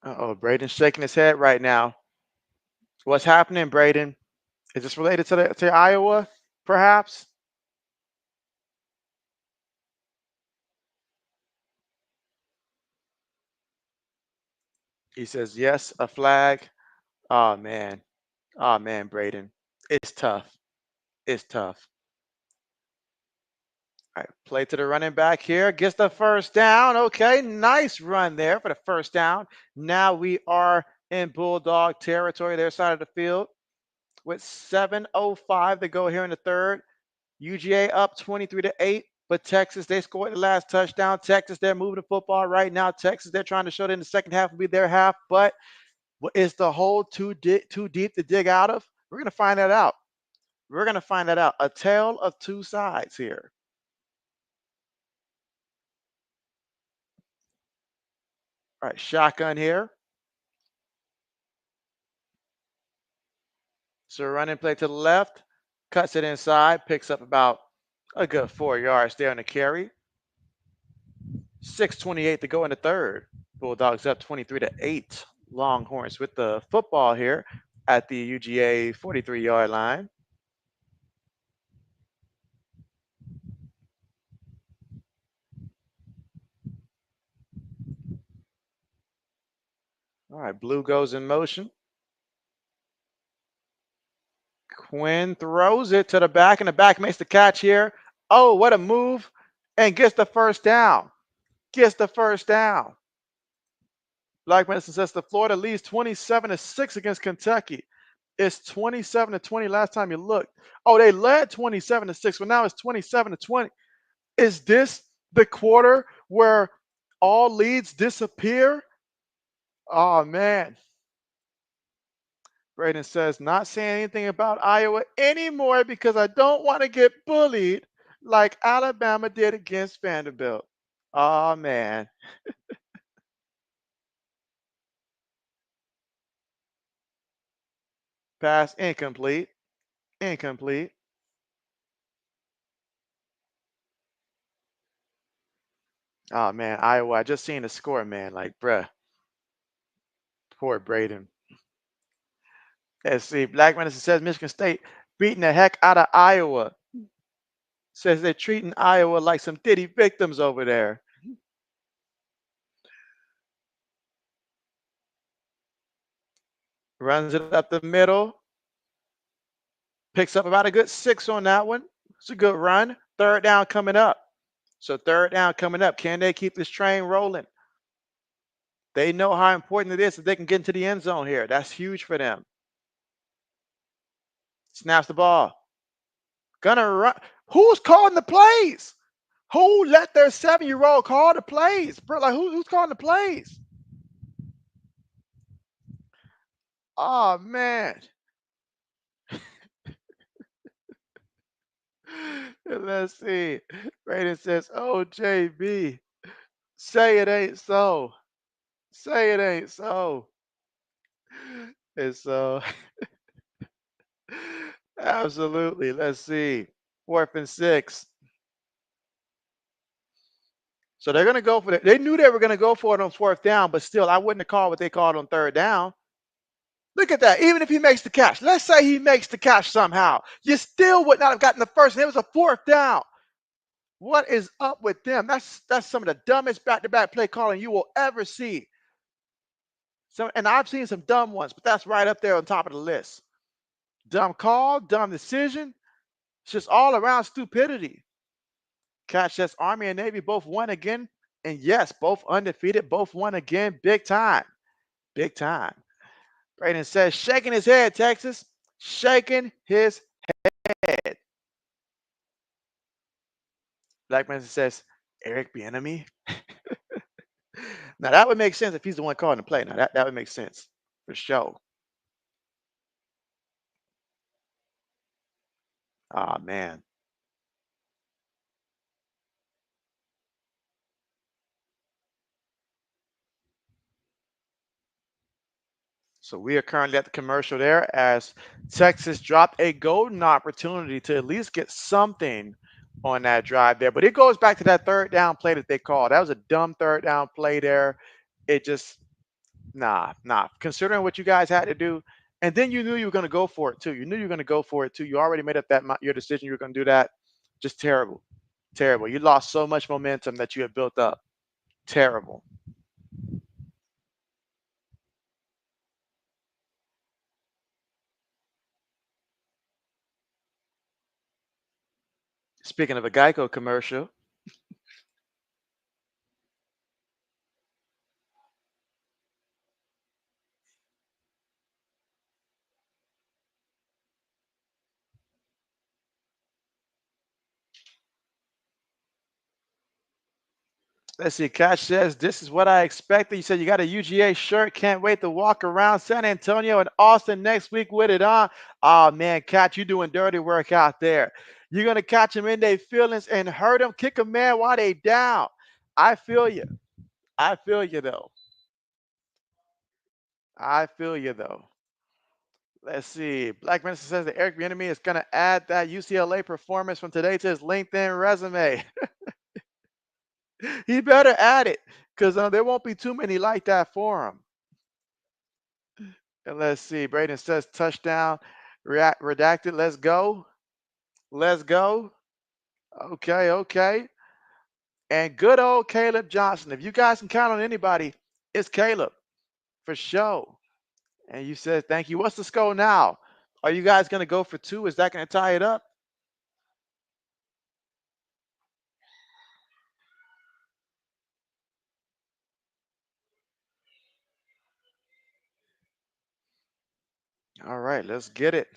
Uh-oh, Braden's shaking his head right now. What's happening, Braden? Is this related to Iowa, perhaps? He says, yes, a flag. Oh, man. Oh, man, Braden. It's tough. It's tough. All right, play to the running back here. Gets the first down. Okay, nice run there for the first down. Now we are in Bulldog territory, their side of the field, with 7:05 to go here in the third. UGA up 23-8, but Texas, they scored the last touchdown. Texas, they're moving the football right now. Texas, they're trying to show that in the second half will be their half, but is the hole too deep to dig out of? We're going to find that out. We're going to find that out. A tale of two sides here. All right, shotgun here. So running play to the left, cuts it inside, picks up about a good 4 yards there on the carry. 6:28 to go in the third. Bulldogs up 23-8. Longhorns with the football here at the UGA 43-yard line. All right, blue goes in motion. Quinn throws it to the back, and the back makes the catch here. Oh, what a move. And gets the first down. Gets the first down. Black Medicine says the Florida leads 27-6 against Kentucky. It's 27-20 last time you looked. Oh, they led 27-6, but now it's 27-20. Is this the quarter where all leads disappear? Oh, man. Braden says, not saying anything about Iowa anymore because I don't want to get bullied like Alabama did against Vanderbilt. Oh, man. Pass incomplete. Incomplete. Oh, man. Iowa, I just seen the score, man. Like, bruh. Poor Braden. Let's see. Black Medicine says Michigan State beating the heck out of Iowa. Says they're treating Iowa like some Diddy victims over there. Runs it up the middle. Picks up about a good 6 on that one. It's a good run. Third down coming up. So third down coming up. Can they keep this train rolling? They know how important it is that they can get into the end zone here. That's huge for them. Snaps the ball. Gonna run. Who's calling the plays? Who let their 7-year-old call the plays? Bro, like who's calling the plays? Oh man. Let's see. Brayden says, "Oh JB, say it ain't so. Say it ain't so." And so absolutely. Let's see. 4th and 6. So they're going to go for it. They knew they were going to go for it on 4th down, but still, I wouldn't have called what they called on 3rd down. Look at that. Even if he makes the catch, let's say he makes the catch somehow, you still would not have gotten the first. And it was a 4th down. What is up with them? That's some of the dumbest back-to-back play calling you will ever see. So, and I've seen some dumb ones, but that's right up there on top of the list. Dumb call, dumb decision. It's just all around stupidity. Catch says Army and Navy both won again. And yes, both undefeated, both won again. Big time. Big time. Braden says, shaking his head, Texas. Shaking his head. Black man says, Eric Bieniemy. Now that would make sense if he's the one calling the play. Now that would make sense for sure. Oh man. So we are currently at the commercial there as Texas dropped a golden opportunity to at least get something on that drive there. But it goes back to that 3rd down play that they called. That was a dumb 3rd down play there. It just, nah. Considering what you guys had to do, and then you knew you were going to go for it too. You knew you were going to go for it too. You already made up your decision. You were going to do that. Just terrible. Terrible. You lost so much momentum that you had built up. Terrible. Speaking of a Geico commercial, let's see. Cash says, "This is what I expected." You said you got a UGA shirt. Can't wait to walk around San Antonio and Austin next week with it on. Oh, man, Catch, you doing dirty work out there. You're going to catch them in their feelings and hurt them, kick a man while they down. I feel you. I feel you, though. I feel you, though. Let's see. Black Minister says that Eric Bieniemy is going to add that UCLA performance from today to his LinkedIn resume. He better add it because there won't be too many like that for him. And let's see. Braden says touchdown redacted. Let's go. Let's go. Okay, okay. And good old Caleb Johnson. If you guys can count on anybody, it's Caleb for sure. And you said thank you. What's the score now? Are you guys going to go for two? Is that going to tie it up? All right, let's get it.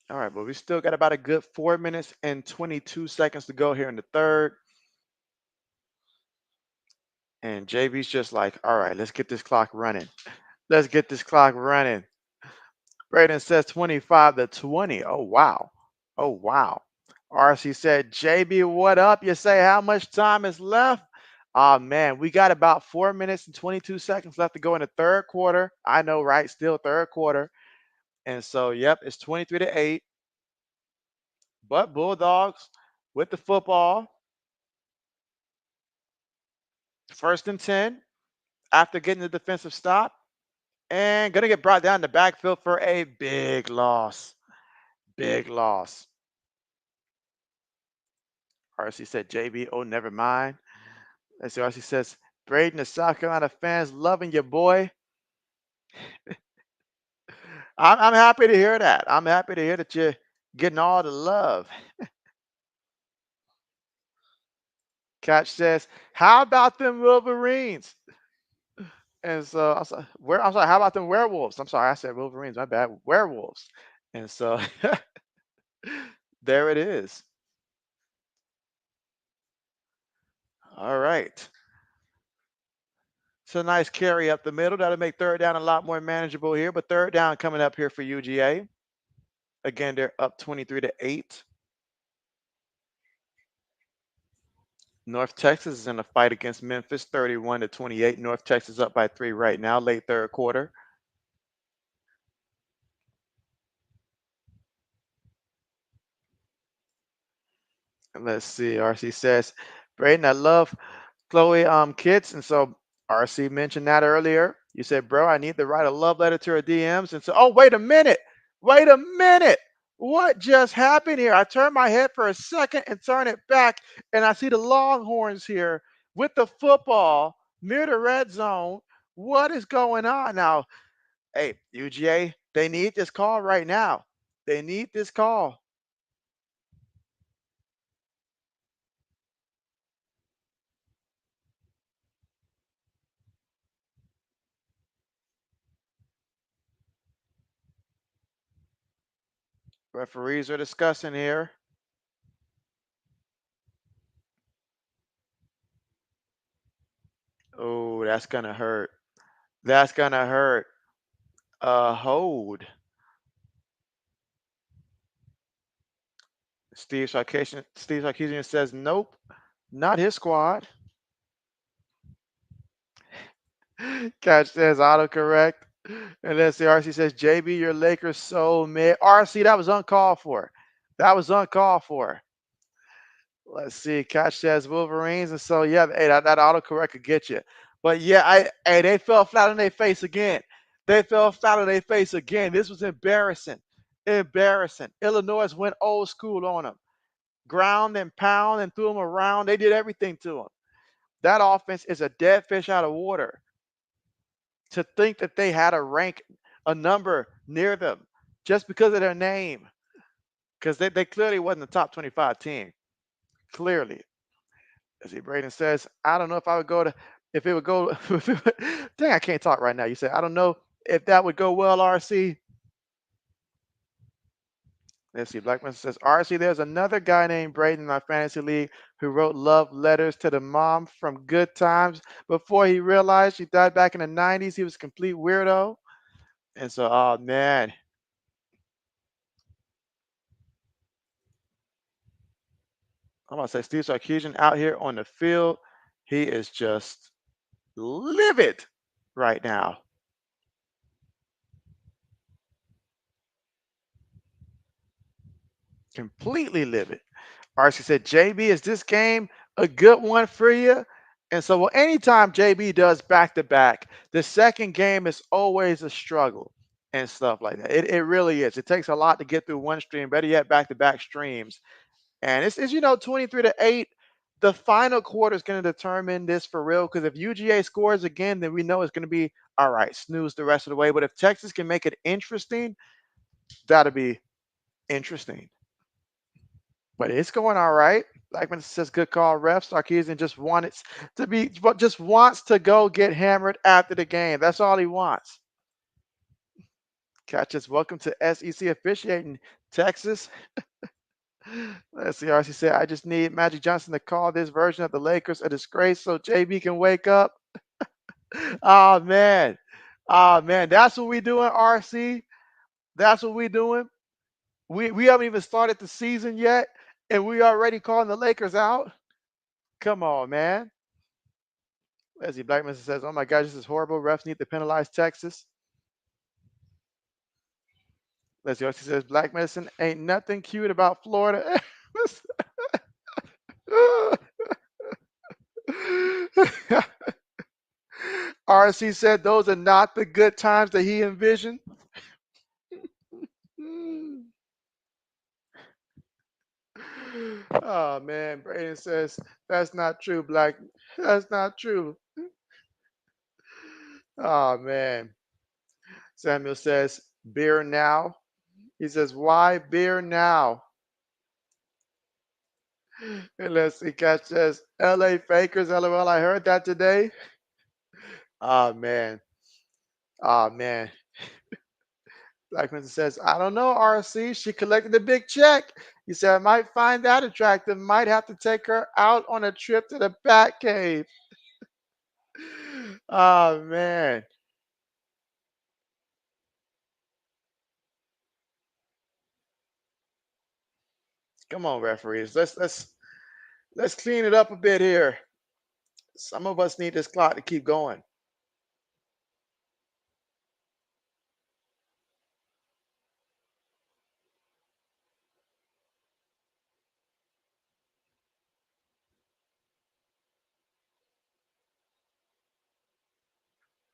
All right, but we still got about a good 4 minutes and 22 seconds to go here in the third. And JB's just like, all right, let's get this clock running. Let's get this clock running. Braden says 25-20. Oh, wow. Oh, wow. RC said, JB, what up? You say how much time is left? Oh, man, we got about 4 minutes and 22 seconds left to go in the third quarter. I know, right? Still third quarter. And so, yep, it's 23-8. But Bulldogs with the football. First and 10 after getting the defensive stop. And going to get brought down the backfield for a big loss. Big loss. RC said, JB, oh, never mind. Let's see, RC says, Braden, the South Carolina fans loving your boy. I'm happy to hear that. I'm happy to hear that you're getting all the love. Catch says, how about them Wolverines? And so I'm sorry, how about them werewolves? I'm sorry, I said Wolverines, my bad. Werewolves. And so there it is. All right. It's a nice carry up the middle. That'll make third down a lot more manageable here. But third down coming up here for UGA. Again, they're up 23-8. North Texas is in a fight against Memphis, 31-28. North Texas up by 3 right now, late third quarter. Let's see. RC says, Braden, I love Chloe kids. And so RC mentioned that earlier. You said, bro, I need to write a love letter to her DMs. And so, oh, wait a minute. Wait a minute. What just happened here? I turned my head for a second and turn it back, and I see the Longhorns here with the football near the red zone. What is going on now? Hey, UGA, they need this call right now. They need this call. Referees are discussing here. Oh, that's gonna hurt. That's gonna hurt. Hold. Steve Sarkisian says nope, not his squad. Catch says autocorrect. And then RC says, JB, your Lakers so mid. RC, that was uncalled for. That was uncalled for. Let's see. Catch says Wolverines. And so, yeah, hey, that autocorrect could get you. But yeah, they fell flat on their face again. They fell flat on their face again. This was embarrassing. Embarrassing. Illinois went old school on them. Ground and pound and threw them around. They did everything to them. That offense is a dead fish out of water. To think that they had a number near them just because of their name. Because they clearly wasn't a top 25 team. Clearly. As he Braden says, I don't know if I would go to if it would go dang, I can't talk right now. You said, I don't know if that would go well, RC. Let's see. Blackman says, RC, there's another guy named Braden in our fantasy league who wrote love letters to the mom from Good Times before he realized she died back in the 90s. He was a complete weirdo. And so, oh man. I'm gonna say Steve Sarkisian out here on the field. He is just livid right now. Completely livid. RC said, JB, is this game a good one for you? And so, well, anytime JB does back to back, the second game is always a struggle and stuff like that. It really is. It takes a lot to get through one stream, better yet, back to back streams. And it's 23-8. The final quarter is going to determine this for real because if UGA scores again, then we know it's going to be all right, snooze the rest of the way. But if Texas can make it interesting, that'll be interesting. But it's going all right. Blackman says, "Good call, ref." Sarkisian just wants to go get hammered after the game. That's all he wants. Catches, welcome to SEC officiating, Texas. Let's see. RC said, "I just need Magic Johnson to call this version of the Lakers a disgrace so JB can wake up." Oh man, that's what we doing, RC. That's what we doing. We haven't even started the season yet, and we already calling the Lakers out. Come on, man. Leslie Blackman says, "Oh my gosh, this is horrible. Refs need to penalize Texas." Leslie Orsi says, "Black medicine ain't nothing cute about Florida." RC said, "Those are not the good times that he envisioned." Oh man, Braden says, "That's not true, Black. That's not true." Oh man. Samuel says, "Beer now." He says, "Why beer now?" And let's see, Catch says, "LA Fakers, LOL. I heard that today." Oh man. Oh man. Blackman says, "I don't know, RC. She collected a big check." He said, "I might find that attractive. Might have to take her out on a trip to the Bat Cave." Oh man. Come on, referees. Let's clean it up a bit here. Some of us need this clock to keep going.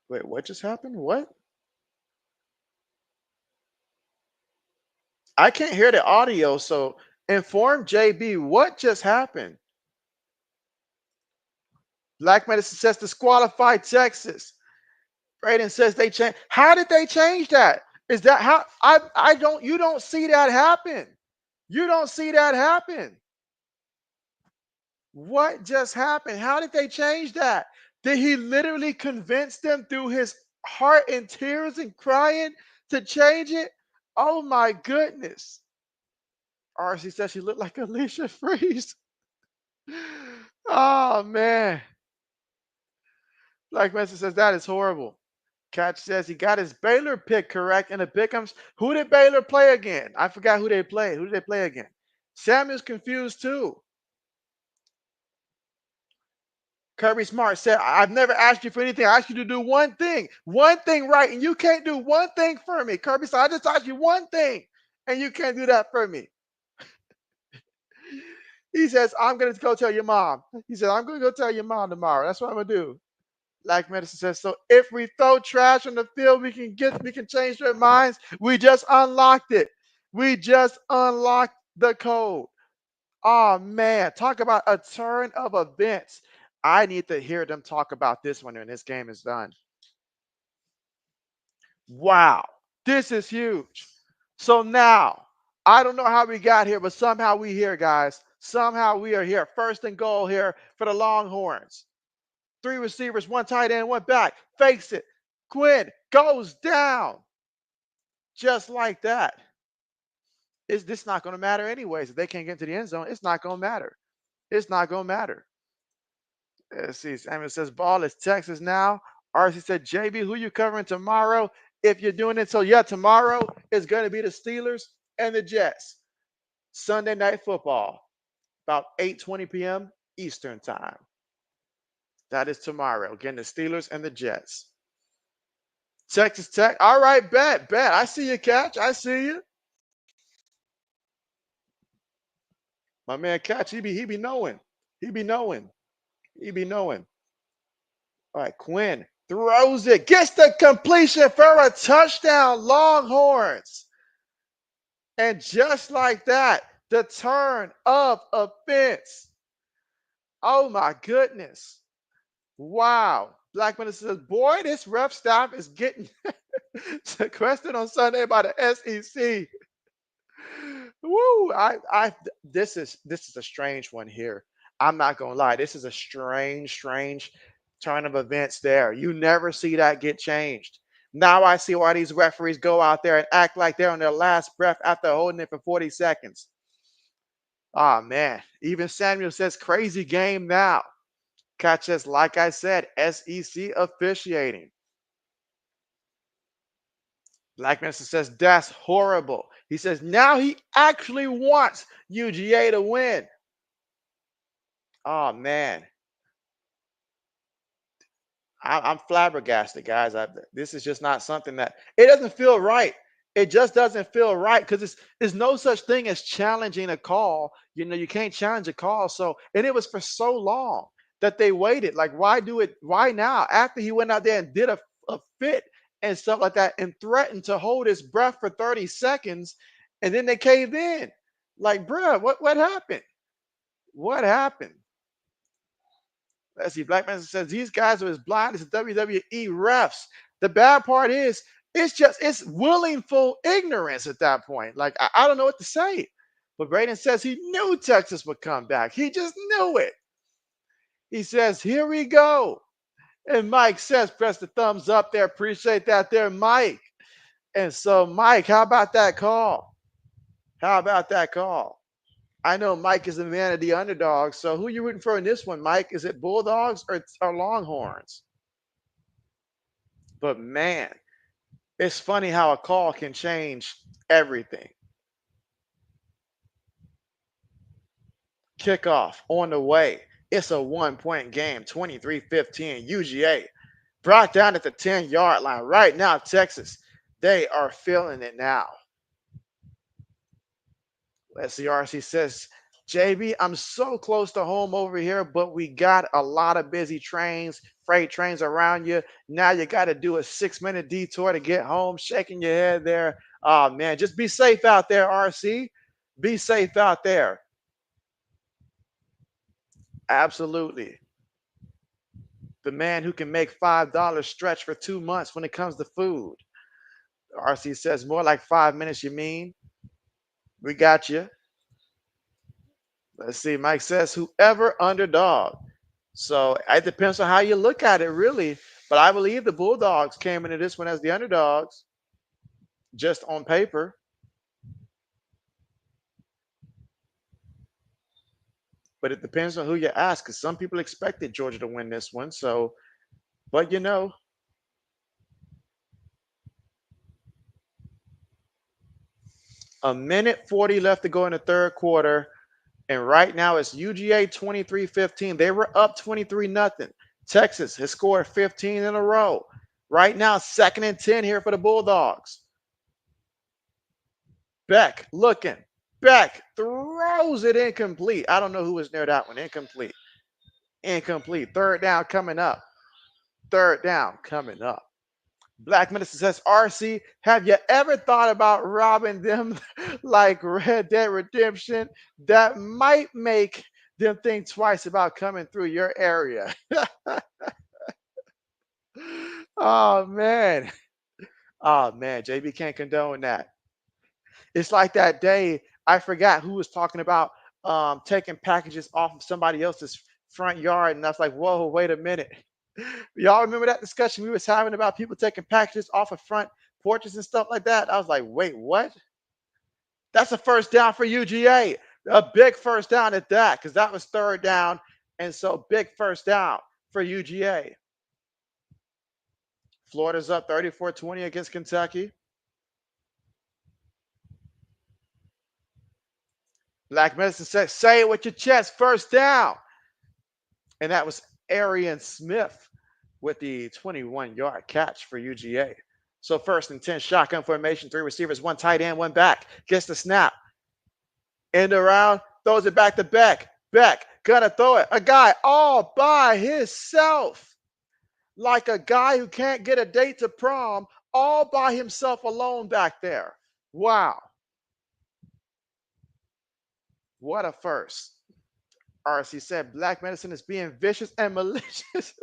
Wait, what just happened? What? I can't hear the audio, so inform JB what just happened. Black Medicine says disqualify Texas. Braden says they changed. How did they change that? Is that how I don't you don't see that happen? You don't see that happen. What just happened? How did they change that? Did he literally convince them through his heart and tears and crying to change it? Oh my goodness. RC says she looked like Alicia Freeze. Oh man. Black Mesa says that is horrible. Catch says he got his Baylor pick correct in the pick'ems. Who did Baylor play again? I forgot who they played. Who did they play again? Samuel's confused too. Kirby Smart said, "I've never asked you for anything. I asked you to do one thing right, and you can't do one thing for me." Kirby said, "I just asked you one thing, and you can't do that for me." He says, "I'm going to go tell your mom." He said, "I'm going to go tell your mom tomorrow. That's what I'm going to do." Black Medicine says, "So if we throw trash on the field, we can change their minds. We just unlocked it." We just unlocked the code. Oh man, talk about a turn of events. I need to hear them talk about this one when this game is done. Wow, this is huge. So now, I don't know how we got here, but somehow we here, guys. Somehow we are here. First and goal here for the Longhorns. 3 receivers, 1 tight end, 1 back. Fakes it. Quinn goes down. Just like that. Is this not going to matter anyways? If they can't get into the end zone, it's not going to matter. It's not going to matter. Let's see. Samuel says ball is Texas now. RC said, JB, who you covering tomorrow? If you're doing it, so yeah, tomorrow is going to be the Steelers and the Jets. Sunday night football, about 8:20 p.m. Eastern time. That is tomorrow. Again, the Steelers and the Jets. Texas Tech. All right, bet. I see you, Catch. I see you. My man Catch, he be knowing. He be knowing. He be knowing. All right, Quinn throws it, gets the completion for a touchdown, Longhorns. And just like that, the turn of offense. Oh my goodness. Wow. Black Minister says, boy, this ref staff is getting sequestered on Sunday by the SEC. Woo! This is a strange one here. I'm not gonna lie. This is a strange turn of events there. You never see that get changed. Now I see why these referees go out there and act like they're on their last breath after holding it for 40 seconds. Oh man. Even Samuel says crazy game now. Catch us, like I said, SEC officiating. Black Minister says that's horrible. He says now he actually wants UGA to win. Oh man, I'm flabbergasted, guys. This is just not something that it doesn't feel right. It just doesn't feel right because it's no such thing as challenging a call. You know, you can't challenge a call. So, and it was for so long that they waited. Like, why do it? Why now? After he went out there and did a fit and stuff like that and threatened to hold his breath for 30 seconds, and then they caved in. Like, bruh, what happened? What happened? Let's see. Black man says these guys are as blind as the WWE refs. The bad part is it's willful ignorance at that point. Like I don't know what to say. But Braden says he knew Texas would come back. He just knew it. He says, here we go. And Mike says, press the thumbs up there. Appreciate that there, Mike. And so, Mike, how about that call? How about that call? I know Mike is a man of the underdog. So who you rooting for in this one, Mike? Is it Bulldogs or Longhorns? But man, it's funny how a call can change everything. Kickoff on the way. It's a 1-point game, 23-15. UGA brought down at the 10-yard line. Right now, Texas, they are feeling it now. Let's see, RC says, JB, I'm so close to home over here, but we got a lot of busy trains, freight trains around you. Now you got to do a 6-minute detour to get home, shaking your head there. Oh, man, just be safe out there, RC. Be safe out there. Absolutely. The man who can make $5 stretch for 2 months when it comes to food. RC says, more like 5 minutes, you mean? We got you. Let's see. Mike says, whoever underdog. So it depends on how you look at it, really. But I believe the Bulldogs came into this one as the underdogs, just on paper. But it depends on who you ask, because some people expected Georgia to win this one. So, but you know, a minute 40 left to go in the third quarter. And right now it's UGA 23-15. They were up 23-0. Texas has scored 15 in a row. Right now, 2nd and 10 here for the Bulldogs. Beck looking. Beck throws it incomplete. I don't know who was near that one. Incomplete. Incomplete. Third down coming up. Third down coming up. Black Medicine says, RC, have you ever thought about robbing them like Red Dead Redemption? That might make them think twice about coming through your area. Oh man. Oh man, JB can't condone that. It's like that day, I forgot who was talking about taking packages off of somebody else's front yard. And I was like, whoa, wait a minute. Y'all remember that discussion we was having about people taking packages off of front porches and stuff like that? I was like, wait, what? That's a first down for UGA. A big first down at that, because that was third down. And so big first down for UGA. Florida's up 34-20 against Kentucky. Black Medicine says, say it with your chest, first down. And that was Arian Smith with the 21-yard catch for UGA. So 1st and 10, shotgun formation, 3 receivers, 1 tight end, 1 back. Gets the snap. End around, throws it back to Beck. Beck, gonna throw it. A guy all by himself. Like a guy who can't get a date to prom, all by himself alone back there. Wow. What a first. RC said Black Medicine is being vicious and malicious.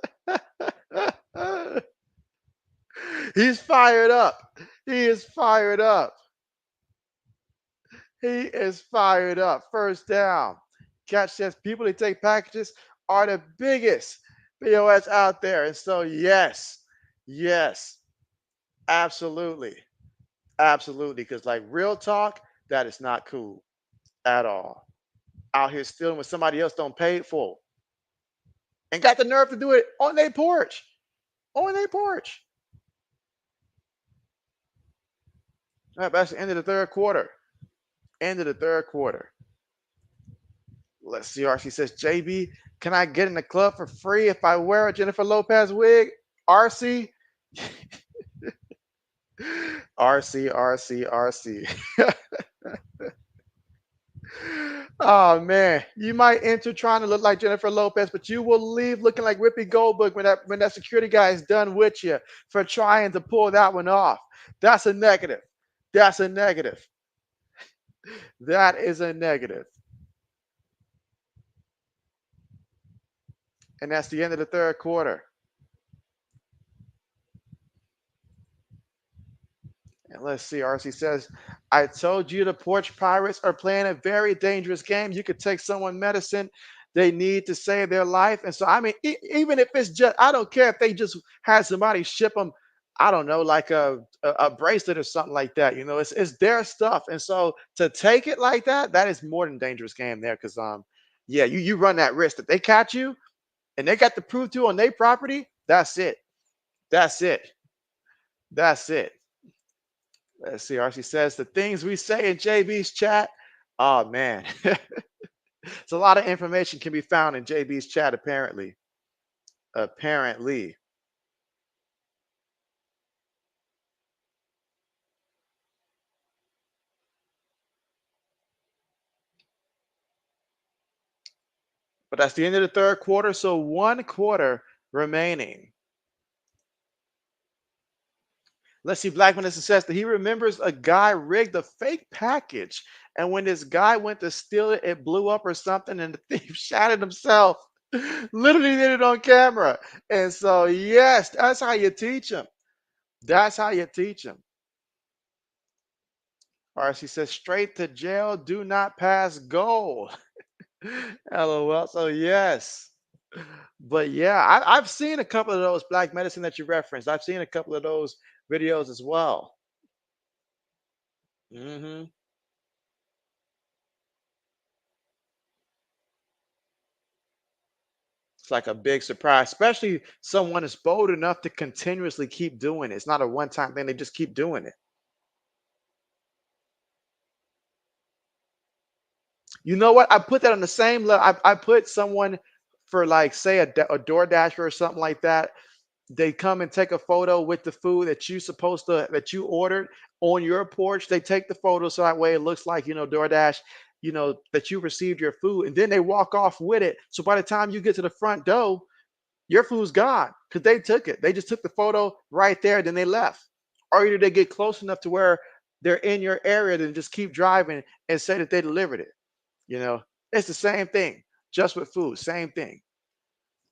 He's fired up. He is fired up. He is fired up. First down. Catch says people who take packages are the biggest POS out there. And so, yes, absolutely. Absolutely. Because, like, real talk, that is not cool at all. Out here stealing what somebody else don't pay for. And got the nerve to do it on their porch. On their porch. All right, that's the end of the third quarter. End of the third quarter. Let's see. RC says, JB, can I get in the club for free if I wear a Jennifer Lopez wig? RC? RC. Oh man, you might enter trying to look like Jennifer Lopez, but you will leave looking like Whoopi Goldberg when that security guy is done with you for trying to pull that one off. That's a negative. That's a negative. That is a negative. And that's the end of the third quarter. And let's see, RC says, I told you the Porch Pirates are playing a very dangerous game. You could take someone medicine they need to save their life. And so, I mean, even if it's just, I don't care if they just had somebody ship them, I don't know, like a bracelet or something like that. You know, it's their stuff. And so to take it like that, that is more than dangerous game there. Because yeah, you run that risk that they catch you and they got to prove to on their property. That's it. That's it. That's it. Let's see. RC says the things we say in JB's chat. Oh man, it's a lot of information can be found in JB's chat. Apparently, apparently. But that's the end of the third quarter. So 1 quarter remaining. Let's see. Black Vanessa says that he remembers a guy rigged a fake package, and when this guy went to steal it, it blew up or something, and the thief shot it himself. Literally did it on camera. And so, yes, that's how you teach them. That's how you teach them. RC says straight to jail, do not pass go. LOL. So yes. But yeah, I've seen a couple of those Black Medicine that you referenced. I've seen a couple of those videos as well. hmm It's like a big surprise, especially someone is bold enough to continuously keep doing it. It's not a one-time thing, they just keep doing it. You know what? I put that on the same level. I put someone for, like, say a DoorDasher or something like that. They come and take a photo with the food that you ordered on your porch. They take the photo so that way it looks like, DoorDash, that you received your food, and then they walk off with it. So by the time you get to the front door, Your food's gone because they took it. They just took the photo right there, then they left. Or either they get close enough to where they're in your area, then just keep driving and say that they delivered it. You know, it's the same thing, just with food, same thing.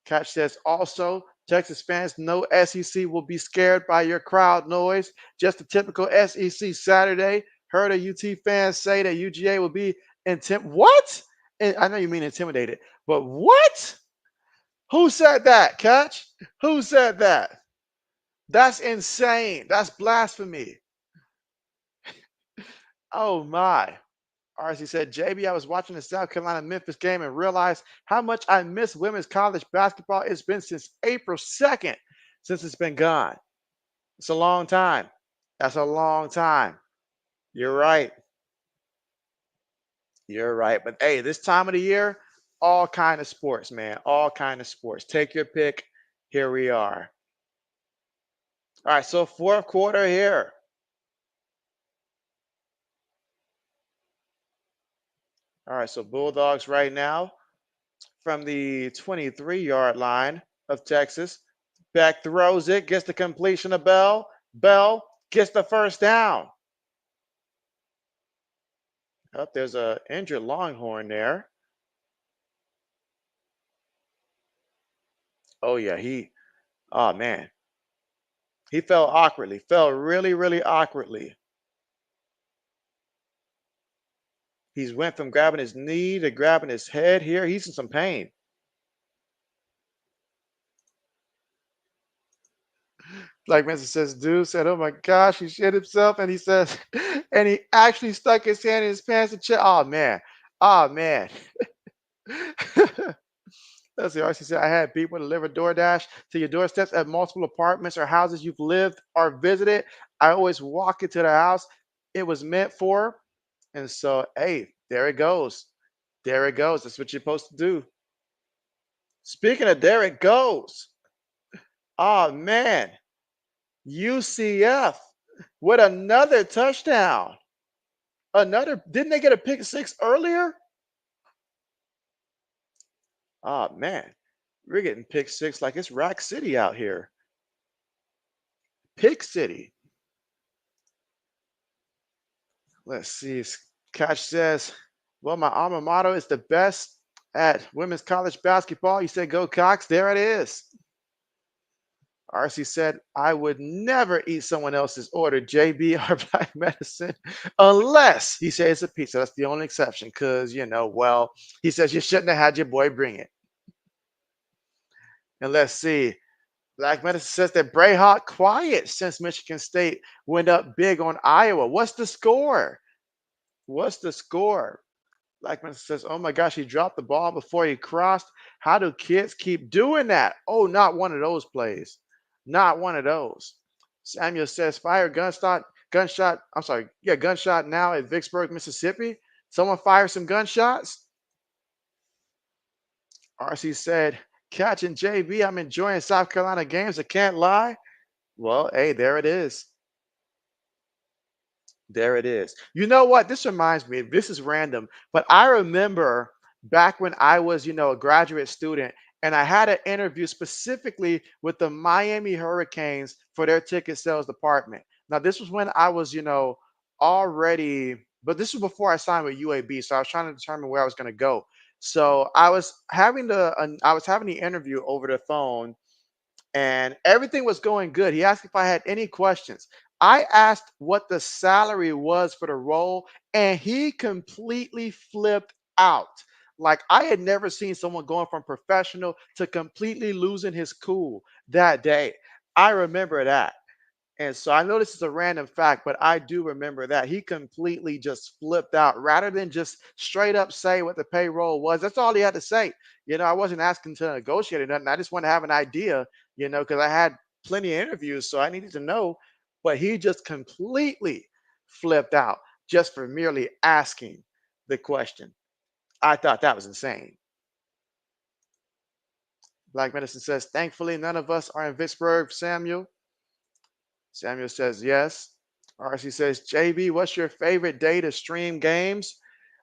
Catch says also, Texas fans know SEC will be scared by your crowd noise. Just a typical SEC Saturday. Heard a UT fans say that UGA will be What? And I know you mean intimidated, but what? Who said that, Catch? Who said that? That's insane. That's blasphemy. Oh my. RC said, JB, I was watching the South Carolina Memphis game and realized how much I miss women's college basketball. It's been since April 2nd since it's been gone. It's a long time. That's a long time. You're right. You're right. But hey, this time of the year, all kind of sports, man. All kind of sports. Take your pick. Here we are. All right, so fourth quarter here. All right, so Bulldogs right now from the 23-yard line of Texas. Beck throws it, gets the completion of Bell. Bell gets the first down. Oh, there's a injured Longhorn there. Oh yeah, oh man, he fell awkwardly. Fell really, really awkwardly. He's went from grabbing his knee to grabbing his head here. He's in some pain. Like Mr. says, dude said, "Oh my gosh, he shit himself," and he says, and he actually stuck his hand in his pants and check. Oh man, oh man. Let's see. RC said, I had people deliver DoorDash to your doorsteps at multiple apartments or houses you've lived or visited. I always walk into the house it was meant for. And so, hey, there it goes. There it goes. That's what you're supposed to do. Speaking of there it goes. Oh, man. UCF with another touchdown. Didn't they get a pick six earlier? Oh, man. We're getting pick six like it's Rack City out here. Pick City. Let's see. Cash says, well, my alma mater is the best at women's college basketball. You said go Cox. There it is. RC said, I would never eat someone else's order, JB or Black Medicine, unless he says it's a pizza. That's the only exception because, well, he says you shouldn't have had your boy bring it. And let's see. Black Medicine says that Brayhawk quiet since Michigan State went up big on Iowa. What's the score? What's the score? Blackman says, oh my gosh, he dropped the ball before he crossed. How do kids keep doing that? Oh, not one of those plays. Not one of those. Samuel says, fire gunshot now at Vicksburg, Mississippi. Someone fire some gunshots. RC said, catching JB, I'm enjoying South Carolina games. I can't lie. Well, hey, there it is. There it is. You know what? This reminds me, this is random, but I remember back when I was, a graduate student and I had an interview specifically with the Miami Hurricanes for their ticket sales department. Now, this was when I was, already, but this was before I signed with UAB. So I was trying to determine where I was going to go. So I was having the interview over the phone and everything was going good. He asked if I had any questions. I asked what the salary was for the role, and he completely flipped out. Like I had never seen someone going from professional to completely losing his cool that day. I remember that. And so I know this is a random fact, but I do remember that he completely just flipped out rather than just straight up say what the payroll was. That's all he had to say. I wasn't asking to negotiate or nothing. I just wanted to have an idea, because I had plenty of interviews, so I needed to know. But he just completely flipped out just for merely asking the question. I thought that was insane. Black Medicine says, thankfully, none of us are in Vicksburg, Samuel. Samuel says yes. RC says, JB, what's your favorite day to stream games?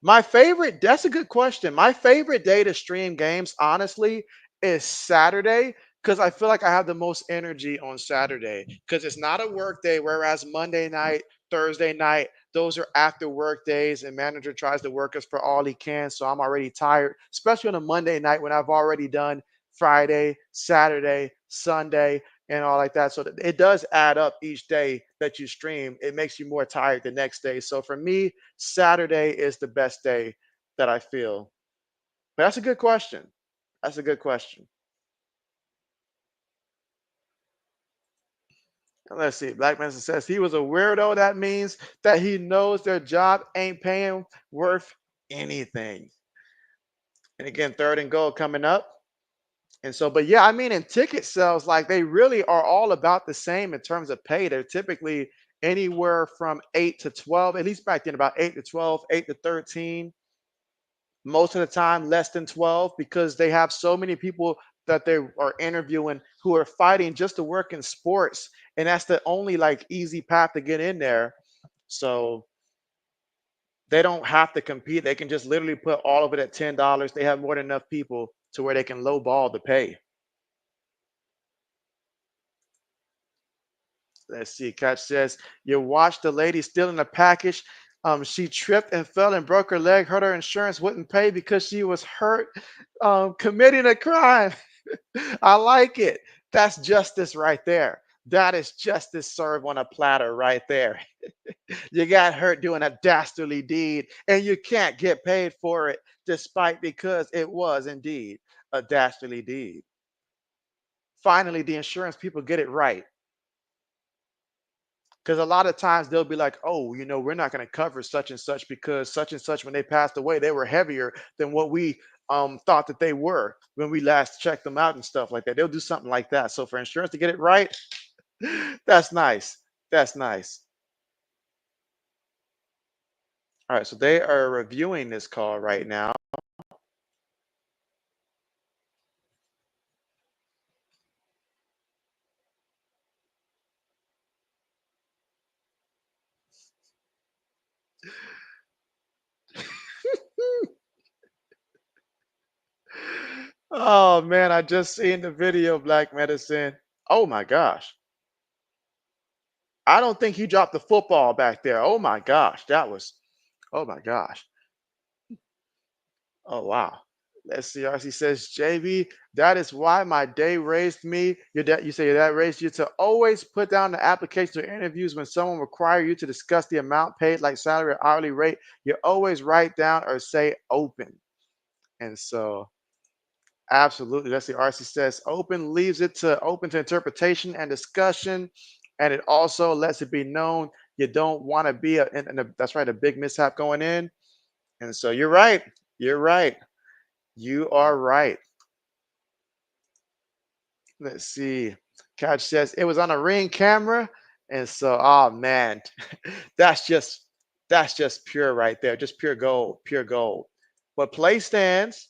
That's a good question. My favorite day to stream games, honestly, is Saturday because I feel like I have the most energy on Saturday because it's not a work day, whereas Monday night, Thursday night, those are after work days, and manager tries to work us for all he can. So I'm already tired, especially on a Monday night when I've already done Friday, Saturday, Sunday, and all like that. So it does add up each day that you stream. It makes you more tired the next day. So for me, Saturday is the best day that I feel. But that's a good question. That's a good question. Let's see. Black Mesa says he was a weirdo. That means that he knows their job ain't paying worth anything. And again, third and goal coming up. And so, but yeah, I mean, in ticket sales, like they really are all about the same in terms of pay. They're typically anywhere from 8 to 12, at least back then, about 8 to 12, 8 to 13. Most of the time, less than 12, because they have so many people that they are interviewing who are fighting just to work in sports. And that's the only like easy path to get in there. So they don't have to compete. They can just literally put all of it at $10. They have more than enough people to where they can lowball the pay. Let's see. Catch says, you watched the lady stealing a package. She tripped and fell and broke her leg, hurt her insurance wouldn't pay because she was hurt committing a crime. I like it. That's justice right there. That is justice served on a platter right there. You got hurt doing a dastardly deed and you can't get paid for it, despite because it was indeed a dastardly deed. Finally, the insurance people get it right. Because a lot of times they'll be like, oh, we're not going to cover such and such when they passed away, they were heavier than what we thought that they were when we last checked them out and stuff like that. They'll do something like that. So for insurance to get it right, that's nice. That's nice. All right. So they are reviewing this call right now. Oh man, I just seen the video, Black Medicine. Oh my gosh. I don't think he dropped the football back there. Oh my gosh. Oh my gosh. Oh, wow. Let's see. RC says, JB, that is why my day raised me. Your dad, you say your dad raised you to always put down the application or interviews when someone require you to discuss the amount paid, like salary or hourly rate. You always write down or say open. And so, absolutely. Let's see. RC says, open leaves it to open to interpretation and discussion. And it also lets it be known you don't want to be that's right, a big mishap going in. And so you're right. You're right. You are right. Let's see. Couch says it was on a Ring camera. And so, oh man, that's just that's just pure right there. Just pure gold, pure gold. But play stands.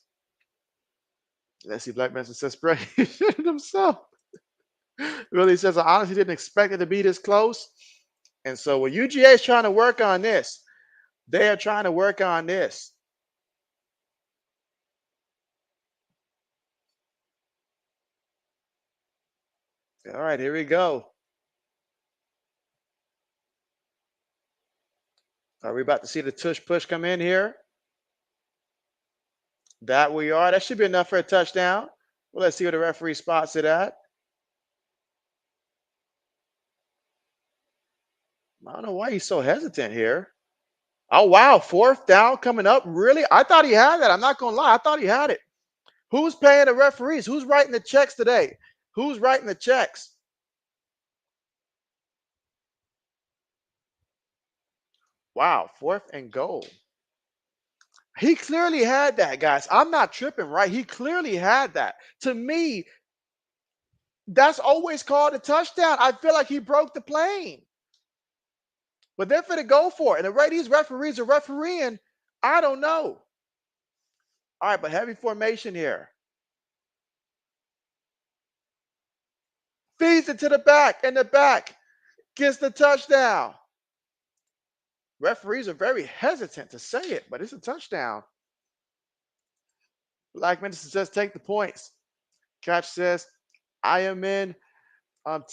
Let's see. Black Mesa says spray himself. Really says I honestly didn't expect it to be this close. And so when UGA is trying to work on this, they are trying to work on this. All right, here we go. Are we about to see the tush push come in here? That we are. That should be enough for a touchdown. Well, let's see where the referee spots it at. I don't know why he's so hesitant here. Oh, wow. Fourth down coming up. Really? I thought he had that. I'm not going to lie. I thought he had it. Who's paying the referees? Who's writing the checks today? Who's writing the checks? Wow. Fourth and goal. He clearly had that, guys. I'm not tripping, right? He clearly had that. To me, that's always called a touchdown. I feel like he broke the plane. But they're going to go for it. And the way these referees are refereeing, I don't know. All right, but heavy formation here. Feeds it to the back, and the back gets the touchdown. Referees are very hesitant to say it, but it's a touchdown. Black Minister says take the points. Catch says, I am in.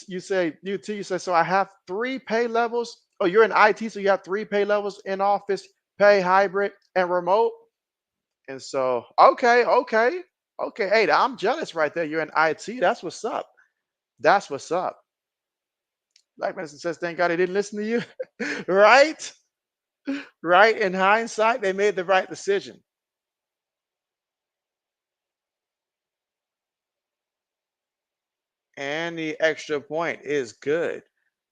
You say UT. You say so. I have three pay levels. Oh, you're in IT, so you have three pay levels: in office, pay, hybrid, and remote. And so, okay. Hey, I'm jealous right there. You're in IT. That's what's up. That's what's up. Black Medicine says, thank God they didn't listen to you. Right? Right. In hindsight, they made the right decision. And the extra point is good.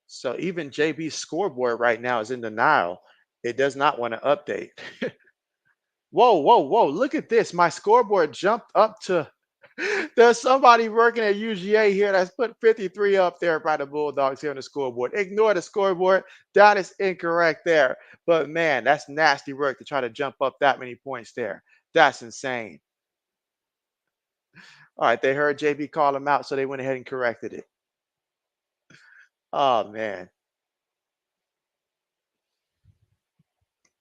So even JB's scoreboard right now is in denial. It does not want to update. Whoa. Look at this. My scoreboard jumped up to. There's somebody working at UGA here that's put 53 up there by the Bulldogs here on the scoreboard. Ignore the scoreboard. That is incorrect there. But man, that's nasty work to try to jump up that many points there. That's insane. All right, they heard JB call them out, so they went ahead and corrected it. Oh man.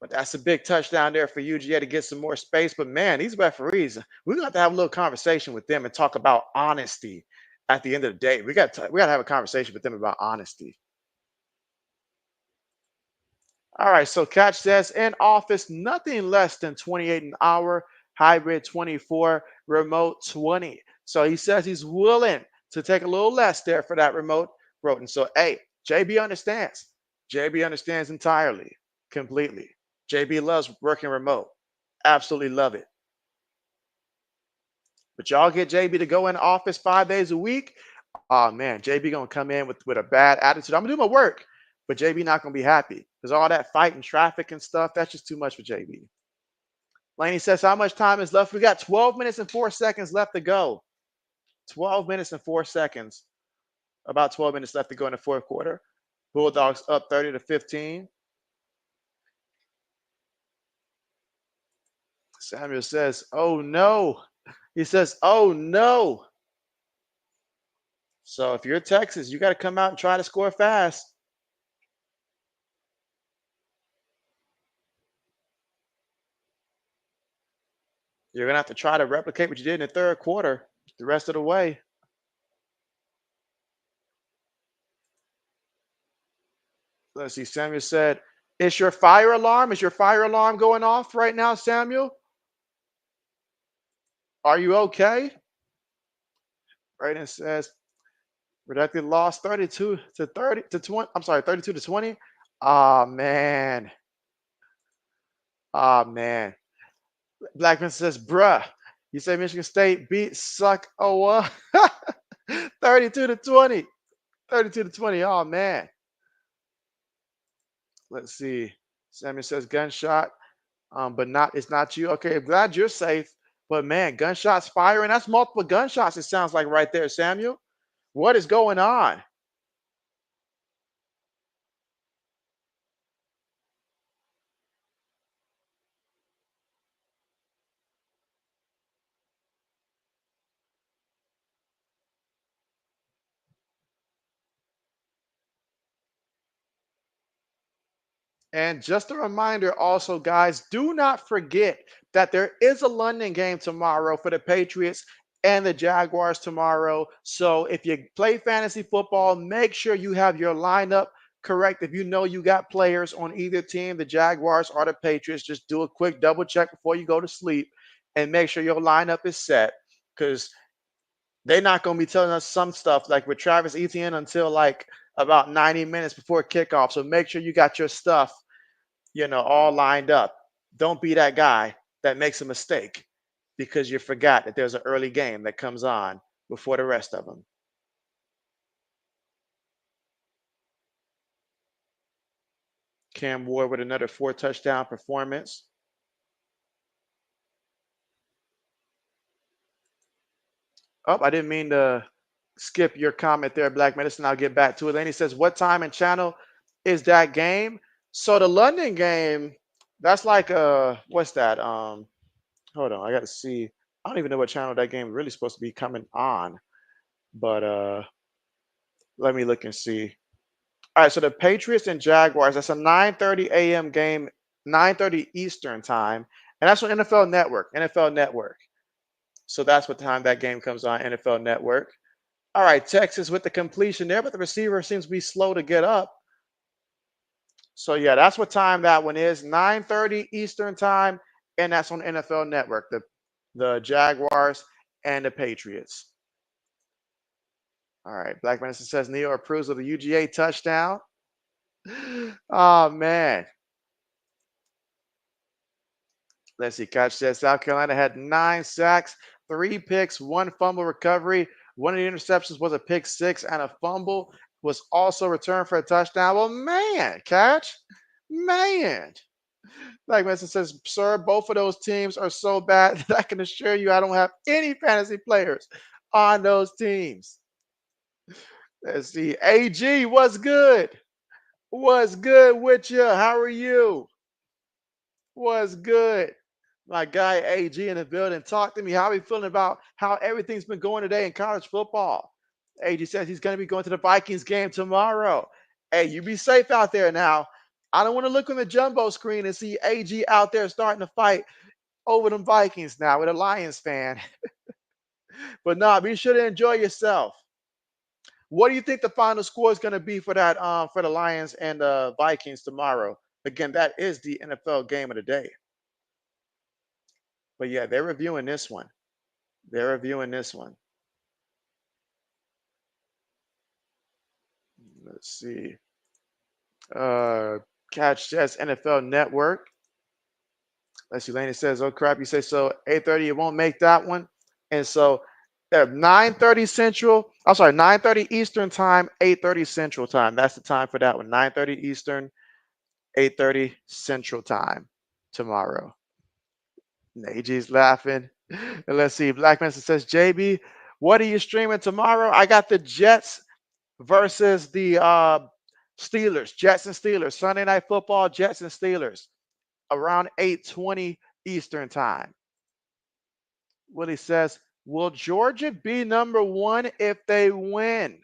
But that's a big touchdown there for UGA to get some more space. But man, these referees, we're gonna have to have a little conversation with them and talk about honesty at the end of the day. We gotta have a conversation with them about honesty. All right, so Catch says in office, nothing less than 28 an hour, hybrid 24, remote 20. So he says he's willing to take a little less there for that remote road. And so, hey, JB understands. JB understands entirely, completely. JB loves working remote. Absolutely love it. But y'all get JB to go in office 5 days a week. Oh man, JB gonna come in with a bad attitude. I'm gonna do my work, but JB not gonna be happy because all that fighting traffic and stuff, that's just too much for JB. Laney says, how much time is left? We got 12 minutes and 4 seconds left to go. 12 minutes and 4 seconds. About 12 minutes left to go in the fourth quarter. Bulldogs up 30-15. Samuel says, oh no. He says, oh no. So if you're Texas, you got to come out and try to score fast. You're going to have to try to replicate what you did in the third quarter the rest of the way. Let's see. Samuel said, is your fire alarm? Is your fire alarm going off right now, Samuel? Are you okay? Brayden says, Redacted lost 32 to 30 to 20. I'm sorry, 32 to 20. Ah, man. Ah, man. Blackman says, bruh, you say Michigan State beat suck. Oh, what? 32 to 20. 32 to 20. Oh, man. Let's see. Samuel says gunshot, but not it's not you. Okay, I'm glad you're safe. But man, gunshots firing. That's multiple gunshots. It sounds like right there, Samuel. What is going on? And just a reminder also, guys, do not forget that there is a London game tomorrow for the Patriots and the Jaguars tomorrow. So if you play fantasy football, make sure you have your lineup correct. If you know you got players on either team, the Jaguars or the Patriots, just do a quick double check before you go to sleep and make sure your lineup is set because they're not going to be telling us some stuff like with Travis Etienne until like about 90 minutes before kickoff. So make sure you got your stuff all lined up. Don't be that guy that makes a mistake because you forgot that there's an early game that comes on before the rest of them. Cam Ward with another 4 touchdown performance. Oh, I didn't mean to skip your comment there, Black Medicine. I'll get back to it. Laney says, what time and channel is that game? So the London game, that's like what's that? Hold on, I gotta see. I don't even know what channel that game is really supposed to be coming on. But let me look and see. All right, so the Patriots and Jaguars, that's a 9:30 a.m. game, 9:30 Eastern time, and that's on NFL Network. NFL Network. So that's what time that game comes on NFL Network. All right, Texas with the completion there, but the receiver seems to be slow to get up. So yeah, that's what time that one is. 9:30 Eastern time, and that's on NFL Network. The Jaguars and the Patriots. All right, Black Medicine says Neo approves of the UGA touchdown. Oh man. Let's see. Catch that. South Carolina had 9 sacks, 3 picks, 1 fumble recovery. One of the interceptions was a pick 6, and a fumble was also returned for a touchdown. Well, man, catch, man. Like Mason says, sir, both of those teams are so bad that I can assure you I don't have any fantasy players on those teams. Let's see. AG, what's good? What's good with you? How are you? What's good? My guy AG in the building. Talk to me. How are you feeling about how everything's been going today in college football? AG says he's going to be going to the Vikings game tomorrow. Hey, you be safe out there now. I don't want to look on the jumbo screen and see AG out there starting to fight over them Vikings now with a Lions fan. But nah, be sure to enjoy yourself. What do you think the final score is going to be for that for the Lions and the Vikings tomorrow? Again, that is the NFL game of the day. But yeah, they're reviewing this one. They're reviewing this one. Let's see. Catch Jets NFL Network. Let's see. Laney says, "Oh crap!" You say so. 8:30. It won't make that one. And so, 9:30 Central. I'm sorry, 9:30 Eastern time, 8:30 Central time. That's the time for that one. 9:30 Eastern, 8:30 Central time tomorrow. AG's laughing. And let's see. Black Mesa says, "JB, what are you streaming tomorrow?" I got the Jets versus the Steelers, Jets and Steelers, Sunday Night Football, Jets and Steelers, around 8:20 Eastern time. Willie says, "Will Georgia be number 1 if they win?"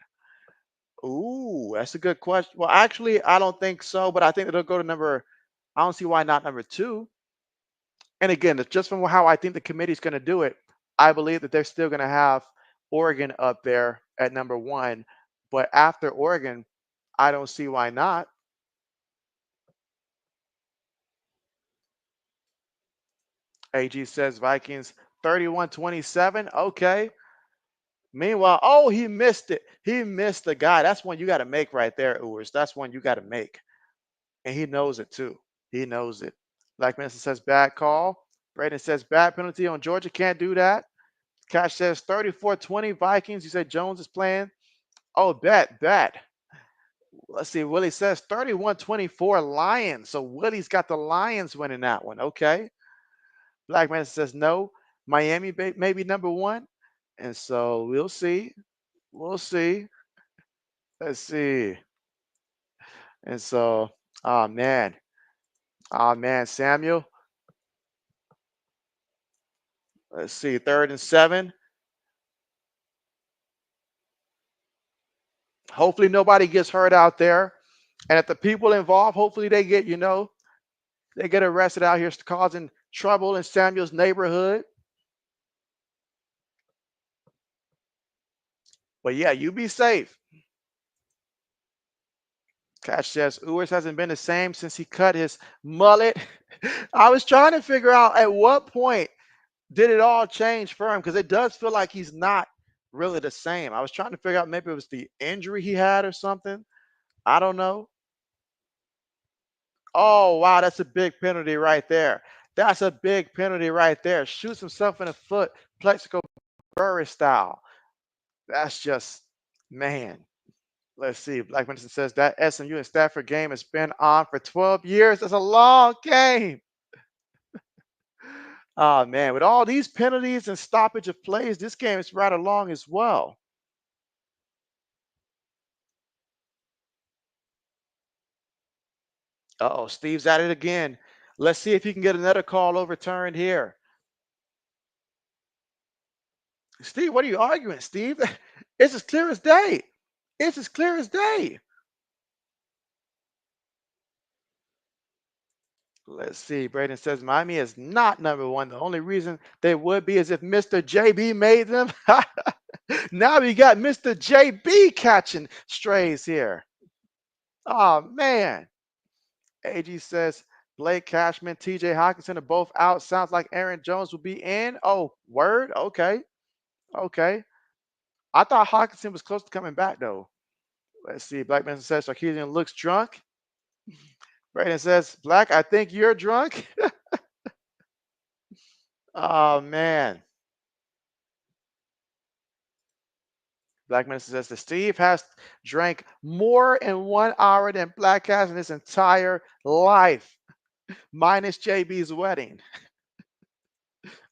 Ooh, that's a good question. Well, actually, I don't think so, but I think it'll go to number. I don't see why not number 2. And again, it's just from how I think the committee's going to do it, I believe that they're still going to have Oregon up there at number 1. But after Oregon, I don't see why not. AG says Vikings 31-27. Okay. Meanwhile, oh, he missed it. He missed the guy. That's one you got to make right there, Ewers. That's one you got to make. And he knows it too. He knows it. Black Manson says bad call. Braden says bad penalty on Georgia. Can't do that. Cash says 34-20 Vikings. You said Jones is playing. Oh, bet. Let's see. Willie says 31-24 Lions. So Willie's got the Lions winning that one. Okay. Black man says no. Miami maybe number 1. And so we'll see. We'll see. Let's see. And so, oh man. Oh man, Samuel. Let's see. 3rd and 7. Hopefully nobody gets hurt out there. And if the people involved, hopefully they get, they get arrested out here causing trouble in Samuel's neighborhood. But yeah, you be safe. Cash says Ewers hasn't been the same since he cut his mullet. I was trying to figure out at what point did it all change for him, because it does feel like he's not really the same. I was trying to figure out maybe it was the injury he had or something. I don't know. Oh, wow, that's a big penalty right there. That's a big penalty right there. Shoots himself in the foot, Plexico Burris style. That's just, man. Let's see. Black Medicine says that SMU and Stafford game has been on for 12 years. That's a long game. Oh, man. With all these penalties and stoppage of plays, this game is right along as well. Uh-oh, Steve's at it again. Let's see if he can get another call overturned here. Steve, what are you arguing, Steve? It's as clear as day. It's as clear as day. Let's see. Braden says Miami is not number 1. The only reason they would be is if Mr. JB made them. Now we got Mr. JB catching strays here. Oh man. AG says Blake Cashman, TJ Hawkinson are both out. Sounds like Aaron Jones will be in. Oh, word. Okay. Okay. I thought Hawkinson was close to coming back though. Let's see. Black man says Sarkisian looks drunk. Brandon says, Black, I think you're drunk. Oh man. Black man says that Steve has drank more in 1 hour than Black has in his entire life, minus JB's wedding.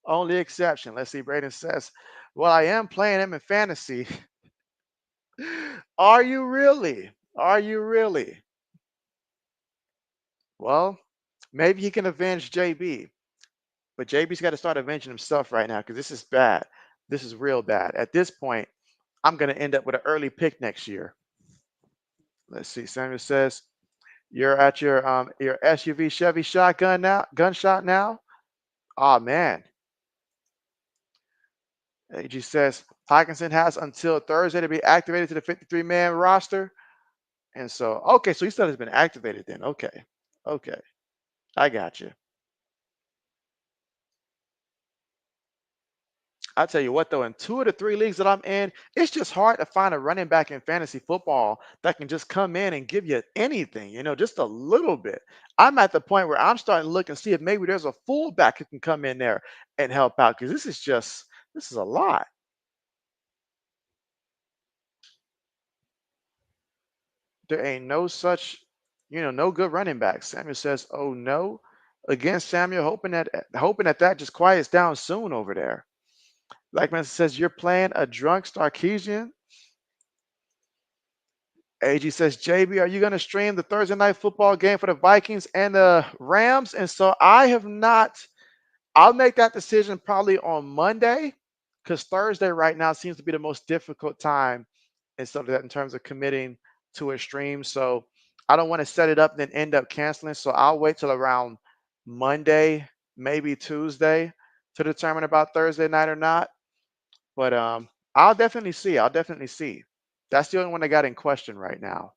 Only exception. Let's see. Braden says, well, I am playing him in fantasy. Are you really? Are you really? Well, maybe he can avenge JB, but JB's got to start avenging himself right now because this is bad. This is real bad. At this point, I'm going to end up with an early pick next year. Let's see. Samuel says, you're at your SUV Chevy shotgun now, gunshot now. Oh man. AG says Hawkinson has until Thursday to be activated to the 53-man roster. And so, okay, so he still has been activated then. Okay. Okay. I got you. I tell you what, though, in 2 of the 3 leagues that I'm in, it's just hard to find a running back in fantasy football that can just come in and give you anything, just a little bit. I'm at the point where I'm starting to look and see if maybe there's a fullback who can come in there and help out because this is a lot. There ain't no such, no good running back. Samuel says, "Oh no," again. Samuel hoping that that just quiets down soon over there. Blackman says, "You're playing a drunk Starkeesian." AG says, "JB, are you going to stream the Thursday night football game for the Vikings and the Rams?" And so I have not. I'll make that decision probably on Monday because Thursday right now seems to be the most difficult time and stuff like that in terms of committing to a stream. So I don't want to set it up and then end up canceling. So I'll wait till around Monday, maybe Tuesday to determine about Thursday night or not. But I'll definitely see. I'll definitely see. That's the only one I got in question right now.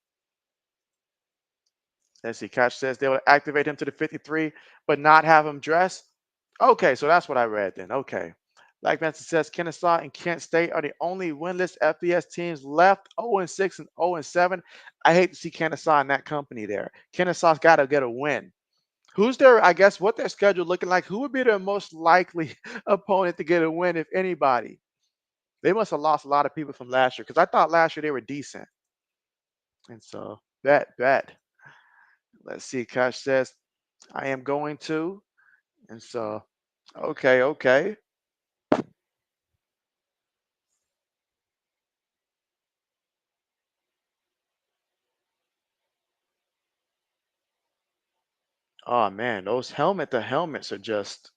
Let's see. Catch says they will activate him to the 53, but not have him dress. Okay, so that's what I read then. Okay. Like Benson says, Kennesaw and Kent State are the only winless FBS teams left, 0-6 and 0-7. I hate to see Kennesaw in that company there. Kennesaw's got to get a win. Who's their, I guess, what their schedule looking like? Who would be their most likely opponent to get a win, if anybody? They must have lost a lot of people from last year because I thought last year they were decent. And so, bet. Let's see. Cash says, I am going to. And so, okay. Oh man, those helmets are just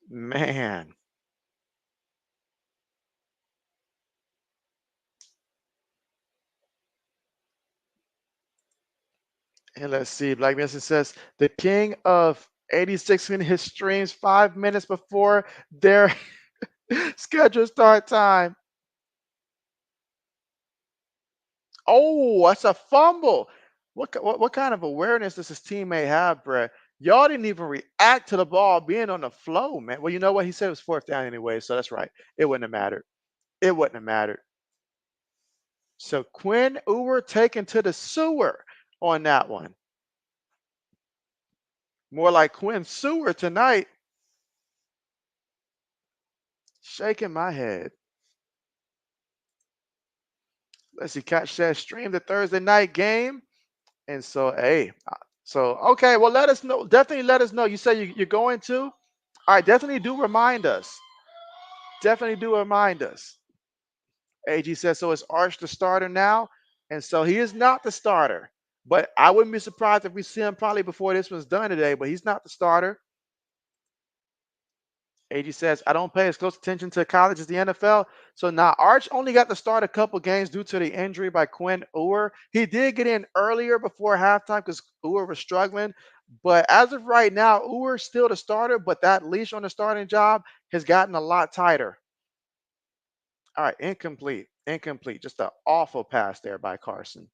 man. And let's see, Black Mason says the king of 86 in his streams 5 minutes before their scheduled start time. Oh, that's a fumble. What kind of awareness does his teammate have, Brett? Y'all didn't even react to the ball being on the flow, man. Well, you know what? He said it was fourth down anyway, so that's right. It wouldn't have mattered. It wouldn't have mattered. So Quinn Ewer taken to the sewer on that one. More like Quinn Sewer tonight. Shaking my head. Let's see. Catch says stream the Thursday night game. And so, hey, okay. Well, let us know. Definitely let us know. You say you're going to? All right. Definitely do remind us. Definitely do remind us. AG says, so is Arch the starter now? And so he is not the starter. But I wouldn't be surprised if we see him probably before this one's done today, but he's not the starter. AG says, I don't pay as close attention to college as the NFL. So now Arch only got to start a couple games due to the injury by Quinn Ewer. He did get in earlier before halftime because Ewer was struggling. But as of right now, Ewer's still the starter, but that leash on the starting job has gotten a lot tighter. All right, incomplete. Incomplete. Just an awful pass there by Carson.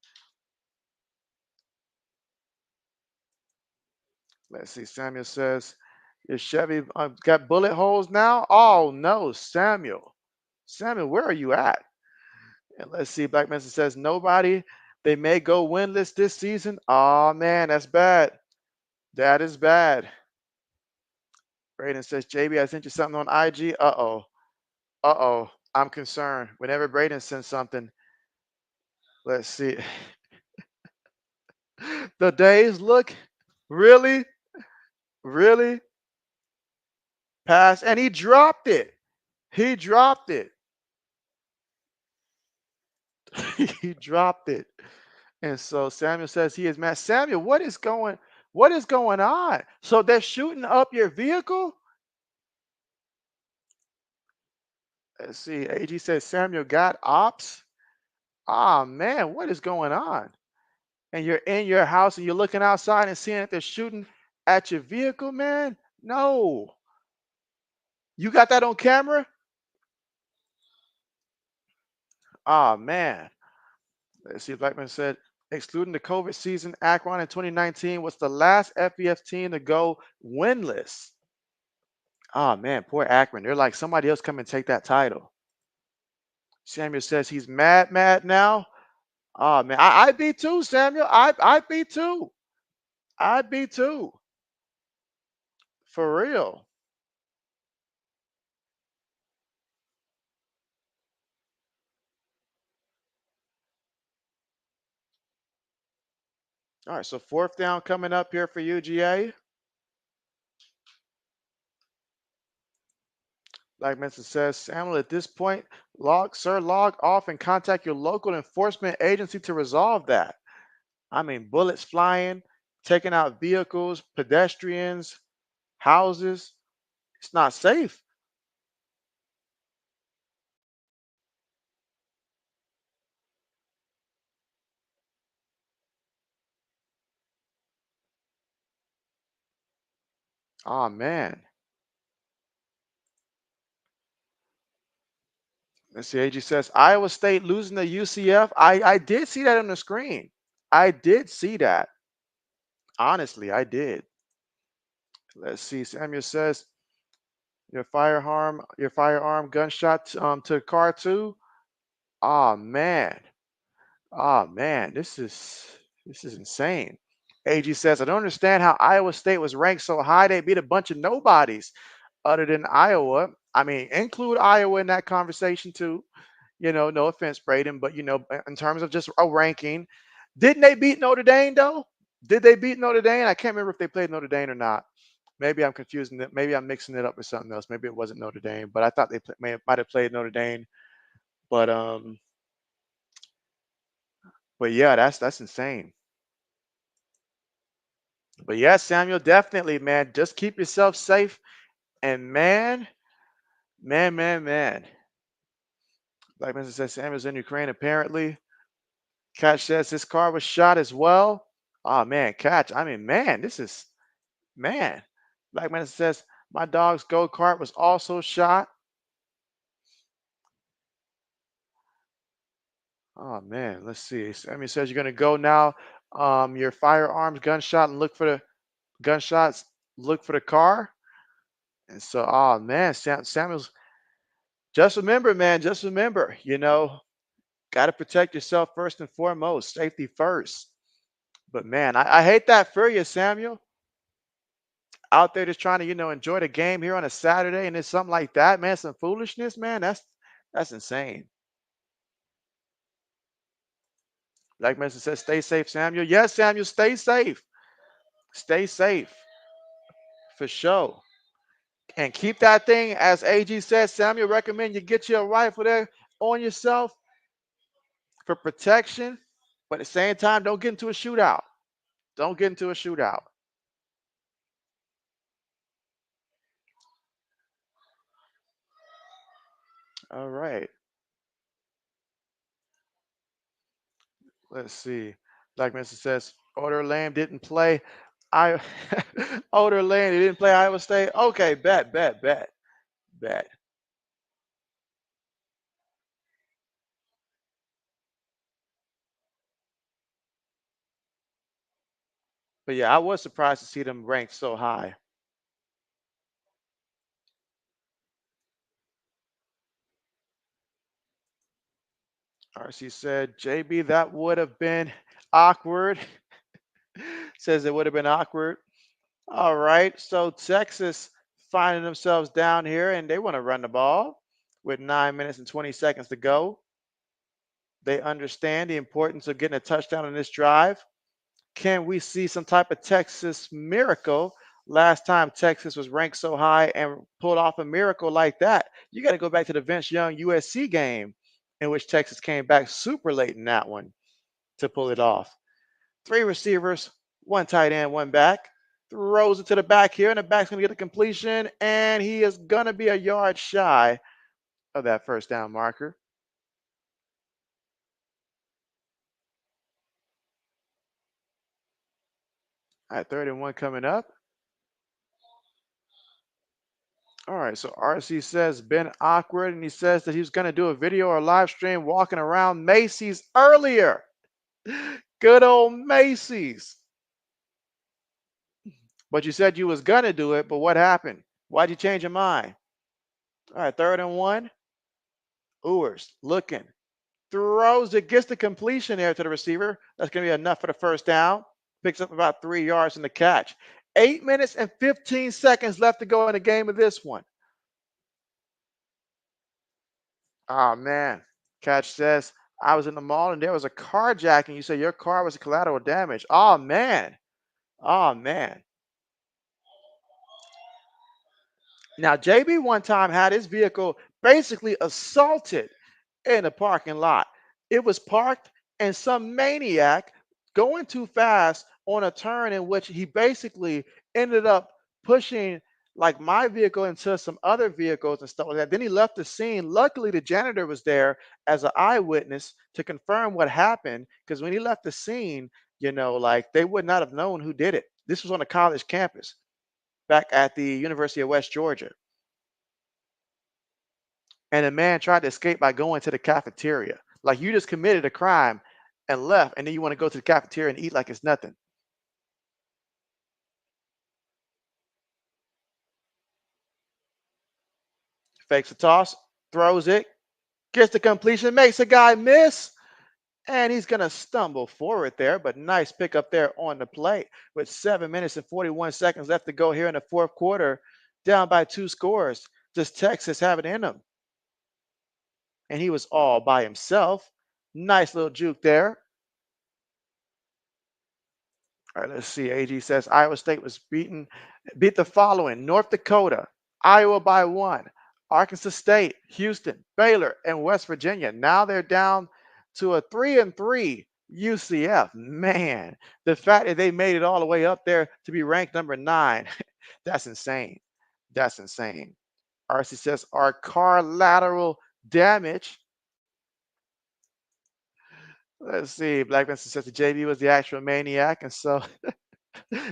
Let's see. Samuel says, your Chevy got bullet holes now? Oh, no, Samuel. Samuel, where are you at? And let's see. Black Mesa says, nobody. They may go winless this season. Oh, man, that's bad. That is bad. Braden says, JB, I sent you something on IG. Uh-oh. Uh-oh. I'm concerned. Whenever Braden sends something, let's see. The days look really, really past. And he dropped it. He dropped it. He dropped it. And so Samuel says he is mad. Samuel, what is going on? So they're shooting up your vehicle? Let's see. AG says Samuel got ops. Ah, man, what is going on? And you're in your house and you're looking outside and seeing that they're shooting at your vehicle, man? No. You got that on camera? Ah, man. Let's see. Blackman said, excluding the COVID season, Akron in 2019 was the last FBS team to go winless. Oh man, poor Akron. They're like somebody else come and take that title. Samuel says he's mad now. Oh man, I'd be too, Samuel. I'd be too. I'd be too. For real. All right, so fourth down coming up here for UGA. Like Mensa says, Samuel, at this point, log off and contact your local enforcement agency to resolve that. I mean, bullets flying, taking out vehicles, pedestrians, houses. It's not safe. Oh man. Let's see. AG says Iowa State losing to UCF. I did see that on the screen. I did see that. Honestly, I did. Let's see. Samuel says your firearm gunshot to car too. Oh man. Oh man. This is insane. AG says I don't understand how Iowa State was ranked so high. They beat a bunch of nobodies other than Iowa. I mean, include Iowa in that conversation too. No offense, Braden, but in terms of just a ranking, didn't they beat Notre Dame though? Did they beat Notre Dame? I can't remember if they played Notre Dame or not. Maybe I'm confusing it. Maybe I'm mixing it up with something else. Maybe it wasn't Notre Dame, but I thought they might have played Notre Dame. But yeah, that's insane. But yeah, Samuel, definitely, man. Just keep yourself safe. And man. Like Mr. says, Samuel's in Ukraine apparently. Catch says his car was shot as well. Oh man, Catch. I mean, man, this is man. Black man says my dog's go kart was also shot. Oh man, let's see. Sammy says you're gonna go now. Your firearms gunshot and look for the gunshots. Look for the car. And so, oh man, Samuel's. Just remember, man. Just remember. Got to protect yourself first and foremost. Safety first. But man, I hate that for you, Samuel. Out there just trying to enjoy the game here on a Saturday, and it's something like that, man. Some foolishness, man. That's insane. Like Mason says, stay safe, Samuel. Yes, Samuel, stay safe. Stay safe for sure. And keep that thing, as AG says, Samuel, recommend you get you a rifle there on yourself for protection. But at the same time, don't get into a shootout. Don't get into a shootout. All right. Let's see. Like Mr. says, Oder Lamb didn't play. I Oder Lamb didn't play Iowa State. Okay, bet. But yeah, I was surprised to see them ranked so high. RC said, JB, that would have been awkward. Says it would have been awkward. All right. So Texas finding themselves down here and they want to run the ball with 9 minutes and 20 seconds to go. They understand the importance of getting a touchdown in this drive. Can we see some type of Texas miracle? Last time Texas was ranked so high and pulled off a miracle like that, you got to go back to the Vince Young USC game in which Texas came back super late in that one to pull it off. 3 receivers, 1 tight end, 1 back. Throws it to the back here, and the back's going to get a completion, and he is going to be a yard shy of that first down marker. All right, 3rd and 1 coming up. All right, so RC says been awkward, and he says that he was going to do a video or live stream walking around Macy's earlier. Good old Macy's. But you said you was going to do it, but what happened? Why'd you change your mind? All right, 3rd and 1. Ewers looking. Throws it, gets the completion there to the receiver. That's going to be enough for the first down. Picks up about 3 yards in the catch. 8 minutes and 15 seconds left to go in the game of this one. Oh, man. Catch says, I was in the mall and there was a carjacking. You said your car was collateral damage. Oh, man. Oh, man. Now, JB one time had his vehicle basically assaulted in a parking lot. It was parked, and some maniac going too fast on a turn in which he basically ended up pushing like my vehicle into some other vehicles and stuff like that. Then he left the scene. Luckily, the janitor was there as an eyewitness to confirm what happened. Because when he left the scene, like they would not have known who did it. This was on a college campus back at the University of West Georgia. And the man tried to escape by going to the cafeteria. Like you just committed a crime and left, and then you want to go to the cafeteria and eat like it's nothing. Fakes a toss, throws it, gets the completion, makes a guy miss, and he's going to stumble forward there. But nice pickup there on the play with 7 minutes and 41 seconds left to go here in the 4th quarter, down by 2 scores. Does Texas have it in him? And he was all by himself. Nice little juke there. All right, let's see. AG says Iowa State was beat the following: North Dakota, Iowa by 1, Arkansas State, Houston, Baylor, and West Virginia. Now they're down to a 3-3 UCF. Man, the fact that they made it all the way up there to be ranked number 9, that's insane. That's insane. RC says our car lateral damage. Let's see. Black Vincent says the JB was the actual maniac, and so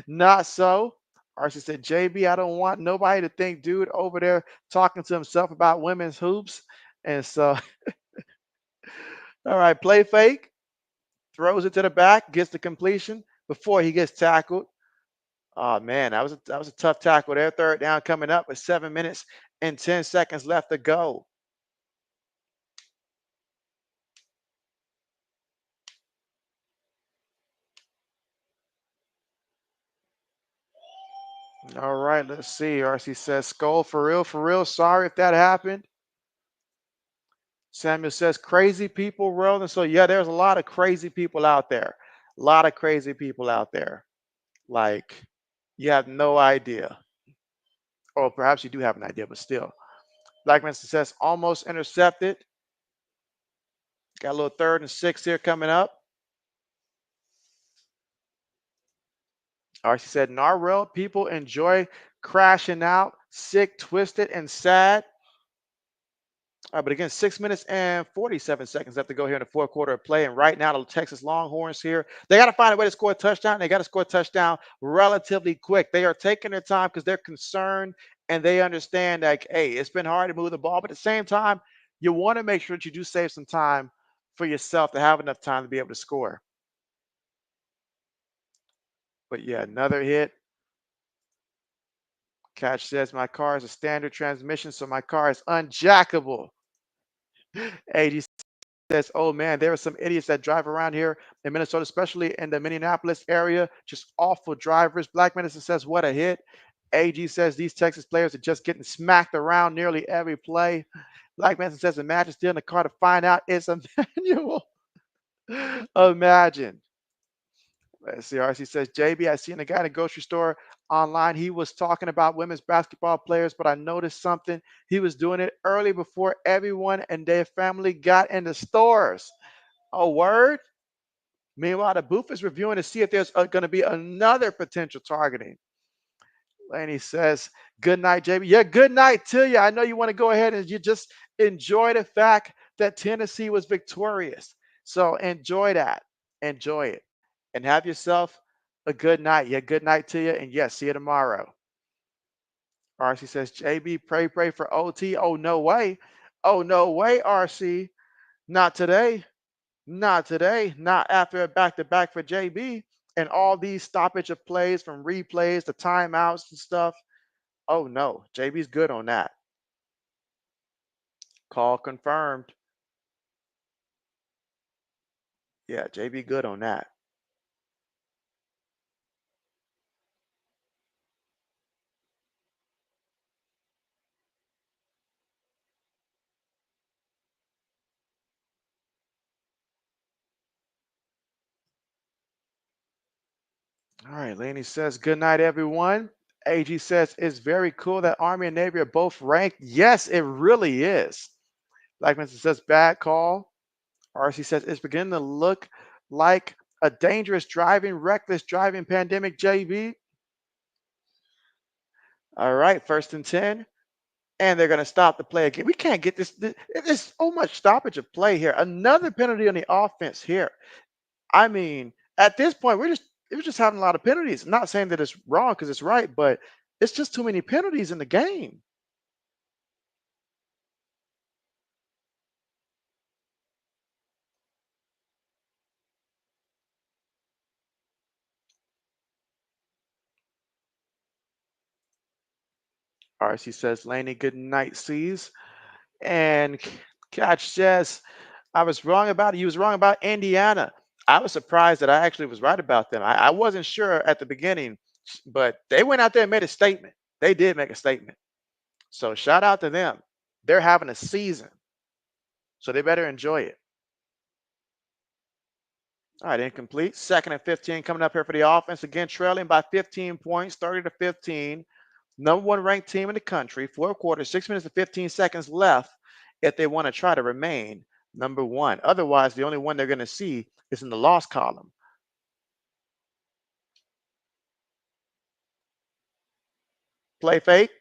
not so. RC said, JB, I don't want nobody to think dude over there talking to himself about women's hoops. And so, all right, play fake, throws it to the back, gets the completion before he gets tackled. Oh man, that was a tough tackle there. 3rd down coming up with 7 minutes and 10 seconds left to go. All right, let's see. RC says, Skull, for real, for real. Sorry if that happened. Samuel says, crazy people, Roland. So, yeah, there's a lot of crazy people out there. A lot of crazy people out there. Like, you have no idea. Or perhaps you do have an idea, but still. Blackman says, almost intercepted. Got a little 3rd and 6 here coming up. RC said, in our world, people enjoy crashing out, sick, twisted, and sad. All right, but again, 6 minutes and 47 seconds left to go here in the 4th quarter of play. And right now, the Texas Longhorns here, they got to find a way to score a touchdown. They got to score a touchdown relatively quick. They are taking their time because they're concerned and they understand like, hey, it's been hard to move the ball. But at the same time, you want to make sure that you do save some time for yourself to have enough time to be able to score. But yeah, another hit. Catch says my car is a standard transmission, so my car is unjackable. AG says, oh man, there are some idiots that drive around here in Minnesota, especially in the Minneapolis area. Just awful drivers. Black Medicine says, what a hit. AG says these Texas players are just getting smacked around nearly every play. Black Medicine says, imagine stealing the car to find out it's a manual. Imagine. Let's see. RC says, JB, I seen a guy in a grocery store online. He was talking about women's basketball players, but I noticed something. He was doing it early before everyone and their family got in the stores. A word? Meanwhile, the booth is reviewing to see if there's going to be another potential targeting. Laney says, good night, JB. Yeah, good night to you. I know you want to go ahead and you just enjoy the fact that Tennessee was victorious. So enjoy that. Enjoy it. And have yourself a good night. Yeah, good night to you. And yes, see you tomorrow. RC says, JB, pray for OT. Oh, no way. Oh, no way, RC. Not today. Not today. Not after a back-to-back for JB and all these stoppage of plays from replays to timeouts and stuff. Oh, no. JB's good on that. Call confirmed. Yeah, JB good on that. All right, Laney says, good night, everyone. AG says, it's very cool that Army and Navy are both ranked. Yes, it really is. Blackman says, bad call. RC says, it's beginning to look like a dangerous driving, reckless driving pandemic, JB. All right, 1st and 10. And they're going to stop the play again. We can't get this. There's so much stoppage of play here. Another penalty on the offense here. I mean, at this point, we're just having a lot of penalties. I'm not saying that it's wrong because it's right, but it's just too many penalties in the game. RC says, Laney, good night, sees. And Catch says, I was wrong about it. You was wrong about Indiana. I was surprised that I actually was right about them. I wasn't sure at the beginning, but they went out there and made a statement. They did make a statement. So shout out to them. They're having a season, so they better enjoy it. All right, incomplete. 2nd and 15 coming up here for the offense. Again, trailing by 15 points, 30 to 15. Number one ranked team in the country. 4 quarters, 6 minutes and 15 seconds left if they want to try to remain number one. Otherwise, the only one they're going to see is in the loss column. Play fake.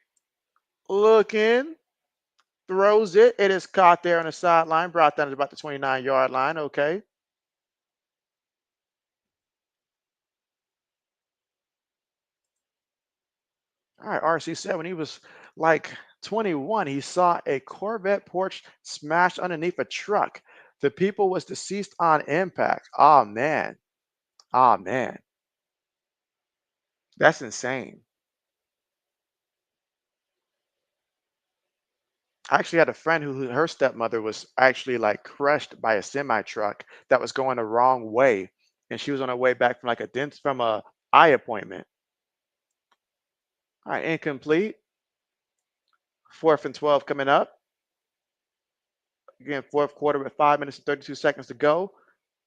Looking. Throws it. It is caught there on the sideline. Brought down to about the 29-yard line. Okay. All right, RC said when he was like 21, he saw a Corvette Porsche smashed underneath a truck. The people was deceased on impact. Oh man. Oh man. That's insane. I actually had a friend who her stepmother was actually like crushed by a semi truck that was going the wrong way. And she was on her way back from like a dent from a eye appointment. All right, incomplete. 4th and 12 coming up. Again, 4th quarter with 5 minutes and 32 seconds to go.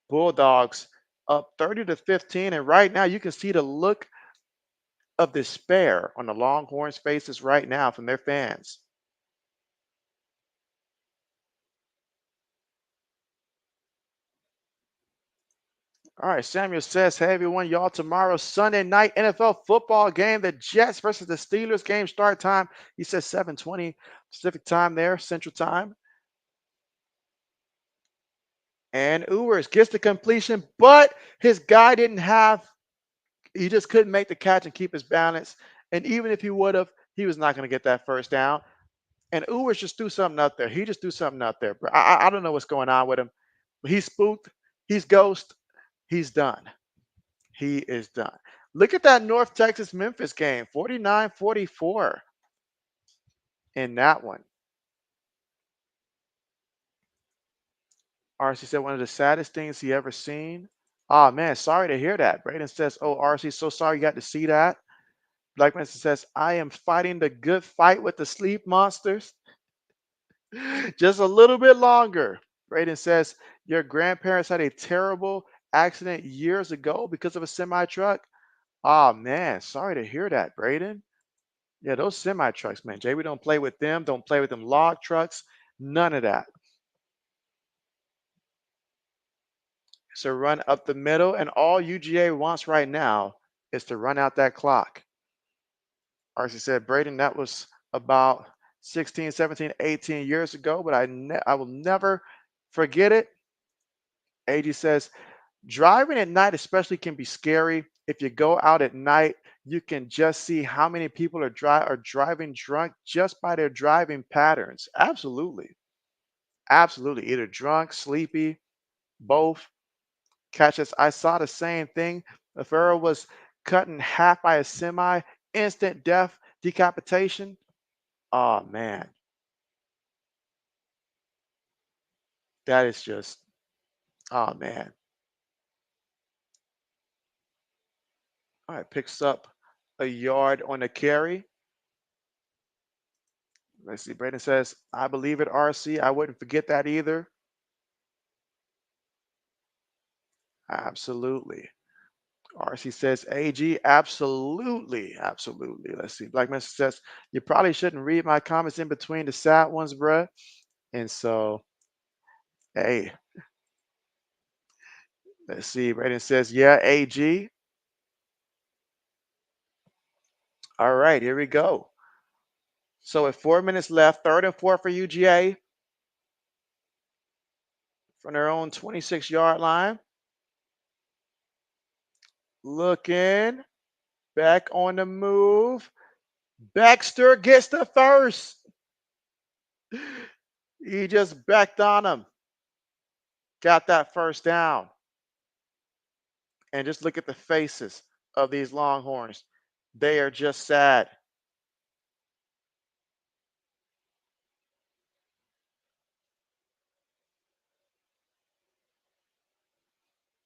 Bulldogs up 30 to 15. And right now you can see the look of despair on the Longhorns' faces right now from their fans. All right, Samuel says, hey everyone, y'all, tomorrow, Sunday night NFL football game, the Jets versus the Steelers game start time. He says 7:20 Pacific time there, Central time. And Ewers gets the completion, but his guy didn't have, he just couldn't make the catch and keep his balance. And even if he would have, he was not going to get that first down. And Ewers just threw something out there. He just threw something out there. Bro. I don't know what's going on with him. But he's spooked. He's ghost. He's done. He is done. Look at that North Texas Memphis game, 49-44 in that one. RC said one of the saddest things he ever seen. Oh man, sorry to hear that. Braden says, "Oh, RC, so sorry you got to see that." Black Mesa says, "I am fighting the good fight with the sleep monsters." Just a little bit longer. Braden says, "Your grandparents had a terrible accident years ago because of a semi truck." Oh man, sorry to hear that, Braden. Yeah, those semi trucks, man. Jay, we don't play with them. Don't play with them log trucks. None of that. So run up the middle, and all UGA wants right now is to run out that clock. RC said, Braden, that was about 16, 17, 18 years ago, but I will never forget it. AG says, driving at night especially can be scary. If you go out at night, you can just see how many people are driving drunk just by their driving patterns. Absolutely. Absolutely. Either drunk, sleepy, both. Catch us. I saw the same thing. The Pharaoh was cut in half by a semi, instant death, decapitation. Oh man, that is just, oh man. All right, picks up a yard on the carry. Let's see. Braden says, I believe it, RC. I wouldn't forget that either. Absolutely. RC says, AG, absolutely. Absolutely. Let's see. Black Mesa says, you probably shouldn't read my comments in between the sad ones, bruh. And so, hey, let's see. Braden says, yeah, AG. All right, here we go. So with 4 minutes left, 3rd and 4 for UGA from their own 26-yard line. Looking back on the move. Baxter gets the first. He just backed on him. Got that first down. And just look at the faces of these Longhorns. They are just sad.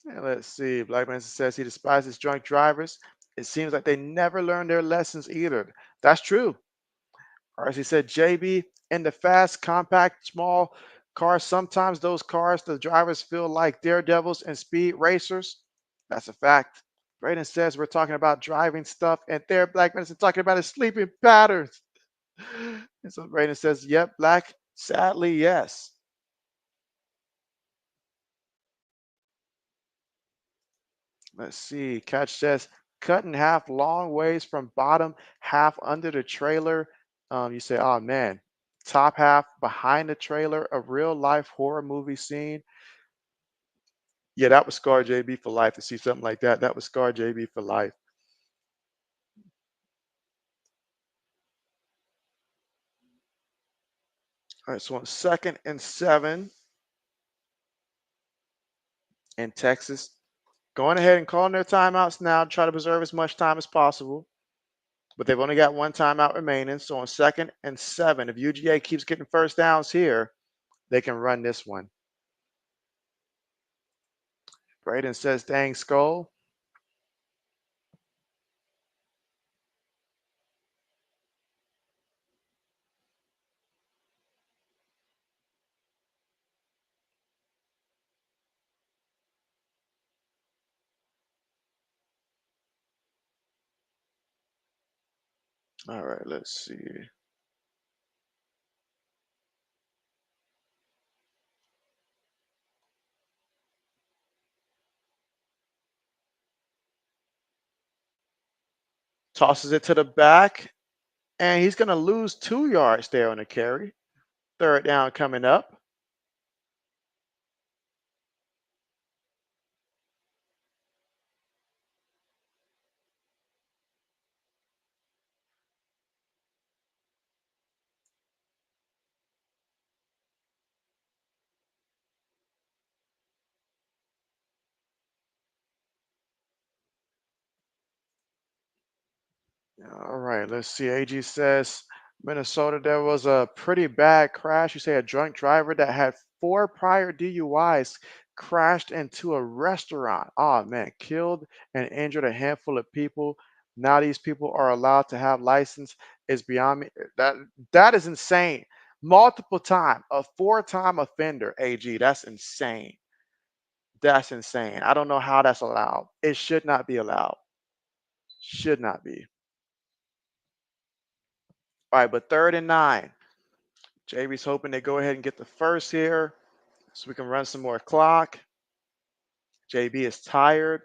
And let's see. Black man says he despises drunk drivers. It seems like they never learn their lessons either. That's true. Or as he said, JB, in the fast, compact, small cars, sometimes those cars, the drivers feel like daredevils and speed racers. That's a fact. Braden says we're talking about driving stuff, and there, Black Medicine talking about his sleeping patterns. And so Braden says, yep, Black, sadly, yes. Let's see. Catch says, cut in half long ways from bottom, half under the trailer. You say, oh man, top half behind the trailer, a real life horror movie scene. Yeah, that was scar JB for life to see something like that. That was scar JB for life. All right, so on 2nd and 7 in Texas, going ahead and calling their timeouts now to try to preserve as much time as possible. But they've only got one timeout remaining. So on 2nd and 7, if UGA keeps getting first downs here, they can run this one. Braden says, dang skull. All right, let's see. Tosses it to the back, and he's going to lose 2 yards there on the carry. 3rd down coming up. All right, let's see. AG says Minnesota, there was a pretty bad crash. You say a drunk driver that had 4 prior DUIs crashed into a restaurant. Oh man, killed and injured a handful of people. Now these people are allowed to have license. Is beyond me. That is insane. Multiple time, a 4-time offender. AG, that's insane. That's insane. I don't know how that's allowed. It should not be allowed. Should not be. All right, but 3rd and 9. JB's hoping they go ahead and get the first here so we can run some more clock. JB is tired.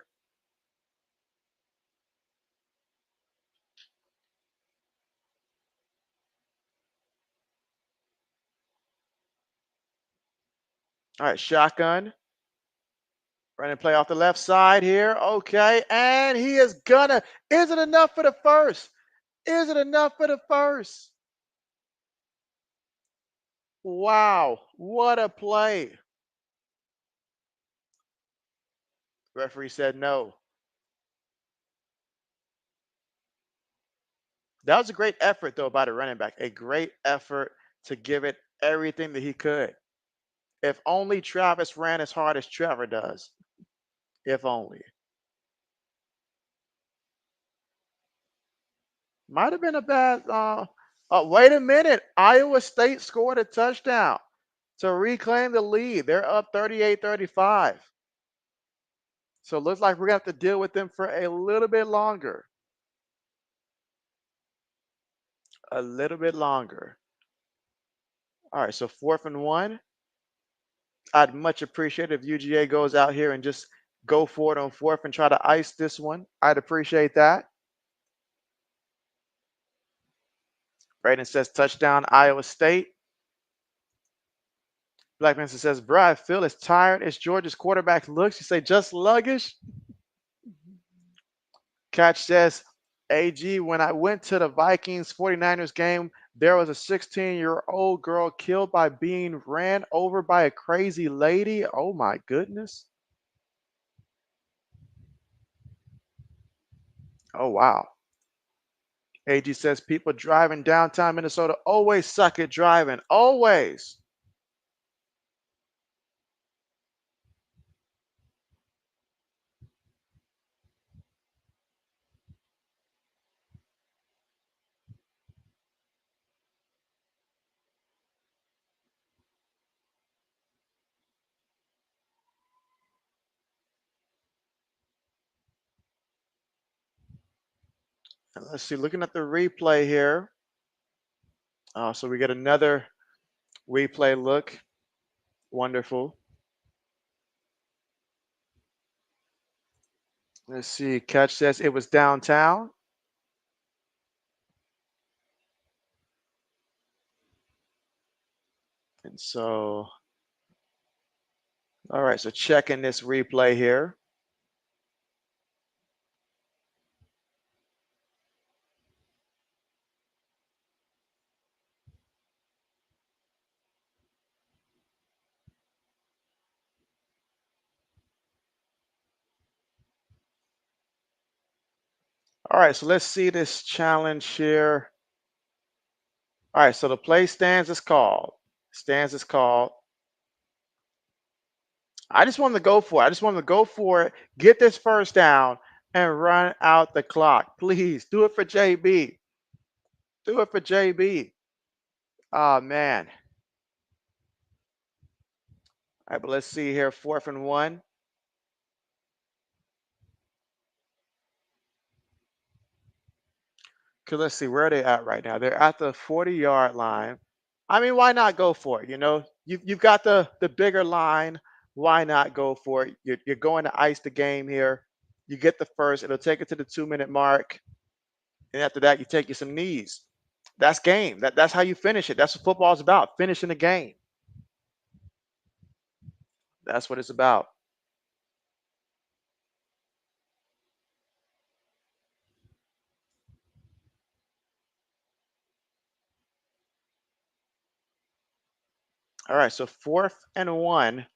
All right, shotgun. Running play off the left side here. Okay, and he is gonna. Is it enough for the first? Is it enough for the first? Wow, what a play. Referee said no. That was a great effort, though, by the running back. A great effort to give it everything that he could. If only Travis ran as hard as Trevor does. If only. Might have been a bad. Wait a minute. Iowa State scored a touchdown to reclaim the lead. They're up 38-35. So it looks like we're going to have to deal with them for a little bit longer. A little bit longer. All right. So 4th and 1. I'd much appreciate if UGA goes out here and just go for it on 4th and try to ice this one. I'd appreciate that. Braden says touchdown, Iowa State. Black Panther says, bro, I feel as tired as Georgia's quarterback looks. You say just sluggish? Catch says, AG, when I went to the Vikings 49ers game, there was a 16-year-old girl killed by being ran over by a crazy lady. Oh my goodness. Oh wow. AG says people driving downtown Minnesota always suck at driving. Always. And let's see, looking at the replay here. So we get another replay look. Wonderful. Let's see. Catch says it was downtown. And so, all right. So checking this replay here. All right. So let's see this challenge here. All right. So the play stands is called. Stands is called. I just wanted to go for it. I just wanted to go for it, get this first down, and run out the clock. Please do it for JB. Do it for JB. Oh man. All right, but let's see here. 4th and 1. Cause let's see where are they at right now. They're at the 40-yard line. I mean, why not go for it? You've got the bigger line. Why not go for it? You're going to ice the game here. You get the first. It'll take it to the 2-minute mark, and after that, you take you some knees. That's game. That's how you finish it. That's what football's about. Finishing the game. That's what it's about. All right. So 4th and 1.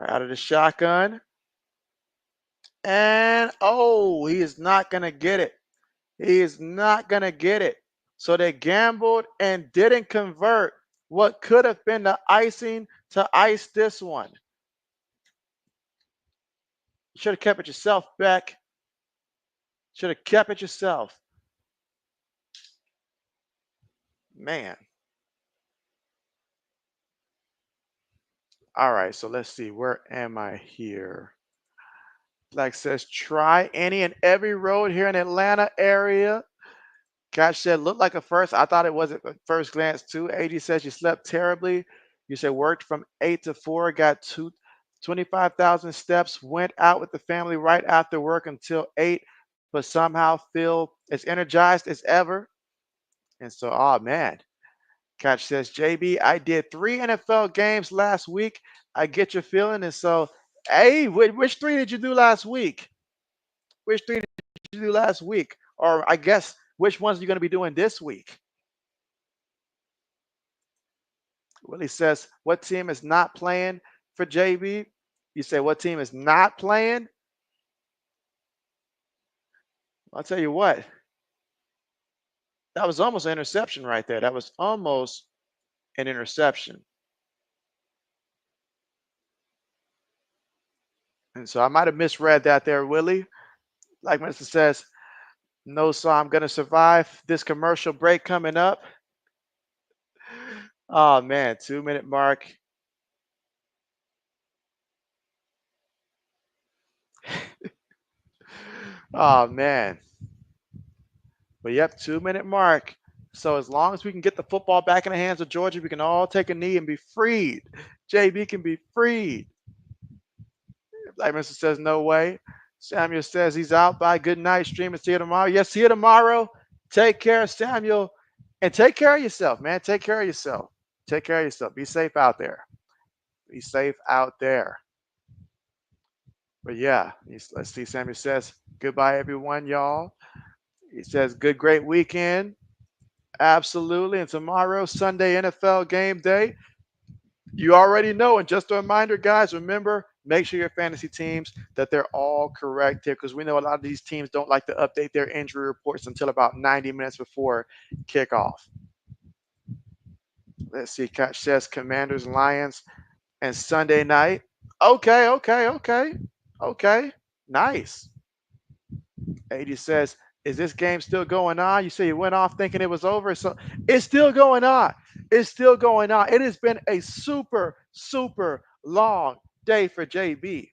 Out of the shotgun. And, oh, he is not going to get it. He is not going to get it. So they gambled and didn't convert what could have been the icing to ice this one. You should have kept it yourself, Beck. Should have kept it yourself. Man. All right, so let's see. Where am I here? Black says, try any and every road here in Atlanta area. Cash said, looked like a first. I thought it was at first glance too. AG says, you slept terribly. You said, worked from 8 to 4, got 25,000 steps, went out with the family right after work until 8, but somehow feel as energized as ever. And so, oh man. Catch says, JB, I did 3 NFL games last week. I get your feeling. And so, hey, which 3 did you do last week? Which 3 did you do last week? Or I guess, which ones are you going to be doing this week? Willie says, what team is not playing for JB? You say, what team is not playing? I'll tell you what. That was almost an interception right there. That was almost an interception. And so I might have misread that there, Willie. Like Mr. says, no, so I'm going to survive this commercial break coming up. Oh, man, 2-minute mark. Oh, man. But yep, 2-minute mark. So as long as we can get the football back in the hands of Georgia, we can all take a knee and be freed. JB can be freed. Like Mr. says, no way. Samuel says he's out. Bye. Good night. Stream and see you tomorrow. Yes, see you tomorrow. Take care, Samuel. And take care of yourself, man. Take care of yourself. Take care of yourself. Be safe out there. Be safe out there. But yeah, let's see. Samuel says, goodbye, everyone, y'all. He says, great weekend. Absolutely. And tomorrow, Sunday, NFL game day. You already know. And just a reminder, guys, remember, make sure your fantasy teams that they're all correct here, because we know a lot of these teams don't like to update their injury reports until about 90 minutes before kickoff. Let's see. Catch says Commanders, Lions, and Sunday night. Okay. Nice. 80 says, is this game still going on? You say you went off thinking it was over. So it's still going on. It's still going on. It has been a super, super long day for JB.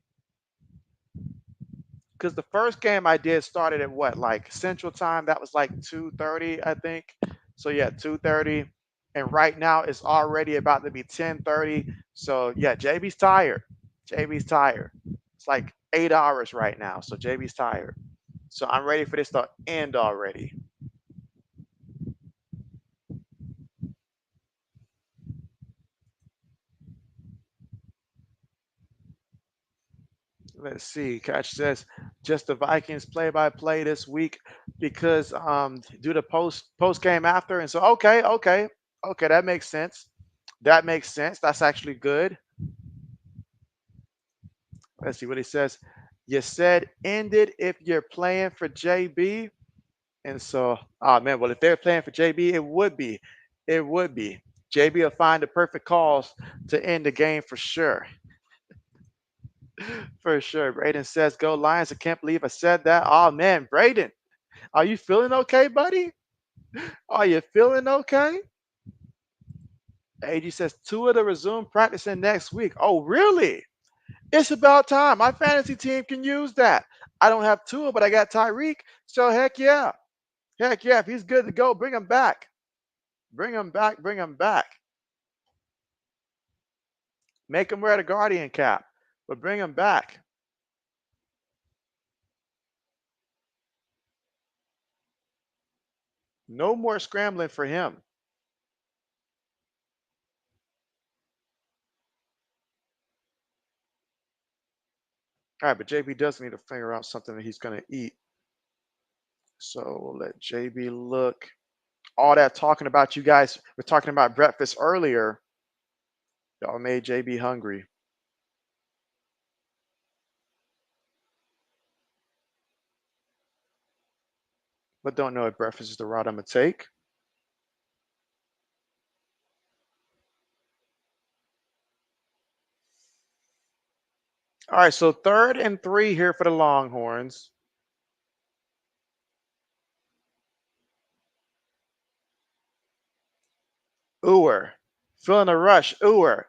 Because the first game I did started at what, like Central Time? That was like 2:30, I think. So yeah, 2:30. And right now it's already about to be 10:30. So yeah, JB's tired. JB's tired. It's like 8 hours right now. So JB's tired. So I'm ready for this to end already. Let's see. Catch says just the Vikings play-by-play this week because do the post game after. And so okay, that makes sense. That makes sense. That's actually good. Let's see what he says. You said ended if you're playing for JB. And so, oh man, well, if they're playing for JB, it would be. It would be. JB will find the perfect cause to end the game for sure. For sure. Braden says, go Lions. I can't believe I said that. Oh man, Braden, are you feeling okay, buddy? Are you feeling okay? AG says, Tua to resume practicing next week. Oh, really? It's about time. My fantasy team can use that. I don't have Tua, but I got Tyreek. So heck yeah. Heck yeah. If he's good to go, bring him back. Bring him back. Bring him back. Make him wear the Guardian cap, but bring him back. No more scrambling for him. All right, but JB does need to figure out something that he's going to eat. So we'll let JB look. All that talking about you guys were talking about breakfast earlier. Y'all made JB hungry. but don't know if breakfast is the route I'm going to take. All right, so 3rd and 3 here for the Longhorns. Uwer, feeling a rush. Uwer,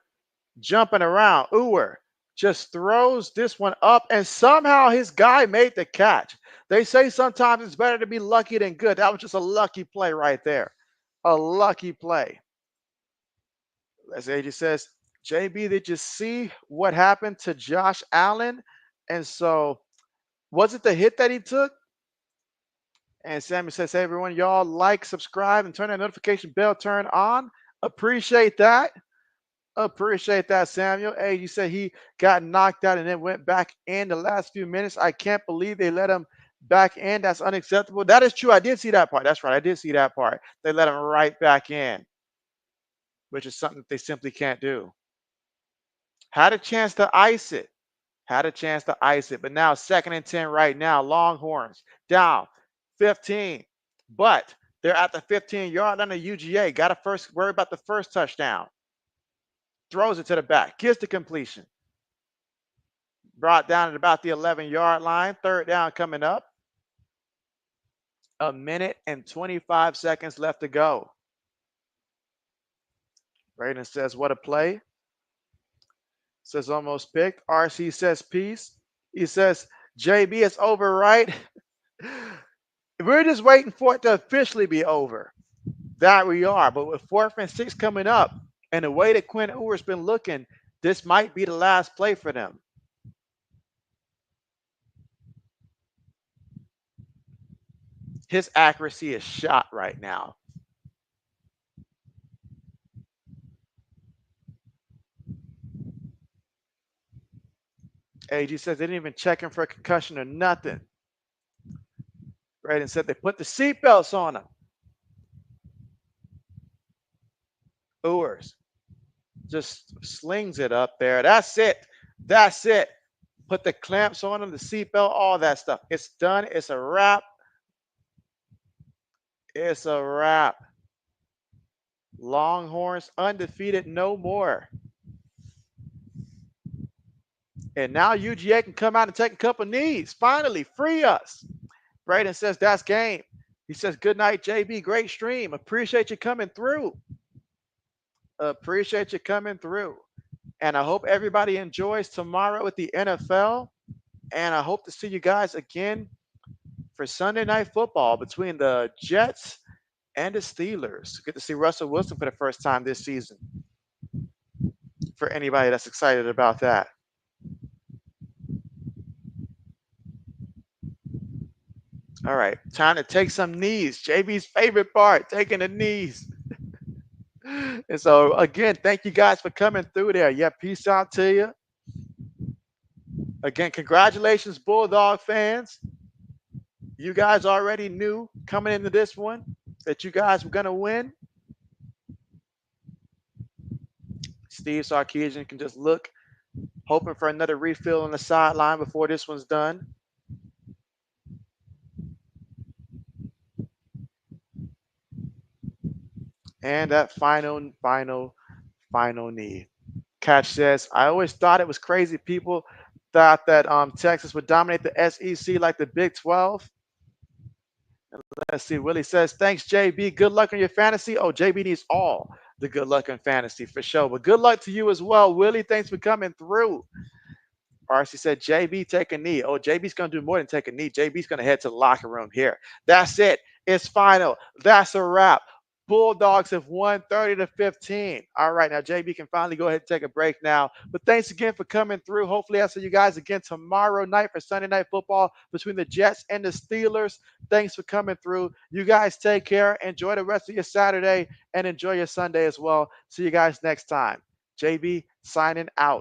jumping around. Uwer just throws this one up, and somehow his guy made the catch. They say sometimes it's better to be lucky than good. That was just a lucky play right there. A lucky play. As AJ says, JB, did you see what happened to Josh Allen? And so, was it the hit that he took? And Sammy says, hey, everyone, y'all like, subscribe, and turn that notification bell turn on. Appreciate that. Appreciate that, Samuel. Hey, you said he got knocked out and then went back in the last few minutes. I can't believe they let him back in. That's unacceptable. That is true. I did see that part. That's right. I did see that part. They let him right back in, which is something that they simply can't do. Had a chance to ice it. Had a chance to ice it. But now 2nd and 10 right now. Longhorns down 15. But they're at the 15-yard line of UGA. Got to first worry about the first touchdown. Throws it to the back. Gets the completion. Brought down at about the 11-yard line. 3rd down coming up. 1 minute and 25 seconds left to go. Braden says, what a play. Says almost picked. RC says peace. He says, JB, it's over, right? We're just waiting for it to officially be over. That we are. But with 4th and 6 coming up, and the way that Quinn Ewer's been looking, this might be the last play for them. His accuracy is shot right now. AG says they didn't even check him for a concussion or nothing. Braden said they put the seatbelts on him. Ewers just slings it up there. That's it. That's it. Put the clamps on him, the seatbelt, all that stuff. It's done. It's a wrap. It's a wrap. Longhorns undefeated no more. And now UGA can come out and take a couple knees. Finally, free us. Braden says that's game. He says, good night, JB. Great stream. Appreciate you coming through. Appreciate you coming through. And I hope everybody enjoys tomorrow with the NFL. And I hope to see you guys again for Sunday Night Football between the Jets and the Steelers. Get to see Russell Wilson for the first time this season. For anybody that's excited about that. All right, time to take some knees. JB's favorite part, taking the knees. And so, again, thank you guys for coming through there. Yeah, peace out to you. Again, congratulations, Bulldog fans. You guys already knew coming into this one that you guys were going to win. Steve Sarkisian can just look, hoping for another refill on the sideline before this one's done. And that final knee. Catch says, I always thought it was crazy. People thought that Texas would dominate the SEC like the Big 12. Let's see. Willie says, thanks, JB. Good luck on your fantasy. Oh, JB needs all the good luck in fantasy for sure. But good luck to you as well, Willie. Thanks for coming through. RC said, JB, take a knee. Oh, JB's going to do more than take a knee. JB's going to head to the locker room here. That's it. It's final. That's a wrap. Bulldogs have won 30-15. All right, now JB can finally go ahead and take a break now. But thanks again for coming through. Hopefully I'll see you guys again tomorrow night for Sunday Night Football between the Jets and the Steelers. Thanks for coming through. You guys take care. Enjoy the rest of your Saturday and enjoy your Sunday as well. See you guys next time. JB signing out.